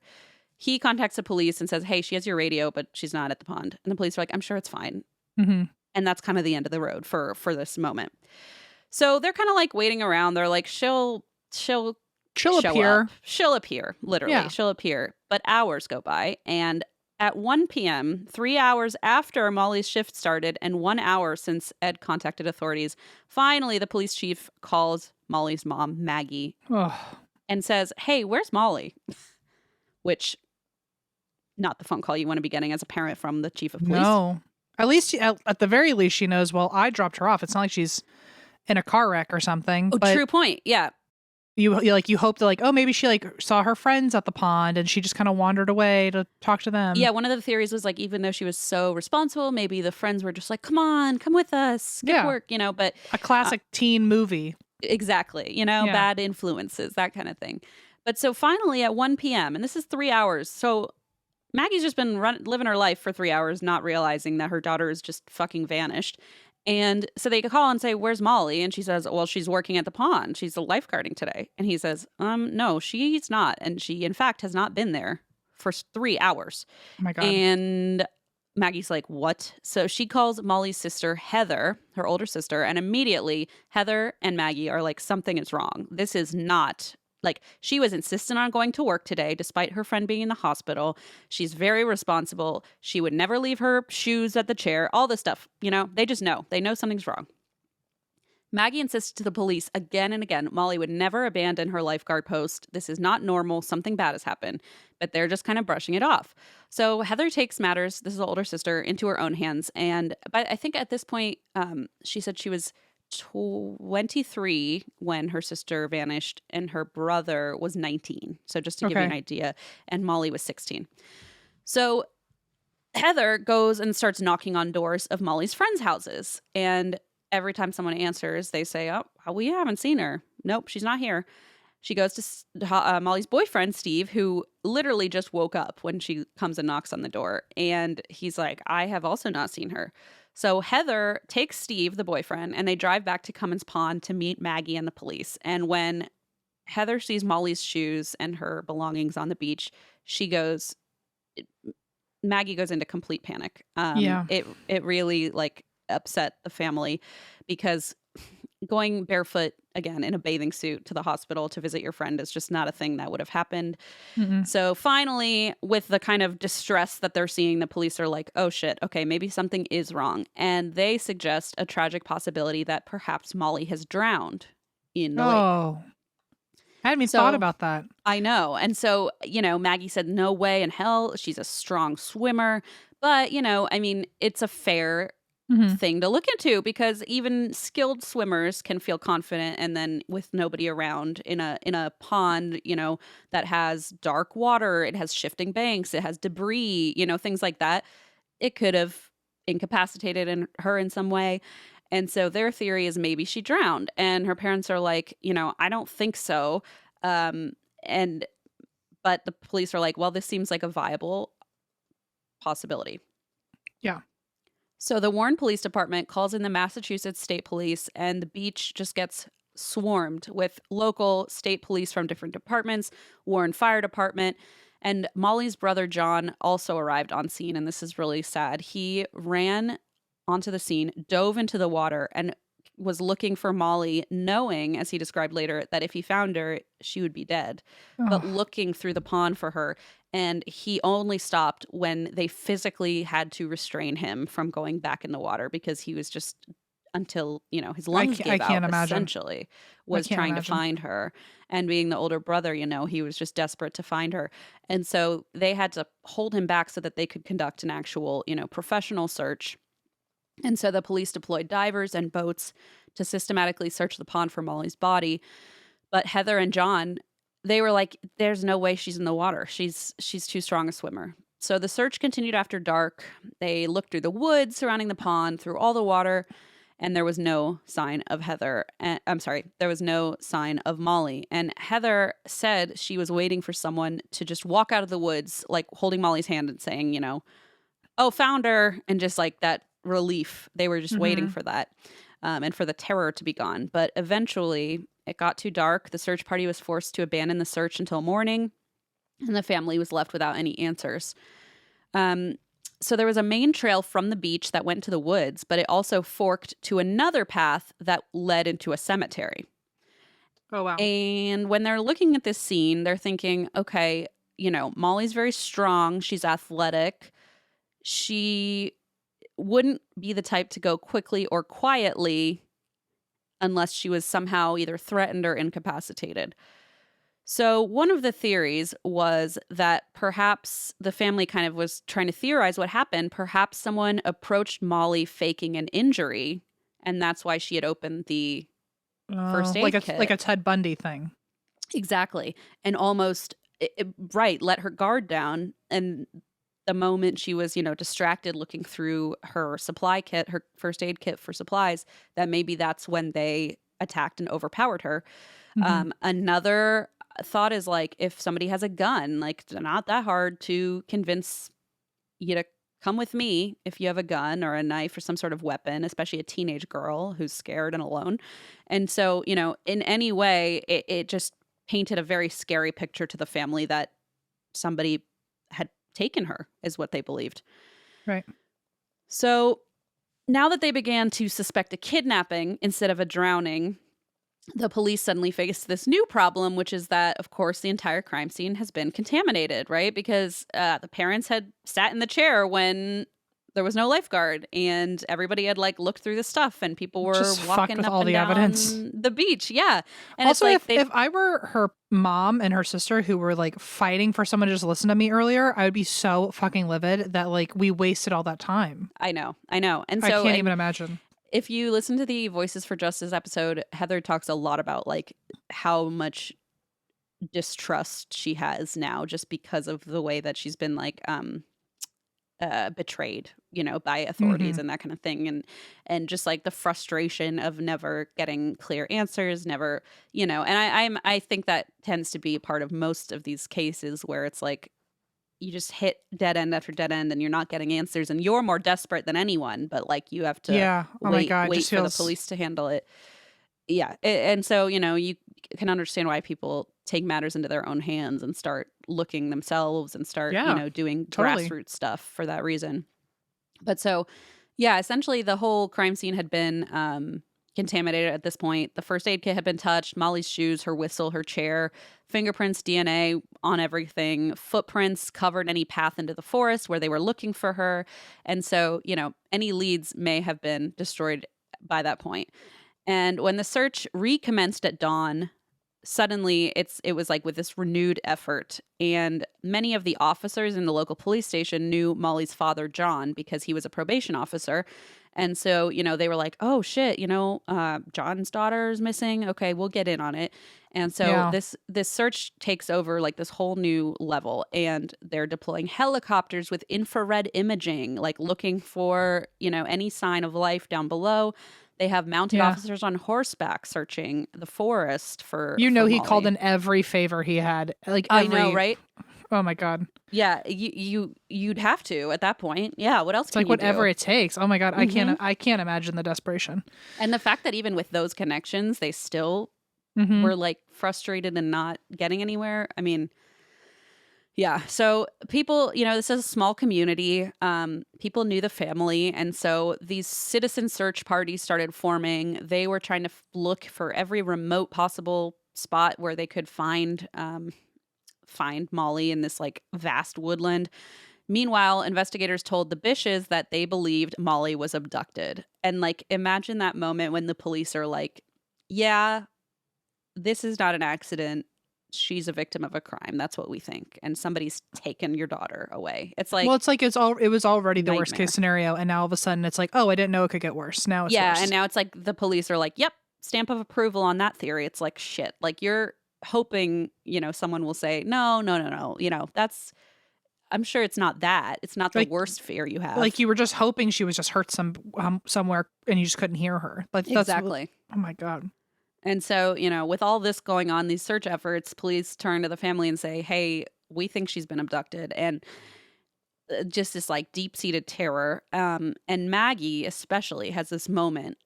He contacts the police and says, hey, she has your radio, but she's not at the pond. And the police are like, I'm sure it's fine. And that's kind of the end of the road for this moment. So they're kind of like waiting around. They're like, she'll appear. She'll appear, literally. Yeah. She'll appear. But hours go by. And at 1 p.m., 3 hours after Molly's shift started and 1 hour since Ed contacted authorities, finally the police chief calls Molly's mom, Maggie, and says, hey, where's Molly? Which, not the phone call you want to be getting as a parent from the chief of police. No. At least, at the very least, she knows, well, I dropped her off. It's not like she's in a car wreck or something. Oh, but true point. Yeah. You hope that like, oh, maybe she like saw her friends at the pond and she just kind of wandered away to talk to them. Yeah, one of the theories was like, even though she was so responsible, maybe the friends were just like, come on, come with us, skip work, but a classic teen movie. Exactly, bad influences, that kind of thing. But so finally at 1 p.m., and this is 3 hours, so Maggie's just been living her life for 3 hours, not realizing that her daughter is just fucking vanished. And so they call and say, where's Molly? And she says, well, she's working at the pond. She's lifeguarding today. And he says, no, she's not. And she, in fact, has not been there for 3 hours. Oh my God. And Maggie's like, what? So she calls Molly's sister, Heather, her older sister, and immediately Heather and Maggie are like, something is wrong. This is not, like, she was insistent on going to work today despite her friend being in the hospital. She's very responsible. She would never leave her shoes at the chair, all this stuff. You know, they just know. They know something's wrong. Maggie insists to the police again and again Molly would never abandon her lifeguard post. This is not normal. Something bad has happened. But they're just kind of brushing it off. So Heather takes matters, this is the older sister, into her own hands. But I think at this point, she said she was 23 when her sister vanished and her brother was 19. So just to give you an idea. And Molly was 16. So Heather goes and starts knocking on doors of Molly's friends' houses. And every time someone answers, they say, oh, we haven't seen her. Nope, she's not here. She goes to Molly's boyfriend, Steve, who literally just woke up when she comes and knocks on the door. And he's like, I have also not seen her. So Heather takes Steve, the boyfriend, and they drive back to Cummins Pond to meet Maggie and the police. And when Heather sees Molly's shoes and her belongings on the beach, Maggie goes into complete panic. It really like upset the family because going barefoot again in a bathing suit to the hospital to visit your friend is just not a thing that would have happened. Mm-hmm. So finally, with the kind of distress that they're seeing, the police are like, oh shit, okay, maybe something is wrong. And they suggest a tragic possibility that perhaps Molly has drowned in the lake. I hadn't even thought about that. I know. And so, you know, Maggie said, no way in hell. She's a strong swimmer. But, you know, I mean, it's a fair thing to look into because even skilled swimmers can feel confident, and then with nobody around in a pond, you know, that has dark water, it has shifting banks, it has debris, you know, things like that, it could have incapacitated her in some way. And so their theory is maybe she drowned, and her parents are like, you know, I don't think so. But the police are like, well, this seems like a viable possibility. Yeah. So the Warren Police Department calls in the Massachusetts State Police, and the beach just gets swarmed with local state police from different departments, Warren Fire Department, and Molly's brother John also arrived on scene, and this is really sad. He ran onto the scene, dove into the water, and was looking for Molly, knowing, as he described later, that if he found her, she would be dead, but looking through the pond for her. And he only stopped when they physically had to restrain him from going back in the water because he was just, until, you know, his lungs gave out, essentially, was trying to find her. And being the older brother, you know, he was just desperate to find her. And so they had to hold him back so that they could conduct an actual, you know, professional search. And so the police deployed divers and boats to systematically search the pond for Molly's body. But Heather and John, they were like, there's no way she's in the water. She's too strong a swimmer. So the search continued after dark. They looked through the woods surrounding the pond, through all the water, and there was no sign of Heather. There was no sign of Molly. And Heather said she was waiting for someone to just walk out of the woods, like holding Molly's hand and saying, you know, oh, found her, and just like that relief. They were just waiting for that and for the terror to be gone. But eventually it got too dark. The search party was forced to abandon the search until morning, and the family was left without any answers. So there was a main trail from the beach that went to the woods, but it also forked to another path that led into a cemetery. Oh, wow. And when they're looking at this scene, they're thinking, okay, you know, Molly's very strong. She's athletic. She wouldn't be the type to go quickly or quietly unless she was somehow either threatened or incapacitated. So one of the theories was that perhaps the family kind of was trying to theorize what happened. Perhaps someone approached Molly faking an injury, and that's why she had opened the first aid kit. Like a Ted Bundy thing. Exactly. And almost, let her guard down. And the moment she was, you know, distracted looking through her supply kit, her first aid kit for supplies, that maybe that's when they attacked and overpowered her. Another thought is like, if somebody has a gun, like, it's not that hard to convince you to come with me if you have a gun or a knife or some sort of weapon, especially a teenage girl who's scared and alone. And so, you know, in any way, it just painted a very scary picture to the family that somebody had taken her, is what they believed. Right. So now that they began to suspect a kidnapping instead of a drowning, the police suddenly faced this new problem, which is that, of course, the entire crime scene has been contaminated, right? Because the parents had sat in the chair when there was no lifeguard, and everybody had like looked through the stuff, and people were just walking with up all and the down evidence. the beach. Yeah. And also, it's like if I were her mom and her sister who were like fighting for someone to just listen to me earlier, I would be so fucking livid that like we wasted all that time. I know. And I so can't even imagine. if you listen to the Voices for Justice episode, Heather talks a lot about like how much distrust she has now just because of the way that she's been like betrayed, by authorities and that kind of thing, and just like the frustration of never getting clear answers, never, and I think that tends to be part of most of these cases where it's like you just hit dead end after dead end and you're not getting answers and you're more desperate than anyone, but like you have to wait for the police to handle it. Yeah. And so, you can understand why people take matters into their own hands and start looking themselves and start, doing grassroots stuff for that reason. But so, yeah, essentially the whole crime scene had been contaminated at this point. The first aid kit had been touched, Molly's shoes, her whistle, her chair, fingerprints, DNA on everything, footprints covered any path into the forest where they were looking for her. And so, any leads may have been destroyed by that point. And when the search recommenced at dawn, suddenly it was like with this renewed effort. And many of the officers in the local police station knew Molly's father, John, because he was a probation officer. And so, they were like, oh shit, John's daughter's missing. Okay, we'll get in on it. And so this search takes over like this whole new level, and they're deploying helicopters with infrared imaging, like looking for, any sign of life down below. They have mounted officers on horseback searching the forest for he Molly. Called in every favor he had. Like every... I know, right? Oh my God. Yeah, you'd have to at that point. Yeah, what else it's can like you whatever do? it takes. Oh my God, I can't imagine the desperation. And the fact that even with those connections, they still were like frustrated and not getting anywhere. I mean, yeah. So people, this is a small community. People knew the family. And so these citizen search parties started forming. They were trying to look for every remote possible spot where they could find Molly in this like vast woodland. Meanwhile, investigators told the Bishes that they believed Molly was abducted. And like, imagine that moment when the police are like, yeah, this is not an accident. She's a victim of a crime. That's what we think. And somebody's taken your daughter away. It's like, well, it's like it was already the worst case scenario. And now all of a sudden it's like, oh, I didn't know it could get worse. Now it's worse. And now it's like the police are like, yep, stamp of approval on that theory. It's like, shit, like you're hoping, someone will say, no. That's, I'm sure it's not that. It's not the worst fear you have. Like you were just hoping she was just hurt somewhere and you just couldn't hear her. Like that's exactly. Oh my God. And so, with all this going on, these search efforts, police turn to the family and say, hey, we think she's been abducted. And just this like deep-seated terror. And Maggie especially has this moment,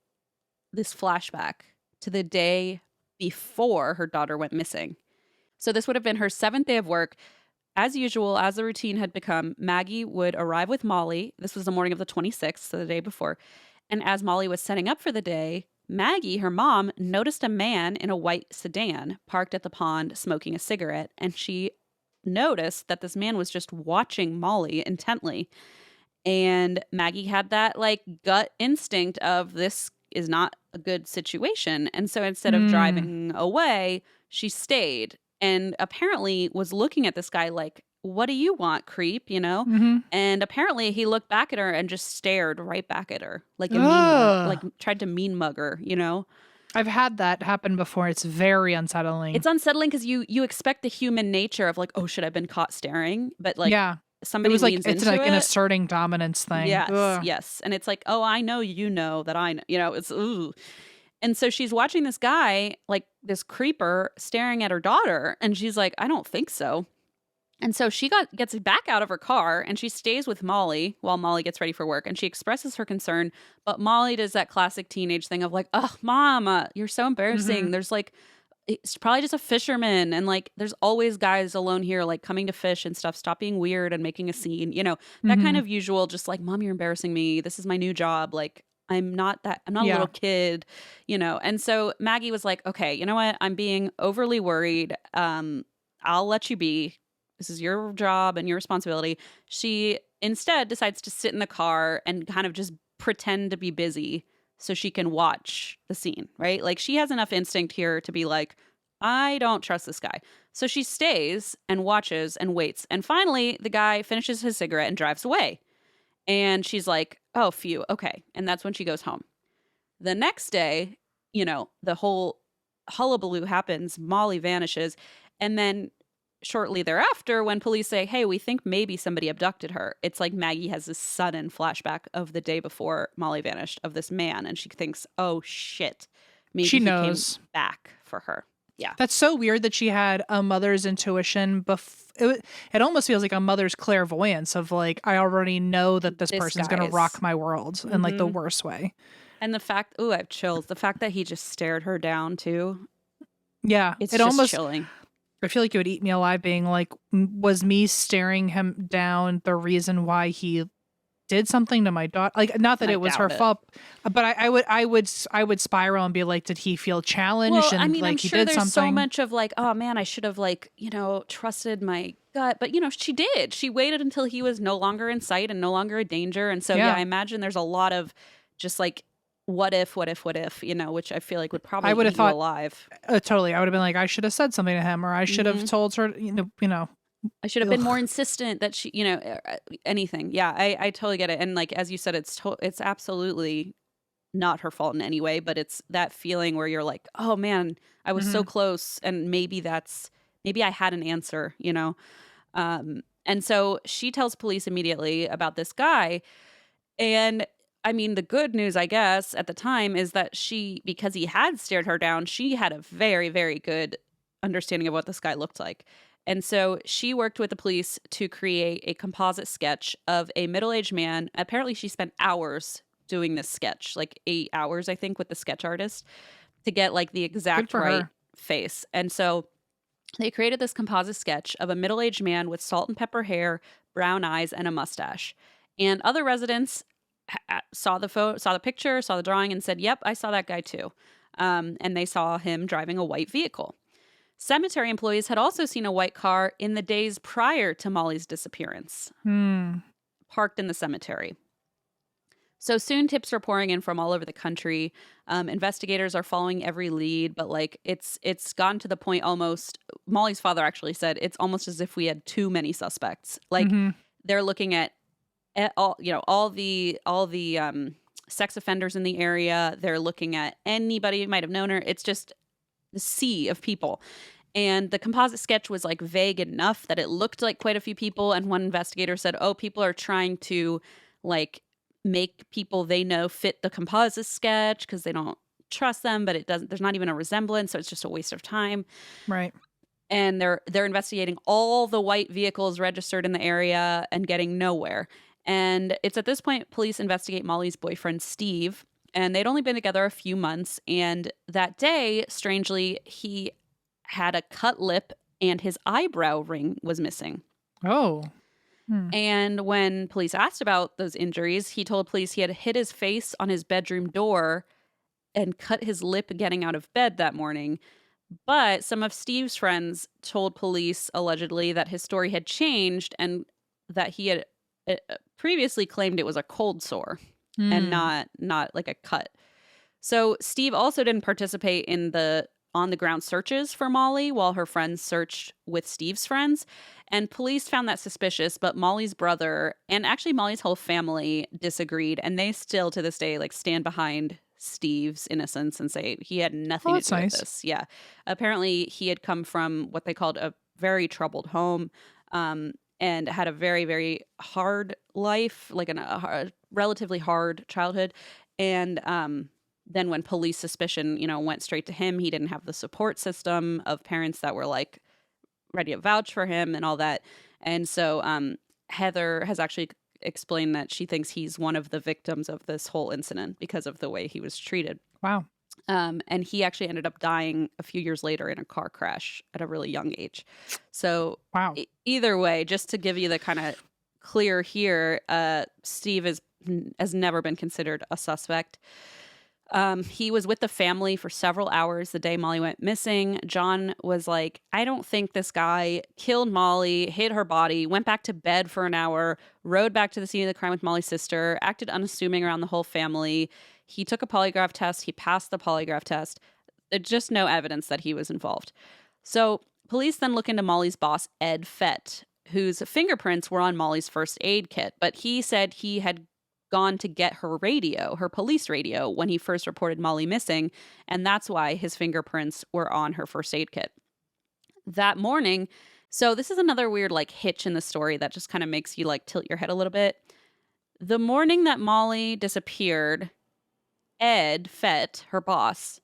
this flashback to the day before her daughter went missing. So this would have been her 7th day of work. As usual, as the routine had become, Maggie would arrive with Molly. This was the morning of the 26th, so the day before. And as Molly was setting up for the day, Maggie, her mom, noticed a man in a white sedan parked at the pond smoking a cigarette. And she noticed that this man was just watching Molly intently. And Maggie had that like gut instinct of this is not a good situation. And so instead of driving away, she stayed and apparently was looking at this guy like, what do you want, creep, And apparently he looked back at her and just stared right back at her like a like tried to mean mug her, I've had that happen before. It's very unsettling. It's unsettling because you expect the human nature of like, oh, should I have been caught staring? But like, somebody leans into it's like an asserting dominance thing. Yes. And it's like, oh, I know that I know, it's ooh. And so she's watching this guy, like this creeper, staring at her daughter. And she's like, I don't think so. And so she gets back out of her car and she stays with Molly while Molly gets ready for work. And she expresses her concern. But Molly does that classic teenage thing of like, oh, Mom, you're so embarrassing. There's like It's probably just a fisherman, and like there's always guys alone here like coming to fish and stuff. Stop being weird and making a scene, that kind of usual, just like, mom, you're embarrassing me, this is my new job, like I'm not a little kid, and so Maggie was like, okay, you know what, I'm being overly worried, I'll let you be, this is your job and your responsibility. She instead decides to sit in the car and kind of just pretend to be busy so she can watch the scene, right? Like she has enough instinct here to be like, I don't trust this guy. So she stays and watches and waits. And finally, the guy finishes his cigarette and drives away. And she's like, oh, phew, okay. And that's when she goes home. The next day, the whole hullabaloo happens. Molly vanishes. And then shortly thereafter, when police say, hey, we think maybe somebody abducted her, it's like Maggie has this sudden flashback of the day before Molly vanished, of this man, and she thinks, oh shit, maybe she he knows. came back for her. Yeah. That's so weird that she had a mother's intuition. It almost feels like a mother's clairvoyance of like, I already know that this person's going to rock my world in like the worst way. And the fact, I have chills. The fact that he just stared her down too. Yeah. It's just almost chilling. I feel like it would eat me alive being like, was me staring him down the reason why he did something to my daughter? Like, not that it was her fault, but I would spiral and be like, did he feel challenged? Well, and I mean, like I'm he sure did there's something. so much of like, oh man, I should have like, trusted my gut. But she did. She waited until he was no longer in sight and no longer a danger. And so I imagine there's a lot of just like, what if, which I feel like would probably eat you alive. Totally. I would have been like, I should have said something to him, or I should have told her, I should have been more insistent that she, anything. Yeah, I totally get it. And like, as you said, it's absolutely not her fault in any way, but it's that feeling where you're like, oh man, I was so close. And maybe I had an answer, and so she tells police immediately about this guy. And I mean, the good news, I guess, at the time is that because he had stared her down, she had a very, very good understanding of what this guy looked like. And so she worked with the police to create a composite sketch of a middle-aged man. Apparently, she spent hours doing this sketch, like 8 hours, I think, with the sketch artist to get like the exact right face. And so they created this composite sketch of a middle-aged man with salt and pepper hair, brown eyes, and a mustache. And other residents saw the picture, saw the drawing, and said, yep, I saw that guy too. And they saw him driving a white vehicle. Cemetery employees had also seen a white car in the days prior to Molly's disappearance, parked in the cemetery. So soon tips are pouring in from all over the country. Investigators are following every lead, but like it's gotten to the point almost, Molly's father actually said, it's almost as if we had too many suspects. Like they're looking at all the sex offenders in the area. They're looking at anybody who might have known her. It's just the sea of people. And the composite sketch was like vague enough that it looked like quite a few people. And one investigator said, oh, people are trying to like make people they know fit the composite sketch because they don't trust them, but there's not even a resemblance. So it's just a waste of time. Right. And they're investigating all the white vehicles registered in the area and getting nowhere. And it's at this point police investigate Molly's boyfriend, Steve, and they'd only been together a few months. And that day, strangely, he had a cut lip and his eyebrow ring was missing. Oh. And when police asked about those injuries, he told police he had hit his face on his bedroom door and cut his lip getting out of bed that morning. But some of Steve's friends told police allegedly that his story had changed and that he had previously claimed it was a cold sore and not like a cut. So Steve also didn't participate in the on-the-ground searches for Molly while her friends searched with Steve's friends. And police found that suspicious, but Molly's brother and actually Molly's whole family disagreed. And they still to this day like stand behind Steve's innocence and say he had nothing to do with this. Yeah. Apparently he had come from what they called a very troubled home. And had a very, very hard life, like a relatively hard childhood. And then when police suspicion, went straight to him, he didn't have the support system of parents that were like ready to vouch for him and all that. And so Heather has actually explained that she thinks he's one of the victims of this whole incident because of the way he was treated. Wow. And he actually ended up dying a few years later in a car crash at a really young age. So wow. Either way, just to give you the kind of clear here, Steve has never been considered a suspect. He was with the family for several hours the day Molly went missing. John was like, I don't think this guy killed Molly, hid her body, went back to bed for an hour, rode back to the scene of the crime with Molly's sister, acted unassuming around the whole family. He took a polygraph test. He passed the polygraph test. There's just no evidence that he was involved. So police then look into Molly's boss, Ed Fett, whose fingerprints were on Molly's first aid kit, but he said he had gone to get her radio, her police radio, when he first reported Molly missing, and that's why his fingerprints were on her first aid kit. That morning, so this is another weird like hitch in the story that just kind of makes you like tilt your head a little bit. The morning that Molly disappeared, Ed Fett, her boss,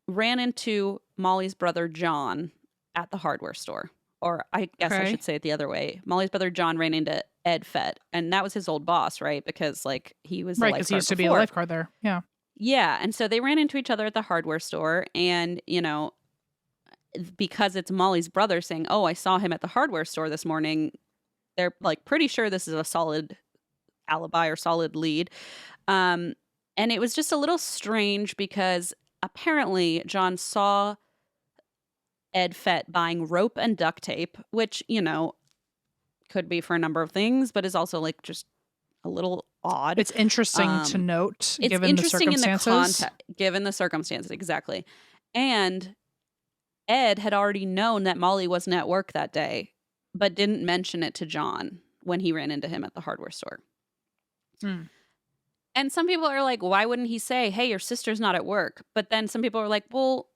ran into Molly's brother John at the hardware store. Or I guess I should say it the other way. Molly's brother John ran into Ed Fett, and that was his old boss, right? Because like he was the right, because he used to be a lifeguard there. Yeah. Yeah, and so they ran into each other at the hardware store, and because it's Molly's brother saying, "Oh, I saw him at the hardware store this morning," they're like pretty sure this is a solid alibi or solid lead. And it was just a little strange because apparently John saw Ed Fett buying rope and duct tape, which, could be for a number of things, but is also like just a little odd. It's interesting to note, given the circumstances. Given the circumstances, exactly. And Ed had already known that Molly wasn't at work that day, but didn't mention it to John when he ran into him at the hardware store. And some people are like, why wouldn't he say, hey, your sister's not at work? But then some people are like, well,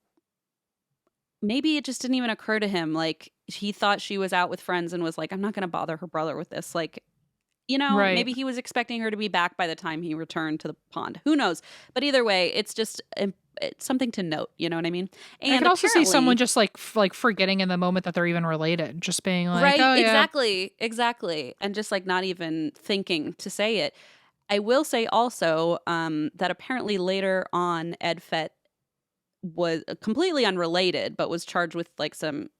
maybe it just didn't even occur to him. Like, he thought she was out with friends and was like, I'm not going to bother her brother with this. Like, right. Maybe he was expecting her to be back by the time he returned to the pond. Who knows? But either way, it's just it's something to note. You know what I mean? And I can also see someone just like forgetting in the moment that they're even related. Just being like, right, oh, exactly. And just like not even thinking to say it. I will say also that apparently later on, Ed Fett was completely unrelated, but was charged with like some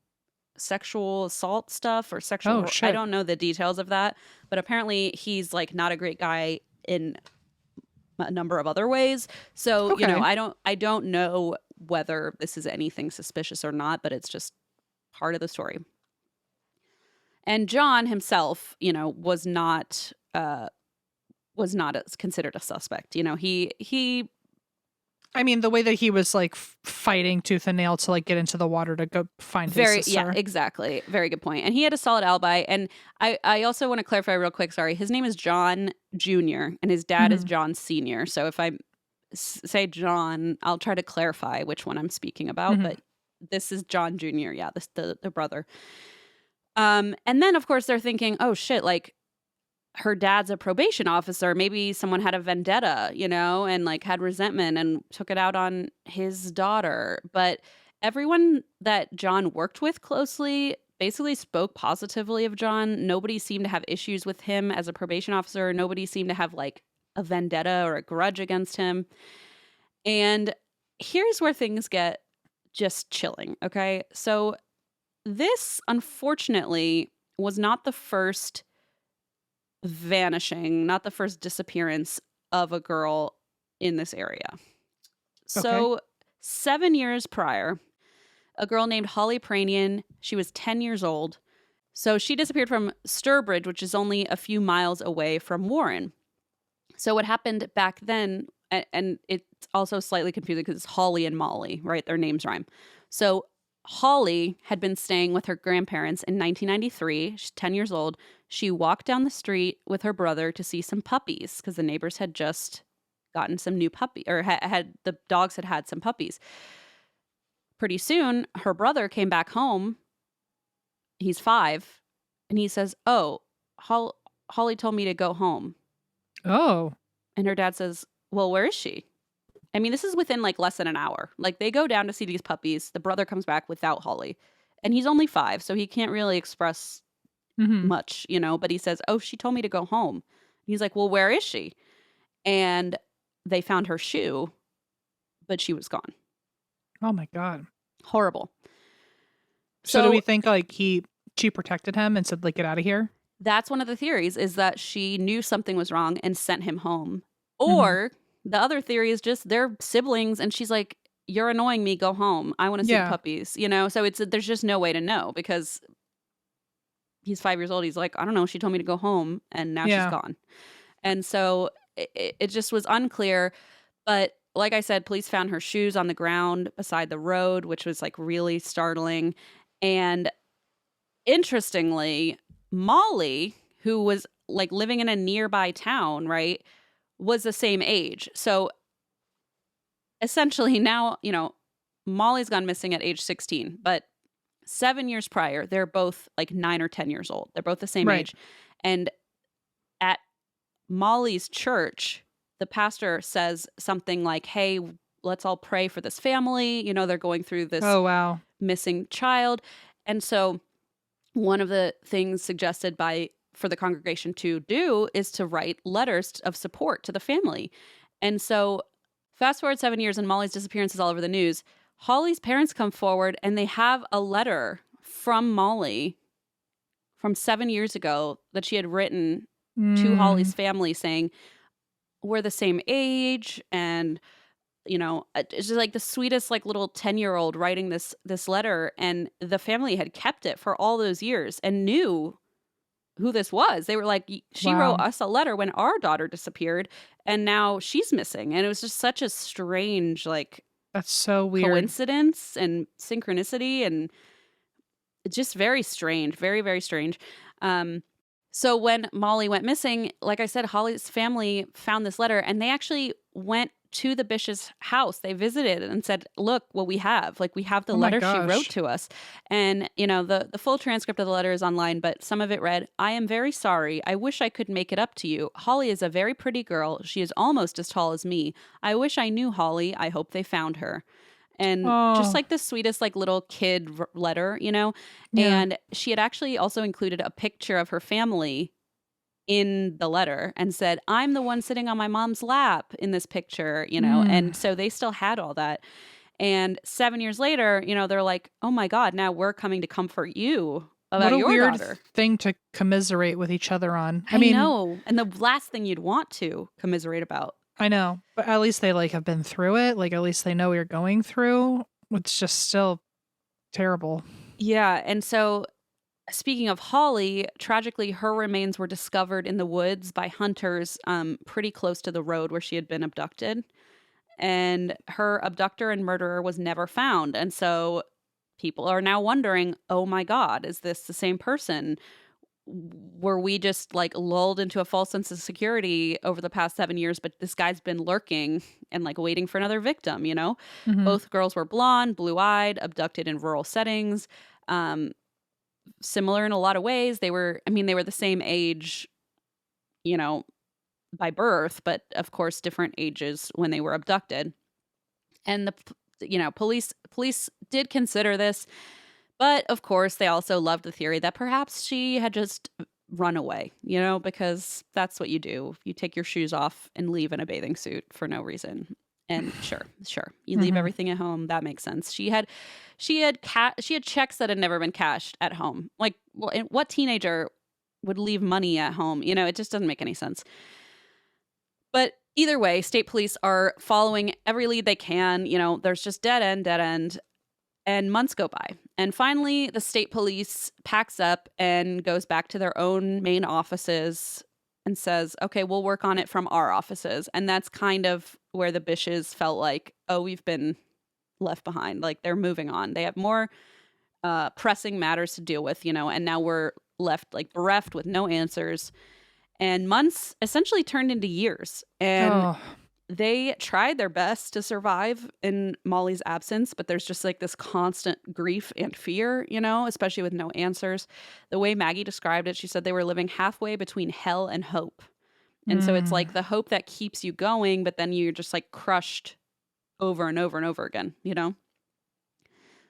sexual assault stuff or sexual. Oh, shit. I don't know the details of that, but apparently he's like not a great guy in a number of other ways. So, I don't know whether this is anything suspicious or not, but it's just part of the story. And John himself, was not considered a suspect. He I mean, the way that he was like fighting tooth and nail to like get into the water to go find his sister. Yeah, exactly. Very good point. And he had a solid alibi. And I also want to clarify real quick. Sorry, his name is John Jr. and his dad is John Sr. So if I say John, I'll try to clarify which one I'm speaking about. But this is John Jr. Yeah, this the brother. And then of course they're thinking, oh shit, like, her dad's a probation officer. Maybe someone had a vendetta, and like had resentment and took it out on his daughter. But everyone that John worked with closely basically spoke positively of John. Nobody seemed to have issues with him as a probation officer. Nobody seemed to have like a vendetta or a grudge against him. And here's where things get just chilling. Okay. So this, unfortunately, was not the first vanishing, not the first disappearance of a girl in this area. So 7 years prior, a girl named Holly Pranian, she was 10 years old. So she disappeared from Sturbridge, which is only a few miles away from Warren. So what happened back then, and it's also slightly confusing because it's Holly and Molly, right? Their names rhyme. So Holly had been staying with her grandparents in 1993. She's 10 years old. She walked down the street with her brother to see some puppies because the neighbors had just gotten some new puppy, or had the dogs had some puppies. Pretty soon, her brother came back home. He's 5, and he says, "Oh, Holly told me to go home." Oh. And her dad says, "Well, where is she?" I mean, this is within like less than an hour. Like, they go down to see these puppies. The brother comes back without Holly, and he's only 5, so he can't really express much, but he says, "Oh, she told me to go home." And he's like, "Well, where is she?" And they found her shoe but she was gone. Oh my God. Horrible. So do we think like she protected him and said, like, get out of here? That's one of the theories, is that she knew something was wrong and sent him home. Mm-hmm. Or the other theory is just they're siblings and she's like, you're annoying me, go home. I want to see the puppies, you know? So there's just no way to know because he's 5 years old. He's like, I don't know. She told me to go home and now she's gone. And so it just was unclear. But like I said, police found her shoes on the ground beside the road, which was like really startling. And interestingly, Molly, who was like living in a nearby town, right, was the same age. So essentially now, you know, Molly's gone missing at age 16, but 7 years prior, they're both like 9 or 10 years old. They're both the same age. And at Molly's church, the pastor says something like, hey, let's all pray for this family. You know, they're going through this missing child. And so one of the things suggested for the congregation to do is to write letters of support to the family. And so fast forward 7 years and Molly's disappearance is all over the news. Holly's parents come forward and they have a letter from Molly from 7 years ago that she had written to Holly's family saying, we're the same age. And, you know, it's just like the sweetest, like little 10-year-old writing this letter. And the family had kept it for all those years and knew who this was. They were like, she wrote us a letter when our daughter disappeared and now she's missing. And it was just such a strange, like, that's so weird, coincidence and synchronicity, and just very strange, very, very strange. So when Molly went missing, like I said, Holly's family found this letter and they actually went to the Bish's house. They visited and said, look what we have. Like, we have the letter she wrote to us. And, you know, the full transcript of the letter is online, but some of it read, I am very sorry. I wish I could make it up to you. Holly is a very pretty girl. She is almost as tall as me. I wish I knew Holly. I hope they found her. And just like the sweetest, like little kid letter, you know? Yeah. And she had actually also included a picture of her family in the letter and said, I'm the one sitting on my mom's lap in this picture, you know? And so they still had all that. And 7 years later, you know, they're like, oh my God, now we're coming to comfort you about your weird daughter. Thing to commiserate with each other on. I know. And the last thing you'd want to commiserate about. I know, but at least they like have been through it. Like, at least they know what you're going through. It's just still terrible. Yeah. And so speaking of Holly, tragically, her remains were discovered in the woods by hunters pretty close to the road where she had been abducted. And her abductor and murderer was never found. And so people are now wondering, oh my God, is this the same person? Were we just like lulled into a false sense of security over the past 7 years, but this guy's been lurking and like waiting for another victim, you know? Both girls were blonde, blue-eyed, abducted in rural settings. Similar in a lot of ways. They were the same age, you know, by birth, but of course different ages when they were abducted. And police did consider this, but of course they also loved the theory that perhaps she had just run away, you know, because that's what you do. You take your shoes off and leave in a bathing suit for no reason. And sure. You leave everything at home. That makes sense. She had checks that had never been cashed at home. Like, what teenager would leave money at home? You know, it just doesn't make any sense. But either way, state police are following every lead they can. You know, there's just dead end. And months go by. And finally, the state police packs up and goes back to their own main offices and says, okay, we'll work on it from our offices. And that's kind of where the Bishes felt like, oh, we've been left behind. Like, they're moving on. They have more pressing matters to deal with, you know, and now we're left like bereft with no answers. And months essentially turned into years. And they tried their best to survive in Molly's absence, but there's just like this constant grief and fear, you know, especially with no answers. The way Maggie described it, she said they were living halfway between hell and hope. And so it's like the hope that keeps you going, but then you're just like crushed over and over and over again, you know?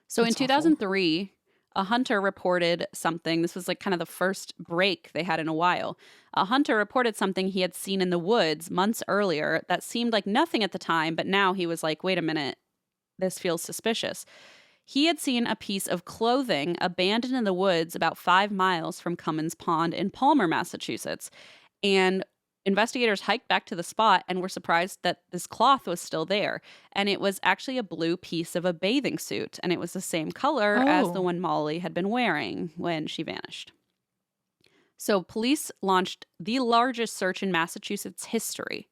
So in 2003, a hunter reported something. This was like kind of the first break they had in a while. A hunter reported something he had seen in the woods months earlier that seemed like nothing at the time, but now he was like, wait a minute, this feels suspicious. He had seen a piece of clothing abandoned in the woods about 5 miles from Cummins Pond in Palmer, Massachusetts. And investigators hiked back to the spot and were surprised that this cloth was still there. And it was actually a blue piece of a bathing suit. And it was the same color as the one Molly had been wearing when she vanished. So police launched the largest search in Massachusetts history.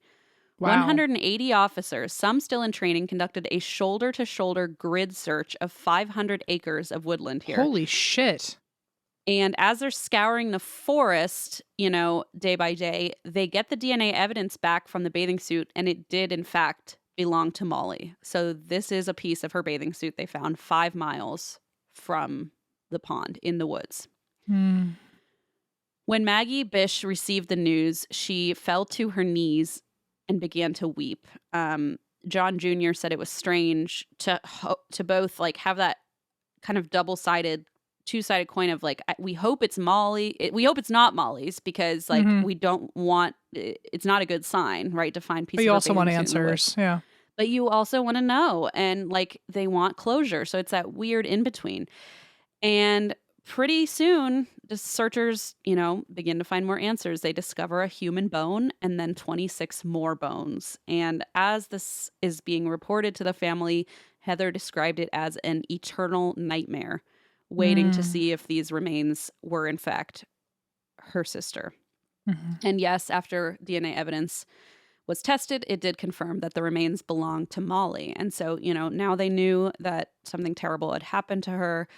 Wow. 180 officers, some still in training, conducted a shoulder-to-shoulder grid search of 500 acres of woodland here. Holy shit. And as they're scouring the forest, day by day, they get the DNA evidence back from the bathing suit, and it did, in fact, belong to Molly. So this is a piece of her bathing suit they found 5 miles from the pond in the woods. When Maggie Bish received the news, she fell to her knees and began to weep. John Jr. said it was strange to both like have that kind of two-sided coin of like, we hope it's Molly. We hope it's not Molly's because like we don't want, it's not a good sign, right? To find pieces. But you also want answers. Yeah. But you also want to know. And like they want closure. So it's that weird in between. And pretty soon the searchers, begin to find more answers. They discover a human bone and then 26 more bones. And as this is being reported to the family, Heather described it as an eternal nightmare, waiting to see if these remains were in fact her sister. And yes, after DNA evidence was tested, it did confirm that the remains belonged to Molly. And so, now they knew that something terrible had happened to her.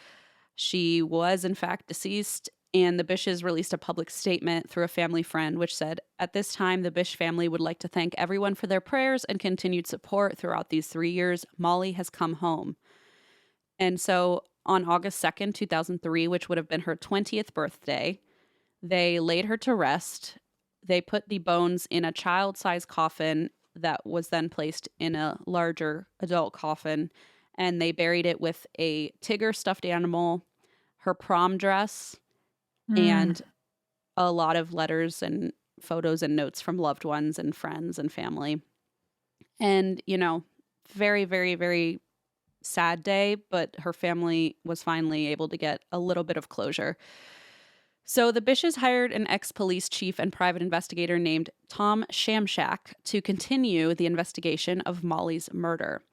She was, in fact, deceased, and the Bishes released a public statement through a family friend, which said, at this time, the Bish family would like to thank everyone for their prayers and continued support throughout these 3 years. Molly has come home. And so on August 2nd, 2003, which would have been her 20th birthday, they laid her to rest. They put the bones in a child-sized coffin that was then placed in a larger adult coffin, and they buried it with a Tigger stuffed animal, her prom dress, and a lot of letters and photos and notes from loved ones and friends and family. And, very, very, very sad day, but her family was finally able to get a little bit of closure. So the Bishes hired an ex-police chief and private investigator named Tom Shamshak to continue the investigation of Molly's murder.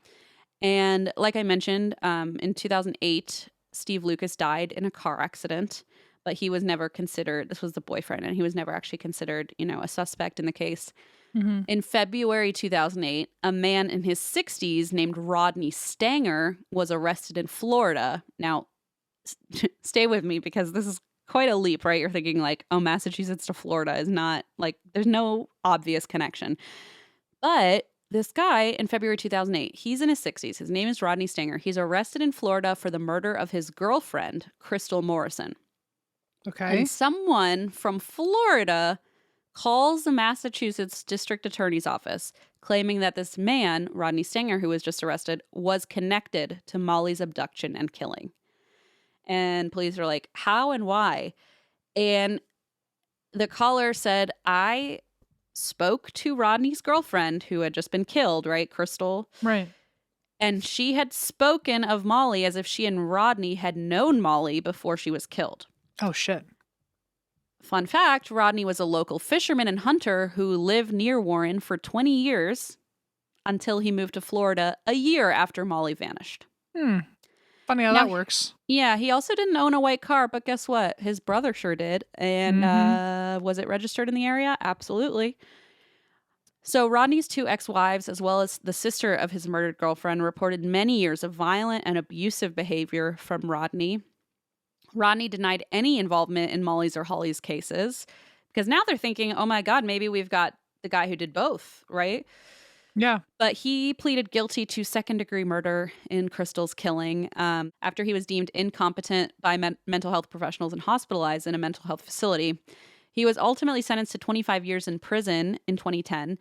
And like I mentioned, in 2008, Steve Lucas died in a car accident, but he was never considered, this was the boyfriend, and he was never actually considered, a suspect in the case. In February 2008, a man in his 60s named Rodney Stanger was arrested in Florida. Now, stay with me because this is quite a leap, right? You're thinking like, oh, Massachusetts to Florida is not like, there's no obvious connection. But this guy in February 2008, he's in his 60s. His name is Rodney Stanger. He's arrested in Florida for the murder of his girlfriend, Crystal Morrison. Okay. And someone from Florida calls the Massachusetts District Attorney's Office claiming that this man, Rodney Stanger, who was just arrested, was connected to Molly's abduction and killing. And police are like, how and why? And the caller said, I spoke to Rodney's girlfriend who had just been killed, right? Crystal. Right. And she had spoken of Molly as if she and Rodney had known Molly before she was killed. Oh, shit. Fun fact, Rodney was a local fisherman and hunter who lived near Warren for 20 years until he moved to Florida a year after Molly vanished. Funny how that works. Yeah, he also didn't own a white car, but guess what? His brother sure did. And was it registered in the area? Absolutely. So Rodney's 2 ex-wives, as well as the sister of his murdered girlfriend, reported many years of violent and abusive behavior from Rodney. Rodney denied any involvement in Molly's or Holly's cases because now they're thinking, oh my God, maybe we've got the guy who did both, right? Yeah. But he pleaded guilty to second-degree murder in Crystal's killing after he was deemed incompetent by mental health professionals and hospitalized in a mental health facility. He was ultimately sentenced to 25 years in prison in 2010.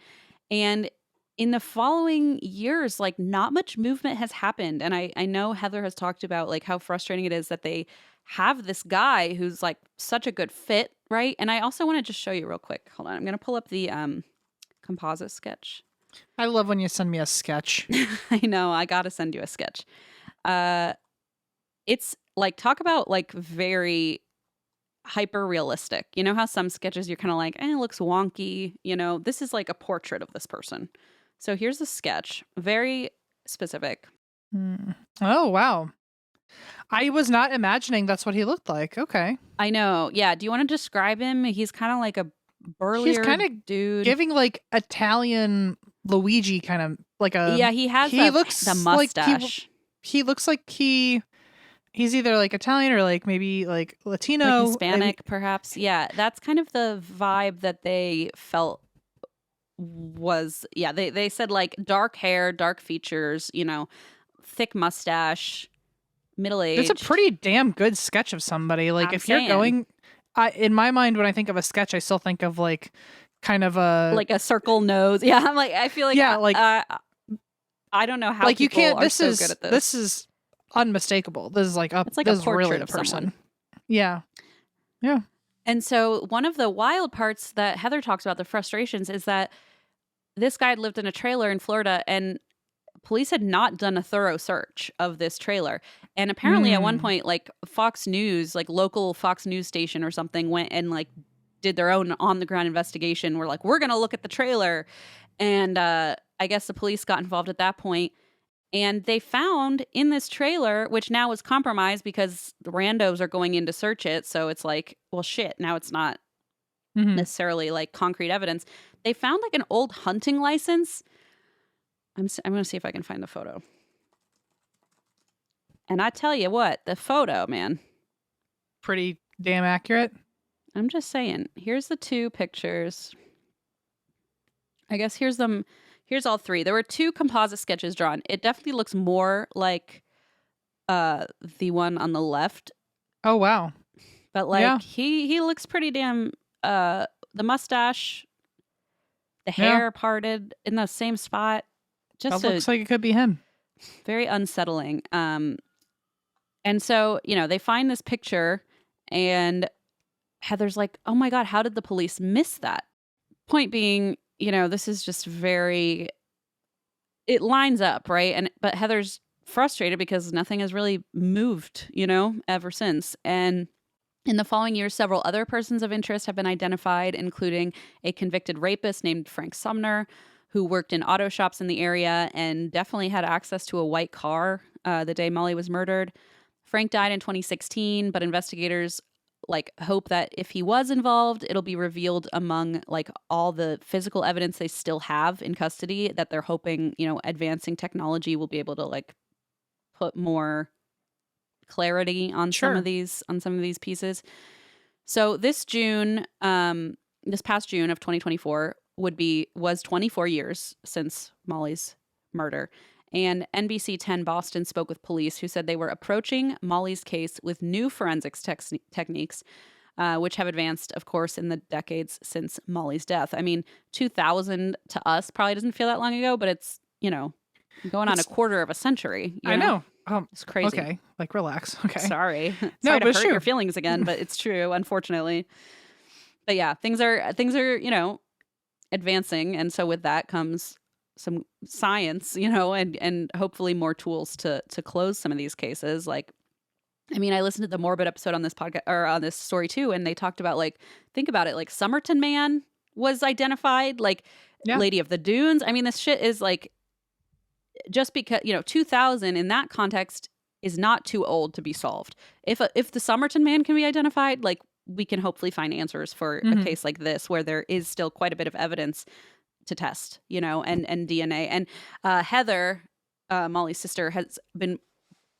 And in the following years, like not much movement has happened. And I know Heather has talked about like how frustrating it is that they have this guy who's like such a good fit, right? And I also want to just show you real quick. Hold on. I'm going to pull up the composite sketch. I love when you send me a sketch. I know. I got to send you a sketch. It's like, talk about like very hyper realistic. You know how some sketches you're kind of like, it looks wonky. You know, this is like a portrait of this person. So here's a sketch, very specific. Oh, wow. I was not imagining that's what he looked like. Okay. I know. Yeah. Do you want to describe him? He's kind of like a burlier He's kind of dude. Giving like Italian Luigi kind of like a. Yeah, he has the mustache. Like he looks like he's either like Italian or like maybe like Latino. Like Hispanic, perhaps. Yeah. That's kind of the vibe that they felt was, yeah, they said like dark hair, dark features, you know, thick mustache, middle-aged. It's a pretty damn good sketch of somebody. Like you're going, in my mind, when I think of a sketch, I still think of like kind of a circle nose. Yeah, I'm like, I feel like, yeah, like I don't know how like you can't. This is so good at this. This is unmistakable. This is like it's like a portrait really of person. Someone. Yeah, yeah. And so one of the wild parts that Heather talks about, the frustrations, is that this guy had lived in a trailer in Florida, and police had not done a thorough search of this trailer. And apparently at one point, like Fox News, like local Fox News station or something, went and like did their own on the ground investigation. We're like, we're going to look at the trailer. And I guess the police got involved at that point. And they found in this trailer, which now is compromised because the randos are going in to search it. So it's like, well, shit, now it's not necessarily like concrete evidence. They found like an old hunting license. I'm going to see if I can find the photo. And I tell you what, the photo, man. Pretty damn accurate. I'm just saying. Here's the two pictures. I guess here's them. Here's all three. There were two composite sketches drawn. It definitely looks more like the one on the left. Oh, wow. But like he looks pretty damn the mustache, the hair parted in the same spot. Just looks like it could be him. Very unsettling. And so, you know, they find this picture and Heather's like, oh my God, how did the police miss that? Point being, you know, this is just very, it lines up, right? But Heather's frustrated because nothing has really moved, you know, ever since. And in the following years, several other persons of interest have been identified, including a convicted rapist named Frank Sumner, who worked in auto shops in the area and definitely had access to a white car the day Molly was murdered. Frank died in 2016, but investigators like hope that if he was involved, it'll be revealed among like all the physical evidence they still have in custody, that they're hoping, you know, advancing technology will be able to like put more clarity on some of these pieces. So this past June of 2024 was 24 years since Molly's murder. And NBC 10 Boston spoke with police who said they were approaching Molly's case with new forensics techniques, which have advanced, of course, in the decades since Molly's death. I mean, 2000 to us probably doesn't feel that long ago, but it's, you know, going on a quarter of a century. I know. It's crazy. Okay, like relax. Okay. Sorry. No, but to hurt your feelings again, but it's true, unfortunately. But yeah, things are, you know, advancing. And so with that comes some science, you know, and hopefully more tools to close some of these cases. Like, I mean, I listened to the Morbid episode on this podcast or on this story too, and they talked about like, think about it, like Somerton Man was identified, like Lady of the Dunes. I mean, this shit is like, just because, you know, 2000 in that context is not too old to be solved. If the Somerton Man can be identified, like we can hopefully find answers for a case like this where there is still quite a bit of evidence to test, you know, and DNA. And Heather, Molly's sister, has been,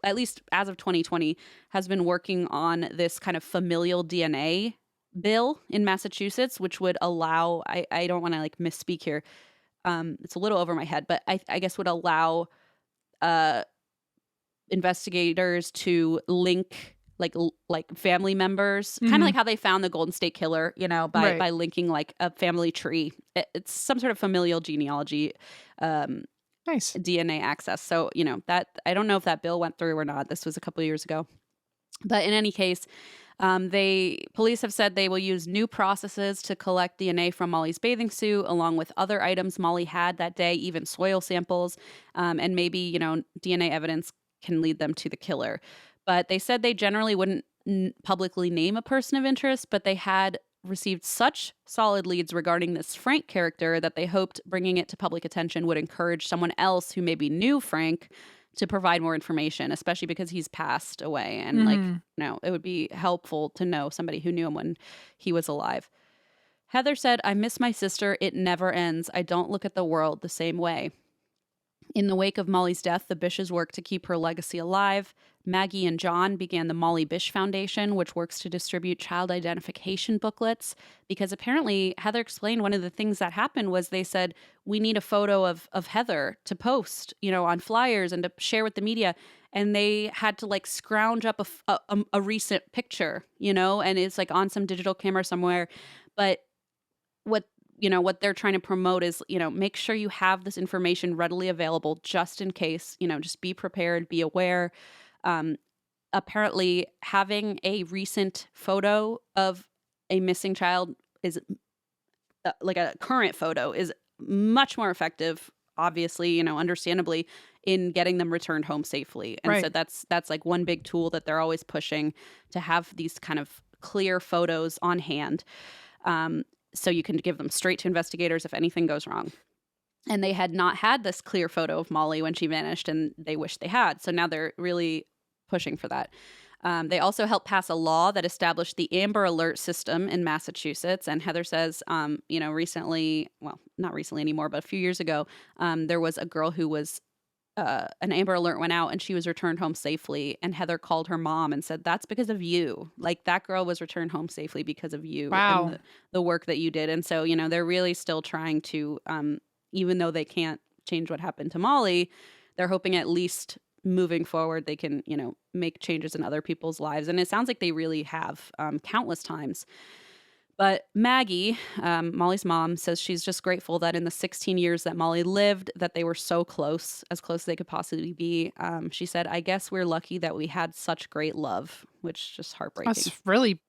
at least as of 2020, has been working on this kind of familial DNA bill in Massachusetts, which would allow, I don't want to like misspeak here. It's a little over my head, but I guess would allow investigators to link like family members, kind of like how they found the Golden State Killer, by linking like a family tree. It's some sort of familial genealogy, Nice. DNA access. So, that I don't know if that bill went through or not. This was a couple of years ago. But in any case, police have said they will use new processes to collect DNA from Molly's bathing suit, along with other items Molly had that day, even soil samples, and maybe DNA evidence can lead them to the killer. But they said they generally wouldn't publicly name a person of interest, but they had received such solid leads regarding this Frank character that they hoped bringing it to public attention would encourage someone else who maybe knew Frank to provide more information, especially because he's passed away. And it would be helpful to know somebody who knew him when he was alive. Heather said, "I miss my sister. It never ends. I don't look at the world the same way." In the wake of Molly's death, the Bishes worked to keep her legacy alive. Maggie and John began the Molly Bish Foundation, which works to distribute child identification booklets, because apparently Heather explained one of the things that happened was they said, we need a photo of Heather to post, on flyers and to share with the media. And they had to like scrounge up a recent picture, and it's like on some digital camera somewhere. But what they're trying to promote is, make sure you have this information readily available just in case, just be prepared, be aware. Apparently having a recent photo of a missing child is like a current photo is much more effective, obviously, understandably, in getting them returned home safely. And so that's like one big tool that they're always pushing, to have these kind of clear photos on hand. So you can give them straight to investigators if anything goes wrong. And they had not had this clear photo of Molly when she vanished, and they wish they had. So now they're really pushing for that. They also helped pass a law that established the Amber Alert system in Massachusetts. And Heather says, recently, well, not recently anymore, but a few years ago, there was a girl who was an Amber Alert went out and she was returned home safely. And Heather called her mom and said, "That's because of you. Like, that girl was returned home safely because of you." Wow. And the work that you did. And so, they're really still trying to, even though they can't change what happened to Molly, they're hoping at least moving forward they can, make changes in other people's lives. And it sounds like they really have countless times. But Maggie, Molly's mom, says she's just grateful that in the 16 years that Molly lived, that they were so close, as close as they could possibly be. She said, "I guess we're lucky that we had such great love," which is just heartbreaking. That's really...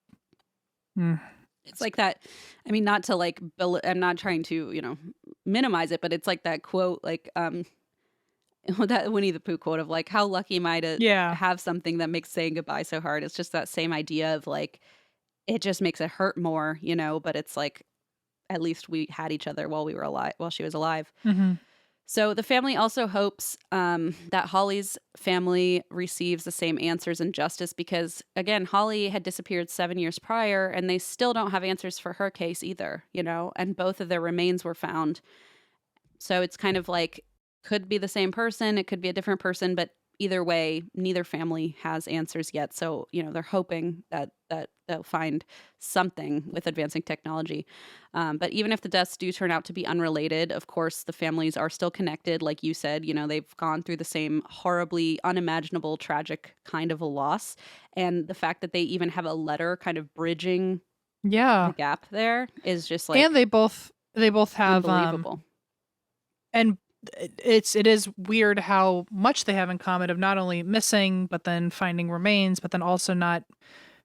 It's like that. I mean, not to like, I'm not trying to, minimize it, but it's like that quote, like, that Winnie the Pooh quote of like, how lucky am I to have something that makes saying goodbye so hard? It's just that same idea of like, it just makes it hurt more, but it's like, at least we had each other while we were alive, while she was alive. Mm-hmm. So the family also hopes that Holly's family receives the same answers and justice, because again, Holly had disappeared 7 years prior and they still don't have answers for her case either, and both of their remains were found. So it's kind of like, could be the same person, it could be a different person, but either way, neither family has answers yet. So, they're hoping that they'll find something with advancing technology. But even if the deaths do turn out to be unrelated, of course, the families are still connected. Like you said, they've gone through the same horribly unimaginable, tragic kind of a loss. And the fact that they even have a letter kind of bridging the gap there is just like... And they both have... unbelievable. And it is weird how much they have in common of not only missing, but then finding remains, but then also not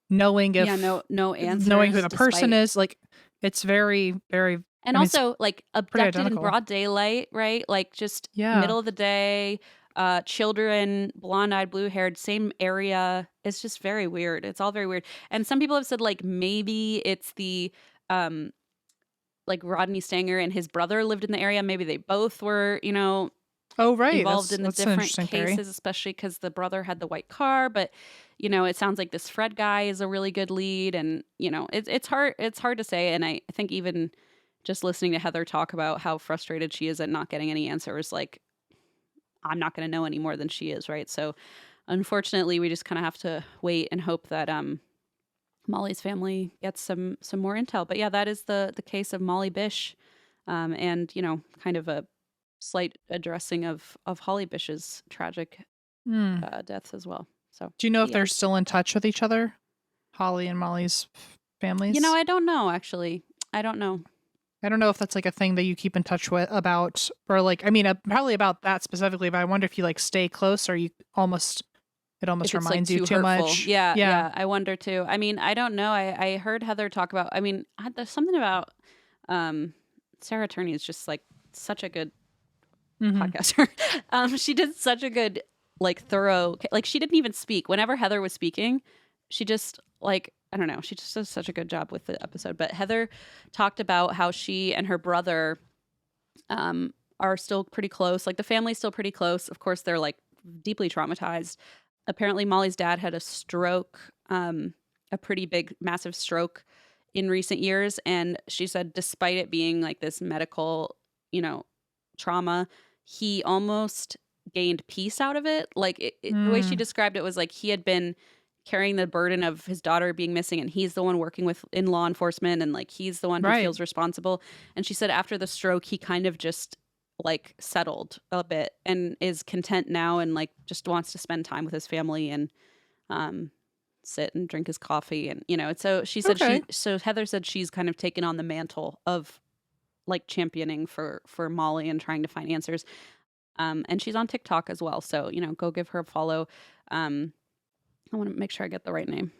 knowing if no answers, knowing who the person is. Like, it's very, very, and also like abducted in broad daylight, right? Like just middle of the day, children, blonde-eyed, blue-haired, same area. It's just very weird. It's all very weird. And some people have said like maybe it's the like Rodney Stanger and his brother lived in the area. Maybe they both were, involved in the different cases, theory. Especially because the brother had the white car. But, it sounds like this Fred guy is a really good lead. And, it's hard to say. And I think even just listening to Heather talk about how frustrated she is at not getting any answers, like, I'm not going to know any more than she is, right? So unfortunately, we just kind of have to wait and hope that Molly's family gets some more intel. But yeah, that is the case of Molly Bish, and kind of a slight addressing of Holly Bish's tragic deaths as well. So, do you know if they're still in touch with each other, Holly and Molly's families? I don't know, actually. I don't know. I don't know if that's like a thing that you keep in touch with about, or like, I mean, probably about that specifically, but I wonder if you like stay close or you almost reminds you too much. Yeah. I wonder too. I mean, I don't know. I heard Heather talk about, there's something about Sarah Turney is just like such a good podcaster. She did such a good, like thorough, like she didn't even speak. Whenever Heather was speaking, she just like, I don't know. She just does such a good job with the episode. But Heather talked about how she and her brother are still pretty close. Like the family's still pretty close. Of course, they're like deeply traumatized. Apparently, Molly's dad had a stroke, a pretty big, massive stroke in recent years. And she said, despite it being like this medical, trauma, he almost gained peace out of it. Like the way she described it was like he had been carrying the burden of his daughter being missing, and he's the one working in law enforcement, and like he's the one who feels responsible. And she said after the stroke, he kind of just like settled a bit and is content now, and like just wants to spend time with his family and sit and drink his coffee, and so she said so Heather said she's kind of taken on the mantle of like championing for Molly and trying to find answers. And she's on TikTok as well, so go give her a follow. I want to make sure I get the right name.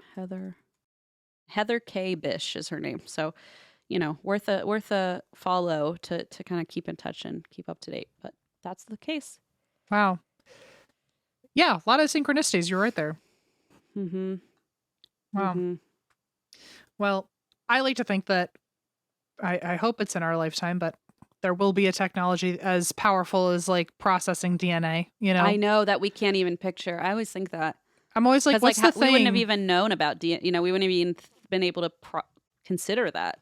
Heather K. Bish is her name. So, worth a follow to kind of keep in touch and keep up to date. But that's the case. Wow. Yeah, a lot of synchronicities. You're right there. Mm-hmm. Wow. Mm-hmm. Well, I like to think that I hope it's in our lifetime, but there will be a technology as powerful as like processing DNA. I know that we can't even picture. I always think that. I'm always like, what's the thing? We wouldn't have even known about DNA. We wouldn't have even been able to consider that.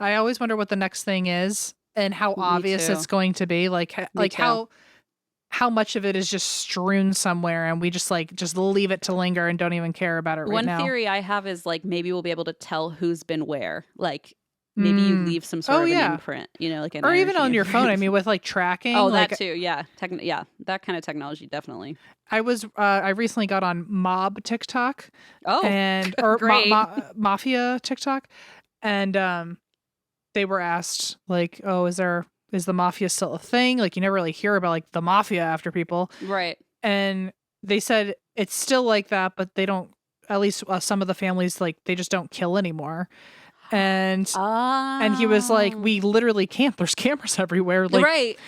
I always wonder what the next thing is and how obvious it's going to be. Like how much of it is just strewn somewhere and we just leave it to linger and don't even care about it right now. One theory I have is like maybe we'll be able to tell who's been where. Like maybe you leave some sort of an imprint, like an or even on your phone. I mean, with like tracking. Oh, that too. Yeah, that kind of technology definitely. I recently got on mob TikTok. Oh, or mafia TikTok, and they were asked like, "Oh, is the mafia still a thing?" Like, you never really hear about like the mafia after people, right? And they said it's still like that, but they don't. At least some of the families like they just don't kill anymore. And he was like, we literally can't. There's cameras everywhere. Like, right.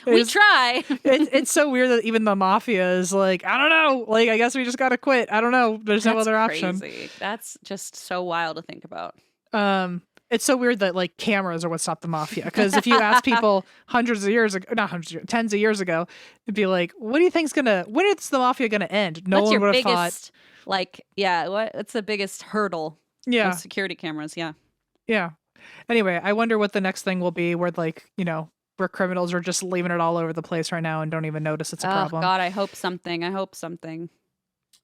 We try. It's so weird that even the mafia is like, I don't know. Like, I guess we just got to quit. I don't know. There's no other option. That's just so wild to think about. It's so weird that like cameras are what stopped the mafia. Because if you ask people tens of years ago, it'd be like, when is the mafia going to end? No one would have thought. Like, what's the biggest hurdle? Yeah. Security cameras. Yeah. Yeah. Anyway, I wonder what the next thing will be where like, where criminals are just leaving it all over the place right now and don't even notice it's a problem. Oh God, I hope something.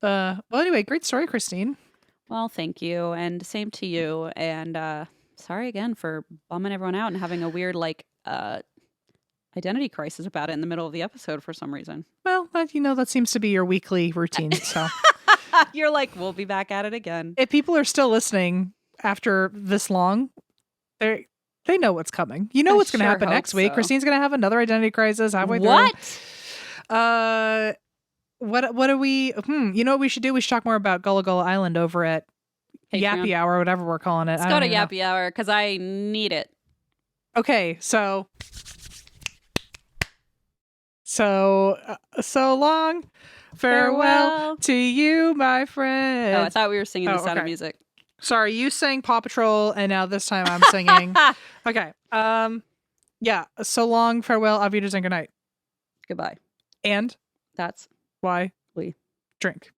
Well, anyway, great story, Christine. Well, thank you. And same to you. And sorry again for bumming everyone out and having a weird like identity crisis about it in the middle of the episode for some reason. Well, that seems to be your weekly routine. So you're like, we'll be back at it again. If people are still listening after this long, they know what's coming. You know what's going to happen next week. Christine's going to have another identity crisis halfway through. What do we? You know what we should do? We should talk more about Gullah Island over at Yappy Hour, whatever we're calling it. Let's go to Yappy Hour because I need it. Okay, so long. Farewell to you, my friend. Oh, I thought we were singing The Sound of Music. Sorry, you sang Paw Patrol, and now this time I'm singing. Okay. Yeah. So long, farewell, auf Wiedersehen, good night. Goodbye. And that's why we drink.